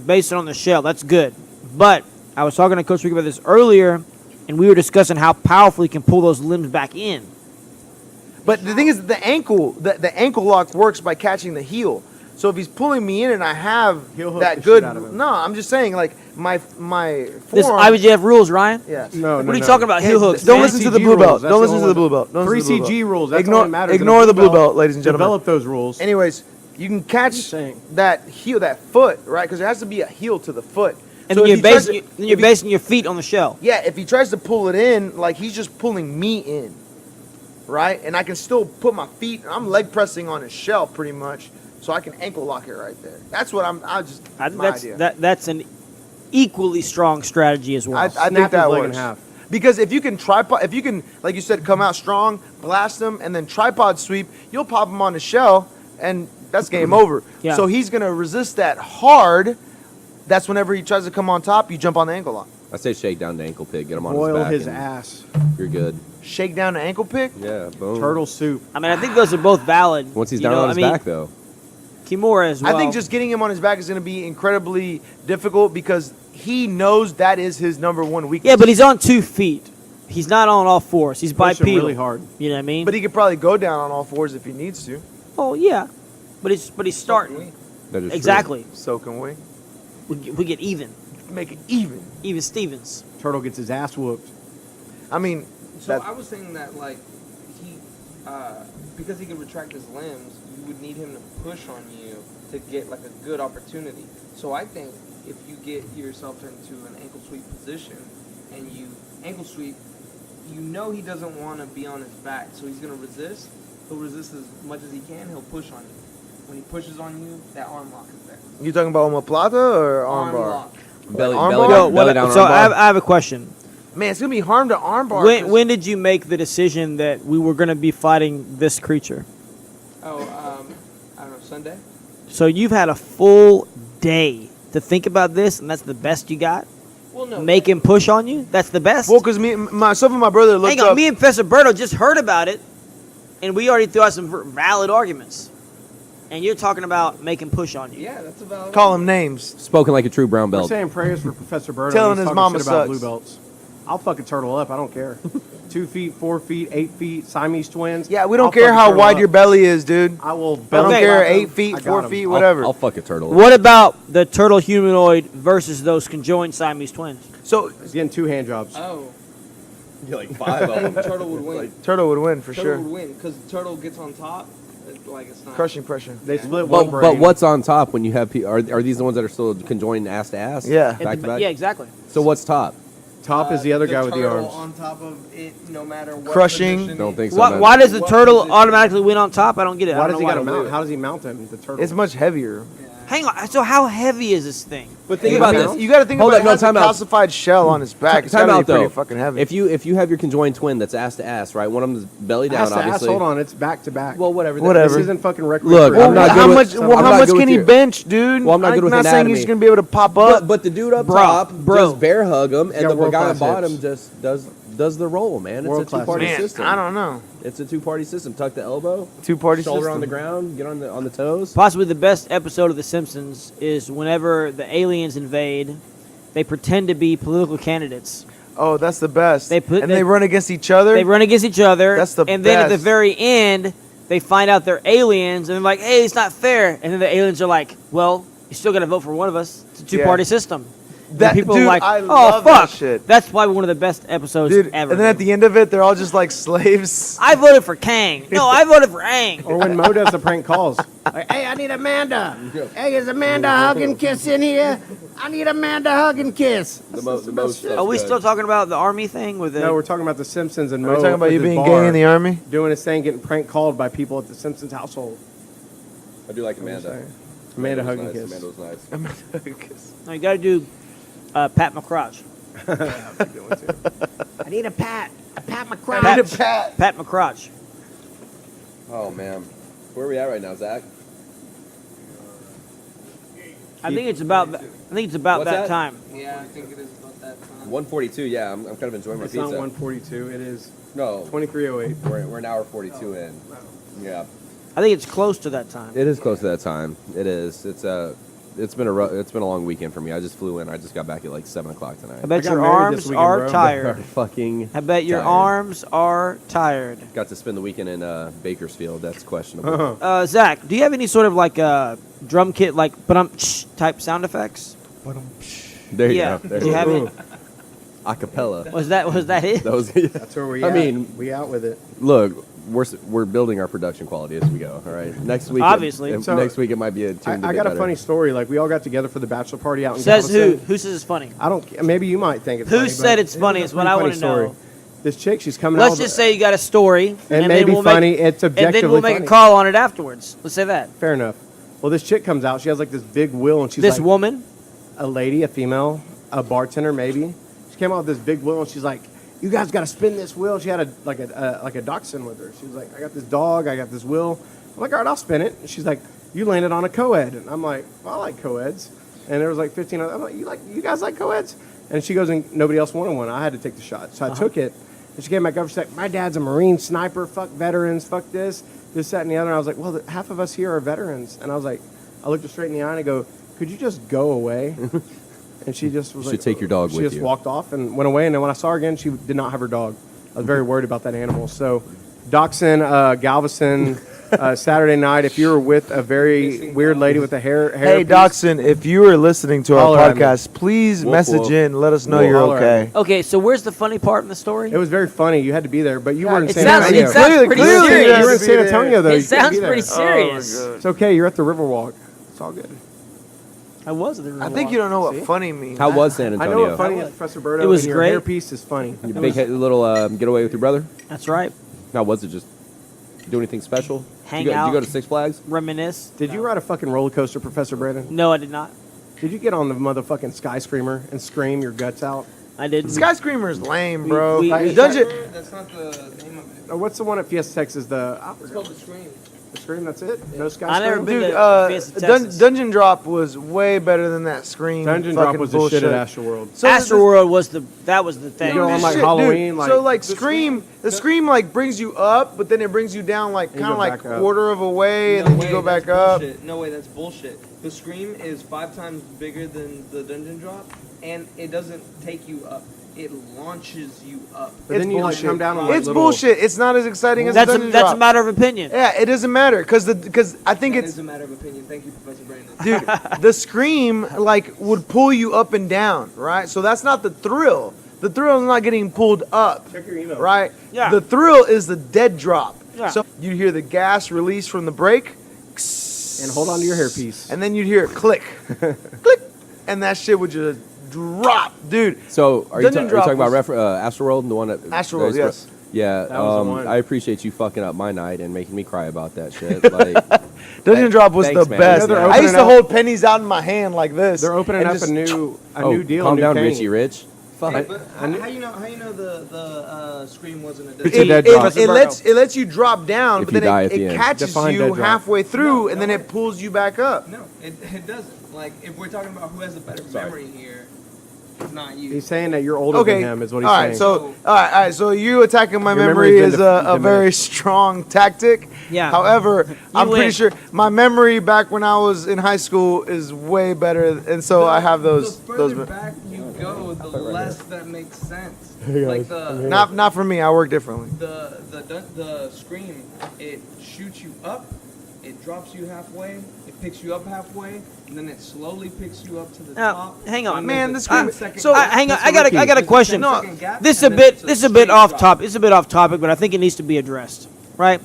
based it on the shell. That's good. But I was talking to Coach Ricky about this earlier, and we were discussing how powerful he can pull those limbs back in. But the thing is, the ankle lock works by catching the heel. So if he's pulling me in and I have He'll hook that the good, shit out of him. no, I'm just saying like my This forearm. IBJF rules, Ryan. Yes. No, What are you talking about? Heel hooks. Don't man. listen to the 3CG blue belt. rules, that's Don't the listen to only the blue belt. Don't listen to the blue 3CG belt. rules. That's Ignore, all that matters. ignore And the blue belt, ladies and gentlemen. Develop those rules. Anyways, you can catch just saying. that heel, that foot, right? Because there has to be a heel to the foot. And So then if you're he tries basing, to- then you're if he- basing your feet on the shell. Yeah, if he tries to pull it in, like he's just pulling me in, right? And I can still put my feet. I'm leg pressing on his shell pretty much, so I can ankle lock it right there. That's what I just. I think my that's idea. that's an equally strong strategy as well. I Snap think that his leg in works. half. Because if you can if you can, like you said, come out strong, blast him, and then tripod sweep, you'll pop him on the shell, and that's game over. Yeah. So he's gonna resist that hard. That's whenever he tries to come on top, you jump on the ankle lock. I say shake down the ankle pick, get him on Boil his back. his and ass. You're good. Shake down the ankle pick. Yeah, boom. Turtle soup. I mean, I think those are both valid. Once he's You down know, on his I mean, back, though. Kimura as well. I think just getting him on his back is going to be incredibly difficult because he knows that is his number one weakness. Yeah, but he's on 2 feet. He's not on all fours. He's Push him bipedal. really hard. You know what I mean? But he could probably go down on all fours if he needs to. oh yeah, but he's starting. That is true. Exactly. So can we We get even. make it even? Even Stevens. Turtle gets his ass whooped. I mean, So that, I was saying that like he, because he could retract his limbs, you would need him to push on you to get like a good opportunity. So I think if you get yourself into an ankle sweep position and you ankle sweep, you know he doesn't want to be on his back, so he's gonna resist. He'll resist as much as he can. He'll push on you. When he pushes on you, that arm lock is there. you talking about omoplata or armbar? lock. Belly, arm belly, bar? down, belly down so arm bar. I have a question. Man, it's gonna be harm to armbar. When did you make the decision that we were going to be fighting this creature? Oh, I don't know, Sunday? So you've had a full day to think about this, and that's the best you got? Well, no. Make him push on you? That's the best? Well, because myself and my brother looked Hang on, up. me and Professor Berto just heard about it, and we already threw out some valid arguments. And you're talking about making push on you. Yeah, that's a valid. Call him names. Spoken like a true brown We're belt. saying prayers for Professor Bird. Telling He's his talking mama shit about sucks. blue belts. I'll fucking turtle up. I don't care. 2 feet, 4 feet, 8 feet, Siamese twins. Yeah, we don't I'll care fucking how turtle wide up. your belly is, dude. I will. I don't belly care. flap him. 8 feet, I got 4 him. feet, whatever. I'll fuck a turtle. What about the turtle humanoid versus those conjoined Siamese twins? So He's getting 2 hand jobs. Oh, You're like 5 I think Turtle would win. turtle would win for Turtle sure. would win because Turtle gets on top. Like it's not. Crushing pressure. They split one But brain. what's on top when you have people? Are these the ones that are still conjoined ass to ass? Yeah. Back to back? Yeah, exactly. So what's top? Top is the other guy with the turtle arms. on top of it, no matter what. Crushing. position Don't it- think so. Why, man. why does the What turtle position? automatically win on top? I don't get it. I Why don't does he know got to why. mount? How does he mount him? The turtle. It's much heavier. Hang on. So how heavy is this thing? But think Eight about pounds? this. You got to think Hold about up, it. It has a time out. calcified shell on his back. It's Time got to out be pretty though. fucking heavy. If you have your conjoined twin that's ass to ass, right? One of them's belly down, ass to ass. obviously. Hold on, it's back to back. Well, whatever. Whatever. This isn't fucking Rec Look, Recreation. I'm not how good much? with- Well, I'm how not much good can with he your- bench, dude? Well, I'm not good with not saying he's anatomy. gonna be able to pop up. But the dude up Bro, top bro. just bear hug him, and got the guy world-class on bottom hips. just does the roll, man. It's a World-class two-party Man, system. I don't know. It's a two-party system. Tuck the elbow, Two-party shoulder system. on the ground, get on the toes. Possibly the best episode of The Simpsons is whenever the aliens invade, they pretend to be political candidates. Oh, that's the best. They put- and they- they run against each other. They run against each other. That's the And then at the best. very end, they find out they're aliens, and they're like, hey, it's not fair. And then the aliens are like, well, you still got to vote for one of us. It's a two-party system. And That- people dude, are like, I oh, love that fuck. shit. That's probably one of the best episodes Dude, ever. and then at the end of it, they're all just like slaves. I voted for Kang. No, I voted for Aang. Or when Mo does the prank calls. Like, hey, I need Amanda. Hey, is Amanda hug and kiss in here? I need Amanda hug and kiss. The most stuff's Are we good. still talking about the army thing with the? No, we're talking about the Simpsons and Are Mo. we talking about at you this being bar, gay in the army? doing his thing, getting prank called by people at the Simpsons household. I do like Amanda. Amanda hug and was nice. kiss. Amanda was nice. No, you got to do Pat McCrouch. I need a pat. A pat McCrouch. Pat McCrouch. Oh man, where are we at right now, Zach? I think it's about. I think it's about What's that that? time. Yeah, I think it is about that time. 142. Yeah, I'm kind of enjoying my It's pizza. not 142. It is No, 2308. we're an hour 42 in. Yeah, I think it's close to that time. it is close to that time. It is. It's been a long weekend for me. I just flew in. I just got back at like 7 o'clock tonight. I bet got your married arms this weekend, are bro. tired. Fucking. I bet your tired. arms are tired. Got to spend the weekend in Bakersfield. That's questionable. Zach, do you have any sort of like drum kit, like type sound effects? There you Yeah. go. There Do you have Ooh. it? Acapella. Was that it? That was. That's where we I at. mean- we out with it. Look, we're building our production quality as we go. All right. Next week. Obviously. So, next week it might be a tune. I got a funny story. Like, we all got together for the bachelor party out in Says who? Galveston. Who says it's funny? I don't. Maybe you might think it's Who funny, said but it's funny it is was a what pretty I funny wanna story. know. This chick, she's coming Let's out. just say you got a story, It and may then be we'll funny. Make, It's and then objectively we'll make funny. a call on it afterwards. Let's say that. Fair enough. Well, this chick comes out. She has like this big wheel, and she's This like woman. a lady, a female, a bartender maybe. She came out with this big wheel, and she's like, "You guys got to spin this wheel." She had a dachshund with her. She was like, "I got this dog. I got this wheel." I'm like, "All right, I'll spin it." And she's like, "You landed on a co-ed," and I'm like, "Well, I like co-eds." And there was like 15. I'm like, "You guys like co-eds?" And she goes, and nobody else wanted one. I had to take the shot, so I took it. And she came back up. She's like, "My dad's a Marine sniper. Fuck veterans. Fuck this, that, and the other." And I was like, "Well, half of us here are veterans." And I was like, I looked her straight in the eye and I go, "Could you just go away?" And she just was You like, should take your dog she with just you. walked off and went away. And then when I saw her again, she did not have her dog. I was very worried about that animal. So, Dachshund, Galveston, Saturday night. If you were with a very weird lady with a hair Hey, piece, Dachshund, if you are listening to Holler our at me. podcast, please Woof, message woof. in. Let us know Woof. you're Holler at okay. me. Okay, so where's the funny part in the story? it was very funny. You had to be there, but you were in It San sounds- Antonio. it sounds pretty Clearly, serious. You were in Be San there. Antonio though. It You couldn't sounds be there. pretty serious. It's okay. You're at the Riverwalk. It's all good. I was at the I think you don't know what See? funny means. How was San I Antonio? know what funny is, Professor Berto. It was and your great. hairpiece is funny. Your big little getaway with your brother? That's right. How was it? Just do anything special? Hang Did you out. go to Six Flags? Reminisce. Did you ride a fucking roller coaster, Professor Brandon? No, I did not. Did you get on the motherfucking Sky Screamer and scream your guts out? I did. Sky Screamer's lame, bro. we- Dungeon. That's not the name of it. Or what's the one at Fiesta Texas? It's called the Scream. The Scream, that's it? No Sky I never Scream? been Dude, to Fiesta, Texas. Dungeon Drop was way better than that Scream. Dungeon Drop fucking was bullshit. the shit at Astroworld. So Astroworld was the thing. You know, on, like, Shit, Halloween, dude. like, so like the Scream, the Scream like brings you up, but then it brings you down like And you kind of go like back up. quarter of a way, and No then way, you go that's back up. bullshit. No way, that's bullshit. The Scream is 5 times bigger than the Dungeon Drop, and it doesn't take you up. It launches you up. But then you like bullshit. come down on like It's little, bullshit. It's not as exciting as That's a a, Dungeon that's Drop. a matter of opinion. Yeah, it doesn't matter because I think That it's is a matter of opinion. Thank you, Professor Brandon. dude. The Scream like would pull you up and down, right? So that's not the thrill. The thrill is not getting pulled up, Check your email. right? Yeah. The thrill is the dead drop. Yeah. So you hear the gas release from the brake, And hold on to your hairpiece. and then you'd hear it click, click, and that shit would just drop, dude. So, are you Dungeon talking Drop about was- Astroworld, the one that Astroworld, yes. Yeah, That was the one. I appreciate you fucking up my night and making me cry about that shit. Like, Dungeon Drop was thanks, the man. best. Yeah, they're I used to opening hold pennies out in my hand like this. They're opening and up just- a new oh, deal. calm new down, cane. Richie Rich. Fuck. Hey, but I knew- how you know the Scream wasn't a It's a Dungeon dead It, drop. it lets you drop down, If but you then die it, at the it end. catches Define you dead drop. halfway through, No, and then no. it pulls you back up. No, it doesn't. Like, if we're talking about who has a better memory here, it's not you. He's saying that you're older Okay, than him, is what he's all saying. right. So, all right. So you attacking my Your memory memory's is been a diminished. very strong tactic. Yeah. However, I'm win. pretty sure my memory back when I was in high school is way better, and so I have those. The Those. further back you go, the less that makes sense. Like Not for me. I work differently. the Scream, it shoots you up, it drops you halfway, it picks you up halfway, and then it slowly picks you up to the Now, top. hang on. And Man, there's the a Scream- 10-second so- gap. Hang on. That's I got Ricky. a There's a question. 10-second gap, This is and a then bit. it's This is a bit straight off drop. topic. This is a bit off topic, but I think it needs to be addressed. Right,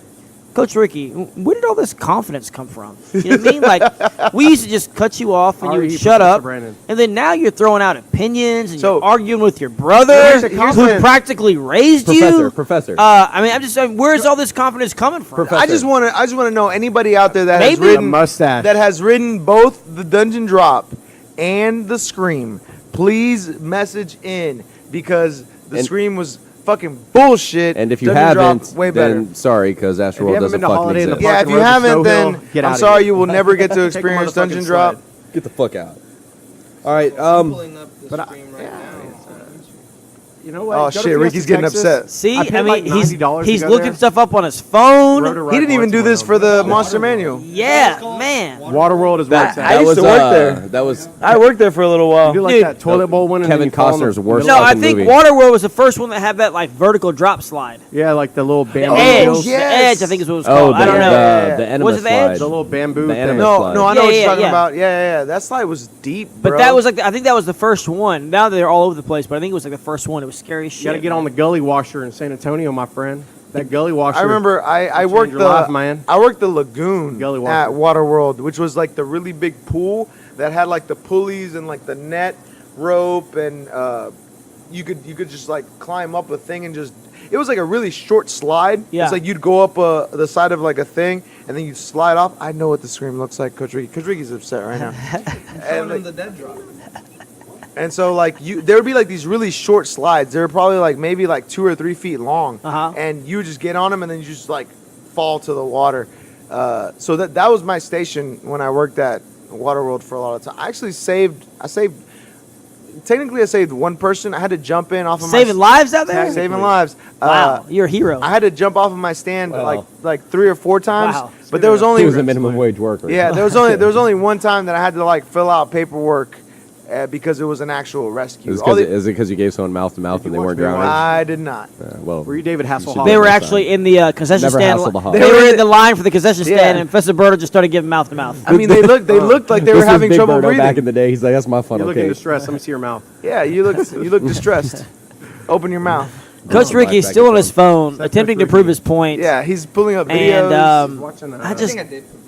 Coach Ricky, where did all this confidence come from? You know what I mean? Like, we used to just cut you off and you would R.E. shut Professor up, Brandon. and then now you're throwing out opinions and So- you're arguing with your brother, Here's the who confidence. practically raised you. Professor. I mean, I'm just saying, where's all this confidence coming from? Professor. I just want to know anybody out there that has Maybe. ridden A mustache. that has ridden both the Dungeon Drop and the Scream. Please message in because the And- Scream was fucking bullshit. And if you Dungeon Drop, haven't, way better. then sorry, because you Astroworld haven't doesn't been to fucking Holiday in the exist. Park Yeah, if and you rode the haven't, snow then hill, get I'm outta sorry, here. you will never get to Take a experience motherfucking Dungeon Drop. sled. Get the fuck out. All right. I'm pulling up the but I- Scream right yeah, now. You know what? Oh Go to shit, Fiesta, Ricky's getting Texas. upset. See, I paid I mean, like he's $90 to go looking there. stuff up on his phone. Rode a ride He didn't even once do with this him. for the Monster Manual. Yeah, man. Waterworld is where it's I at. used to work there. That was I worked there for a little while. You do like Dude. that toilet bowl one. and Kevin then you fall in the Costner's worst middle No, of I fucking think movie. Waterworld was the first one that had that like vertical drop slide. it. Yeah, like the little bamboo. Edge, hills. the yes. edge, I think is what it was oh, called. the, I don't know. the enema Was it the slide. edge? The little bamboo The thing. enema No, slide. no, I know Yeah, what you're yeah, talking yeah. about. Yeah. That slide was deep, But bro. that was like I think that was the first one. Now they're all over the place, but I think it was like the first one. It was scary as shit. You got to get on the gully washer in San Antonio, my friend. That gully washer. I remember I change worked your life, man. I worked the lagoon Gully at water. Waterworld, which was like the really big pool that had like the pulleys and like the net rope, and you could just like climb up a thing and just. It was like a really short slide. Yeah. It's like you'd go up the side of like a thing and then you slide off. I know what the Scream looks like, Coach Ricky. Coach Ricky's upset right now. Showing and, him like, the dead drop. and so like there would be like these really short slides. They were probably like maybe like 2 or 3 feet long, Uh-huh. and you would just get on them and then you just like fall to the water. So that was my station when I worked at Waterworld for a lot of time. I saved one person. I had to jump in off of saving lives out there. saving lives. Wow, you're a hero. I had to jump off of my stand Wow. like 3 or 4 times. Wow. But there was He only was a minimum wage worker. yeah, there was only one time that I had to like fill out paperwork because it was an actual rescue. Is All the- it because you gave someone mouth to mouth Did and you they watch weren't me drowning? I did not. Well, Were you David Hasselhoff? should They were next actually in the concession Never stand. hassled the hog. They They were were in the line for the concession stand, Yeah. and Professor Berto just started giving mouth to mouth. I mean, they looked like they were This was having Big trouble Birdo breathing. back in the day. He's like, that's my fun. You're looking Okay. distressed. Let me see your mouth. Yeah, you look distressed. Open your mouth. Coach Oh, Ricky is back still in on his phone, That's attempting Coach to prove Ricky. his point. Yeah, he's pulling up videos. And Watching that. I I just, think I did put one.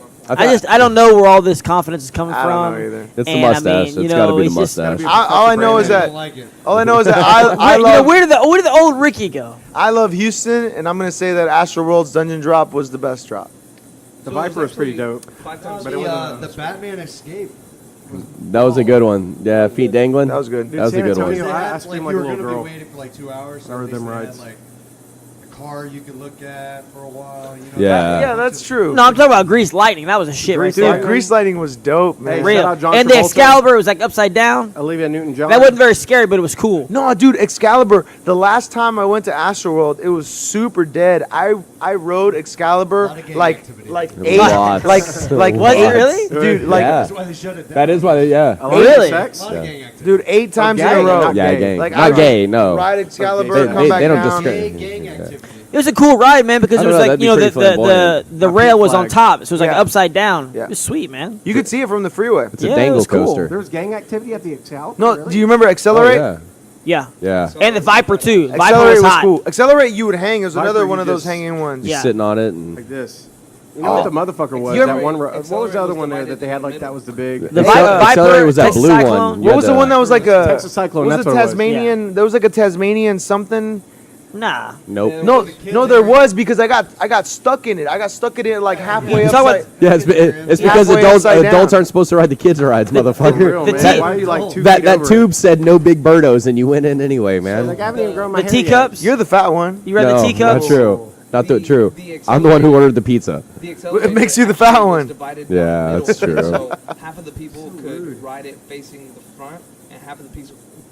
I don't know where all this confidence is coming I from. don't know either. It's the And, mustache. I mean, you It's got to know, be the he's just- mustache. All I know is I that don't like it. all I know is that I You know, love where did the old Ricky go? I love Houston, and I'm gonna say that Astroworld's Dungeon Drop was the best drop. The So it was Viper is pretty actually dope. 5 times But it The, wasn't the Batman Escape That was a good one. Yeah, feet dangling. That was good. That was a San good one. Antonio, I Like, scream you like a were little gonna girl. be waiting for like 2 hours. So Remember at least them they had, rides. like a car you could look at for a while. You know, Yeah. Yeah, that's true. No, I'm talking about Grease Lightning. That was a shit right Grease Dude, there. Lightning. grease lighting was dope, man. Hey, Real. shout out John And the Travolta. Excalibur was like upside down. Olivia Newton-John. That wasn't very scary, but it was cool. No, dude, Excalibur. The last time I went to Astroworld, it was super dead. I rode Excalibur Lot of gang like activity. eight, Lots. like Was it eight- really? dude, like Yeah. That's why they shut it down. That is why. Yeah. A lot of Really? sex? A lot of Yeah. gang activity. dude, 8 times in a gang, row. not Yeah, gay. gay. Like, I Not would gay. No. Ride Excalibur, They- come they- back they don't down. discriminate. Gang activity. It was a cool ride, man, because I it don't was know, like, that'd you know, be the pretty flamboyant. the rail was on flag. top, so it was like Yeah. upside down. Yeah. It was sweet, man. You could see it from the freeway. It's a Yeah, it dangle was cool. coaster. There was gang activity at the Excalibur? No, Really? do you remember Oh, Accelerate? yeah. Yeah. Yeah. And the Viper, too. Viper Accelerate was was hot. cool. Accelerate, you would hang. It was Viper, another you one of those just- hanging ones. Yeah. Just sitting on it and. Like this. You know what the motherfucker was? You That ever- one. What was Accelerate the other was one there divided that they had in the like that middle. was the big? The Accelerate was that Texas blue Cyclone. one. You What was had the one that was like a Texas Cyclone, Was that's it what it was. Tasmanian? There was like a Tasmanian something. Nah. Nope. No, no, there was because I got stuck in it. I got stuck in it like halfway Talk about- upside. Yeah, it's because Halfway adults upside down. aren't supposed to ride the kids' rides, For motherfucker. real, The man. tea- Why are you like 2 That feet that over tube said no big birdos, and you went in anyway, it? man. Like I haven't even grown my The hair yet. teacups? You're the fat one. You read No, the teacups? not true. Not The- true. the I'm the one who ordered the pizza. The Accelerator It makes you the fat actually was one. divided Yeah, down the that's middle. true. So half of the people could ride it facing the front, and half of the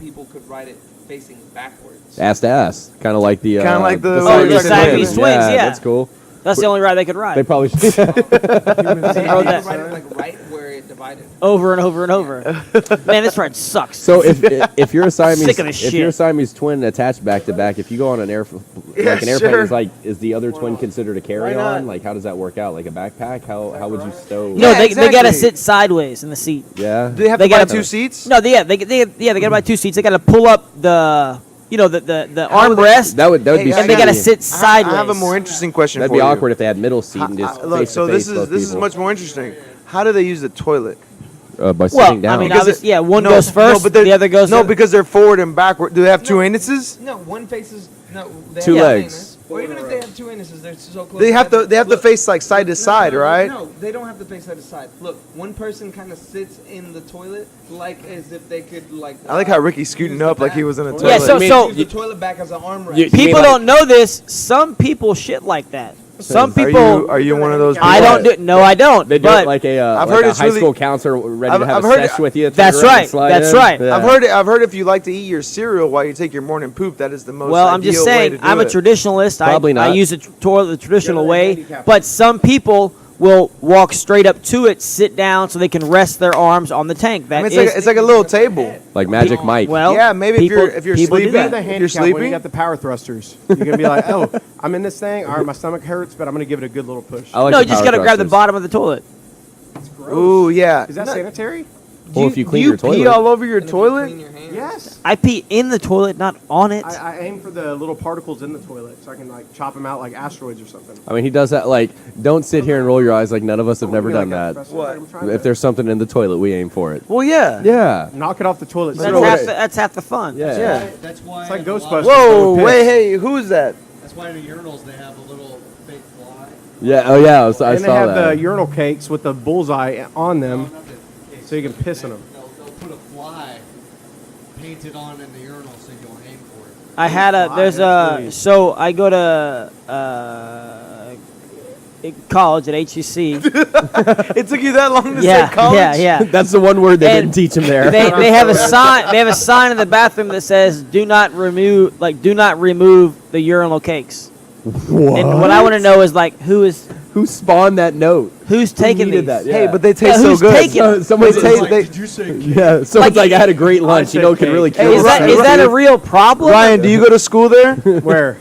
people could ride it facing backwards. Ass to ass, kind of like the Kinda like the- Oh, the Siamese Siamese twins, yeah. That's cool. That's the only ride they could ride. They probably should. They rode could that. ride it like right where it divided. Over and over and over. Man, this ride sucks. So if you're a Siamese Sick of this if you're a shit. Siamese twin attached back to back, if you go on an Yeah, like an airplane, sure. is the other twin considered a carry not? on? Like how does that work out? Like a backpack? How would you stow? No, Yeah, they gotta exactly. sit sideways in the seat. Yeah. Do they have They to buy gotta- 2 seats? No, they gotta buy 2 seats. They gotta pull up the armrest, That would Hey, be. I and they gotta gotta shitty. sit sideways. I have a more interesting question That'd for be you. awkward if they had middle seat and just Look, face so to this face is both this is people. much more interesting. How do they use the toilet? By Well, sitting down. I mean, Because obviously, it- yeah, one no, goes first, no, but they're- the other goes. No, because they're forward and backward. Do they have 2 anuses? No, one faces no. They Two have legs. anus. Or even if they have 2 anuses, they're so close. They have to Look, face like side to side, right? No, they don't have to face side to side. Look, one person kind of sits in the toilet like as if they could like. I like how Ricky's scooting use the up like he back. was in a Or toilet. Yeah, so- use the toilet back as an armrest. You- People mean like- don't know this. Some people shit like that. Some people. Are you one of those? I people? don't do. No, I don't. They do but it like a I've like heard a it's high really- school counselor ready I've- to have I've a heard sesh it- with you. That's turn around and right, slide that's in. right. Yeah. I've heard if you like to eat your cereal while you take your morning poop, that is the most. well, I'm just ideal way saying. to do I'm a it. traditionalist. Probably I not. use the toilet the traditional Yeah, way. handicap. But some people will walk straight up to it, sit down, so they can rest their arms on the tank. I That mean, is. it's like a little table. Like Magic Mike. well, Yeah, maybe people- if you're people do sleeping, that. The if you're handicap when you sleeping. got the power thrusters. You're gonna be like, oh, I'm in this thing. All right, my stomach hurts, but I'm gonna give it a good little push. I like no, the you just power gotta grab the thrusters. bottom of the toilet. Ooh, yeah. Is that No, sanitary? Well, if you clean do your pee toilet. all over your And if you toilet? clean your hands- Yes. I pee in the toilet, not on it. I aim for the little particles in the toilet so I can like chop them out like asteroids or something. I mean, he does that. Like, don't sit here and roll your eyes like none of us have never You're done like a that. professor. What? I'm trying If to there's something in the toilet, we aim for it. Well, yeah. Yeah. knock it off the toilet. That's sit over half, it. that's half the fun. Yeah. Yeah. That's why. It's like in a lot of- Ghostbusters. Whoa, Piss. wait, hey, who's that? That's why in the urinals they have a little fake fly. Yeah. Oh, yeah. I And they saw have that. the urinal cakes with the bullseye on them, No, not the- so you can piss in them. They'll put a fly painted on in the urinal so you'll aim for it. I had a. Wow, There's that's a. really- So I go to college at HEC. It took you that long to yeah, say college? yeah. That's the one word they And didn't teach him there. They have a sign. They have a sign in the bathroom that says "Do not remove the urinal cakes." What? And what I want to know is like Who spawned that note? who's taking needed these? that? Yeah. Hey, but they Yeah, taste so who's good. taking So, someone They says, taste- Like, they- did you say yeah, someone's like, I had a great lunch. You know, it can really cake. kill Is that, something. is that a real problem? Ryan, do you go to school there? Where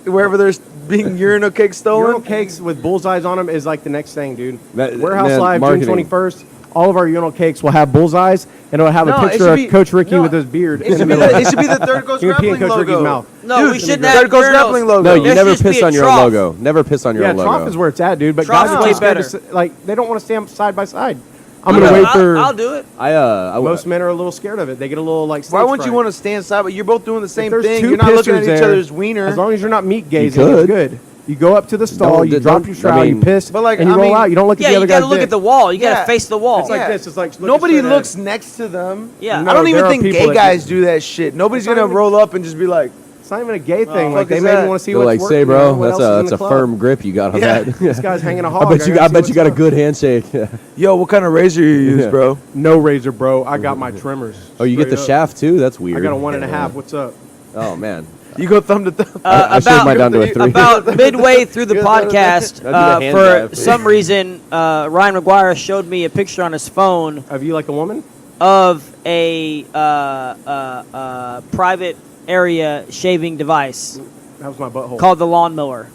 Wherever there's being urinal cake urinal stolen? cakes with bullseyes on them is like the next thing, dude. That- Warehouse man, Live, marketing. June 21st. All of our urinal cakes will have bullseyes, and it'll have No, a it picture should of be- Coach Ricky no, with his beard It in the should, be middle. the, it should be the Third Coast You can pee in Grappling Coach Ricky's logo. mouth. No, Dude, we shouldn't Third have Coast urinals. Grappling logo. No, you There never should just be piss a on your trough. logo. Never piss on your Yeah, own logo. trough is where it's at, dude. But Trough's guys are way too scared to better. like they don't want to stand side by side. I'm gonna wait for. I'll do it. Most men are a little scared of it. They get a little like. Why wouldn't you want to stand side? But you're both doing the same there's thing. two You're not looking at pissers each there, other's wiener. As long as you're not meat gazing, could. it's good. You go up to the stall, Don't- you drop don't- your trowel, I mean- you piss, But, like, and you I roll mean- out. You don't look Yeah, at the you other gotta guy's look dick. at the wall. You Yeah. gotta face the wall. It's like Yeah. this. It's like looking Nobody straight looks ahead. next to them. Yeah. No, I don't even there are think people gay that guys do that shit. Nobody's not gonna even- roll up and just be like, It's not even a gay thing. fuck Like they is maybe that? want to see They're what's like, working. say, bro, what that's else is in a the that's a club. firm grip you got on Yeah. that. This guy's hanging a hog. I bet you got a good handshake. "Yo, what kind of razor you use, Yeah. bro?" No razor, bro. I got my trimmers. Oh, you get the Straight up. shaft too? That's weird. I got a 1.5. What's up? Oh man, You go thumb to thumb. I shaved about mine down to a 3. about midway through the Good. podcast, I'll do the hand for dive. some reason, Ryan McGuire showed me a picture on his phone Of you like a woman? of a private area shaving device That was my butthole. called the lawnmower.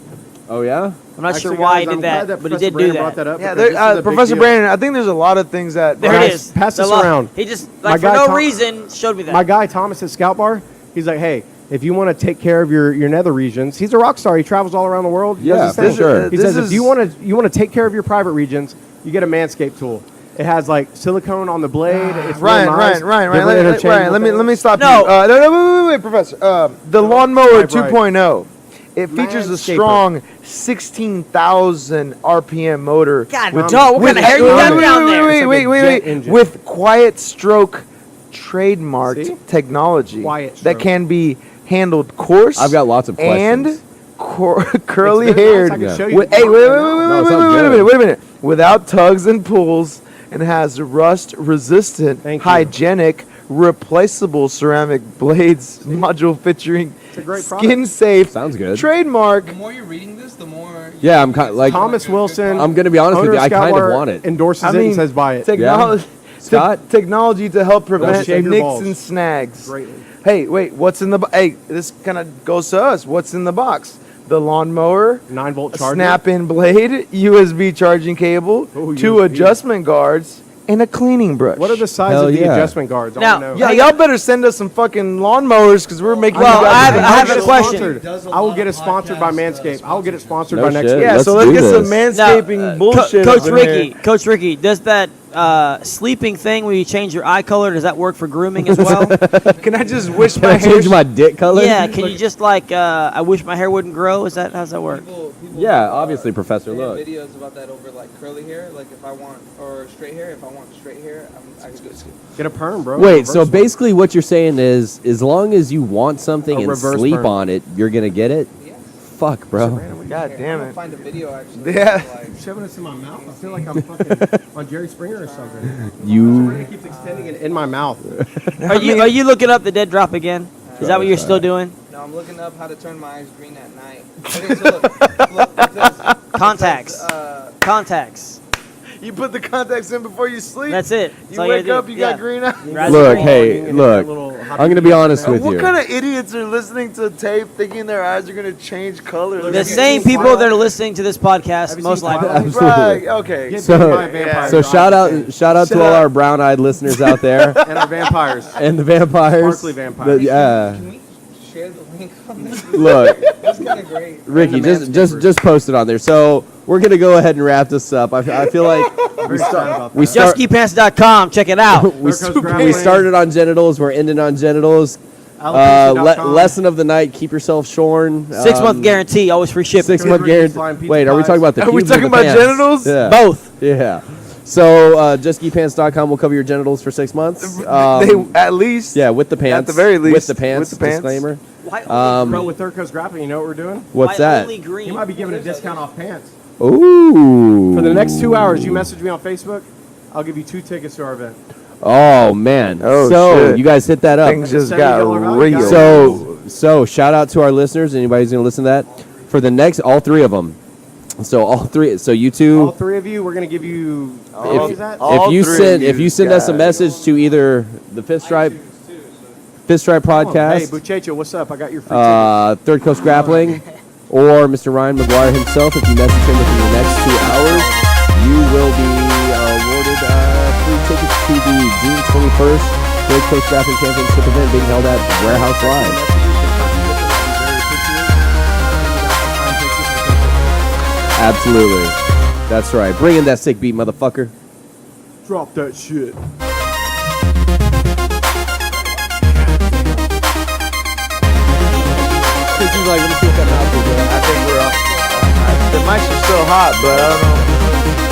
Oh yeah. I'm not Actually, sure why guys, he did I'm glad that, but he Professor did do Brandon that. brought that up Yeah, because this is a big Professor deal. Brandon. I think there's a lot of things that. There Guys, it is. pass The this lawn- around. He just, My like, for guy no Tom- reason, showed me that. My guy Thomas at Scout Bar, he's like, hey, if you want to take care of your nether regions, he's a rock star. He travels all around the world. He does Yeah, his for thing. sure. He This says if is- you want to take care of your private regions, you get a Manscaped tool. It has like silicone on the blade. It's real nice. Ryan, Different let me interchangeable stop No. you. No, wait, Professor. The Lawnmower Right. 2.0. It features a Manscaper. strong 16,000 RPM motor. God, With- dog, what with- kind of hair you got wait, down there? It's like a jet engine. With quiet stroke trademarked See? technology Quiet that stroke. can be handled coarse. I've got lots of questions. and curly It's very haired. nice. I can Yeah. show you Hey, the wait, top right now. No, it sounds wait a minute. Without tugs and pulls, and has rust resistant, Thank you. hygienic, replaceable ceramic blades module featuring a great skin safe Sounds good. trademark. The more you're reading this, the more. Yeah, I'm kind like Thomas Wilson. I'm gonna be honest with owner you. of I Scout kind of Bar want it. Endorses I it mean, and says buy it. Technology, Scott? technology to help prevent shave your nicks balls. and snags. Greatly. Hey, wait, what's in the hey? This kind of goes to us. What's in the box? The lawnmower, 9-volt a charger. snap-in blade, USB charging cable, Oh, 2 USB. adjustment guards, and a cleaning brush. What are the size Hell of the yeah. adjustment guards? I Now- wanna know. Yeah, y'all better send us some fucking lawnmowers because we're making. Well, you guys I have look a good. question. Sponsored. Does a I will lot get it of sponsored by podcast, Manscaped. I will get it sponsored No by next shit. week. Yeah, Let's so let's do get some this. manscaping bullshit. Coach up in Ricky, here. Coach Ricky, does that sleeping thing where you change your eye color, does that work for grooming as well? Can I just wish Can my I hair? change my dick color? Yeah, can you just like, I wish my hair wouldn't grow? Is that, how's that work? People Yeah, obviously, Professor. They have Look. videos about that over like curly hair, like if I want, or straight hair. If I want straight hair, I can just Get a perm, bro. Wait, Reverse so one. basically what you're saying is, as long as you want something A and reverse sleep burn. on it, you're gonna get it. Yeah. Fuck, bro. God damn it. Find a video actually. Yeah. Like, shoving this in my mouth. I feel like I'm fucking on Jerry Springer or something. You. Brandon keeps extending it in my mouth. Are you looking up the dead drop again? Is that what you're still doing? no, I'm looking up how to turn my eyes green at night. Okay, so look, it says, Contacts. Contacts. Contacts. You put the contacts in before you sleep. That's it. That's You all wake gotta up, do. you Yeah. got green eyes. Right. Look, Green. hey, look. I'm gonna be honest with What you. kind of idiots are listening to tape thinking their eyes are gonna change color? The same people that are listening to this podcast, you most seen likely. Twilight? Right. Okay. Get So- bitten by a vampire. So dog. shout out to all our brown-eyed listeners out there And our vampires. and the vampires. Sparkly vampires. Yeah. Can we share the link on this? Look, That's kind of great. Ricky, And the just post it on there. So we're gonna go ahead and wrap this up. I feel like Very excited about that. we start. JustKeyPants.com. Check it out. We, There goes Grappling. we started on genitals. We're ending on genitals. Alopecia.com. Lesson of the night: keep yourself shorn. 6-month guarantee, always free shipping. 6-month Flying guarantee. pizza Wait, are we pies. talking about the? Are we pubes or talking the about pants? genitals? Yeah. Both. Yeah. So justgeekpants.com will cover your genitals for 6 months. They, at least. Yeah, with the pants. the very least, With the pants. with the pants. Disclaimer. Why Bro, with Third Coast Grappling, you know what we're doing? What's that? Only green? He might be giving a discount off pants. Ooh. For the next 2 hours, you message me on Facebook, I'll give you 2 tickets to our event. Oh man. Oh, so shit. you guys hit that up. Things just $70 got value, real. guys. So shout out to our listeners. Anybody who's gonna listen to that for the next all 3 of them. So all 3. So you two. All 3 of you, we're going to give you... All- If, that? all- if you three send of if you you send us a guys. message to either the Fifth Stripe Hey, podcast, Buchecho, what's up? I got your free ticket. Third Coast Grappling, or Mr. Ryan McGuire himself, if you message him within the next 2 hours, you will be awarded free tickets to the June 21st Third Coast Grappling Championship event being held at Warehouse Live. Absolutely. That's right. Bring in that sick beat, motherfucker. Drop that shit. He's like, let me see what that mouth is doing. I think we're off. mics are still hot, but I don't know.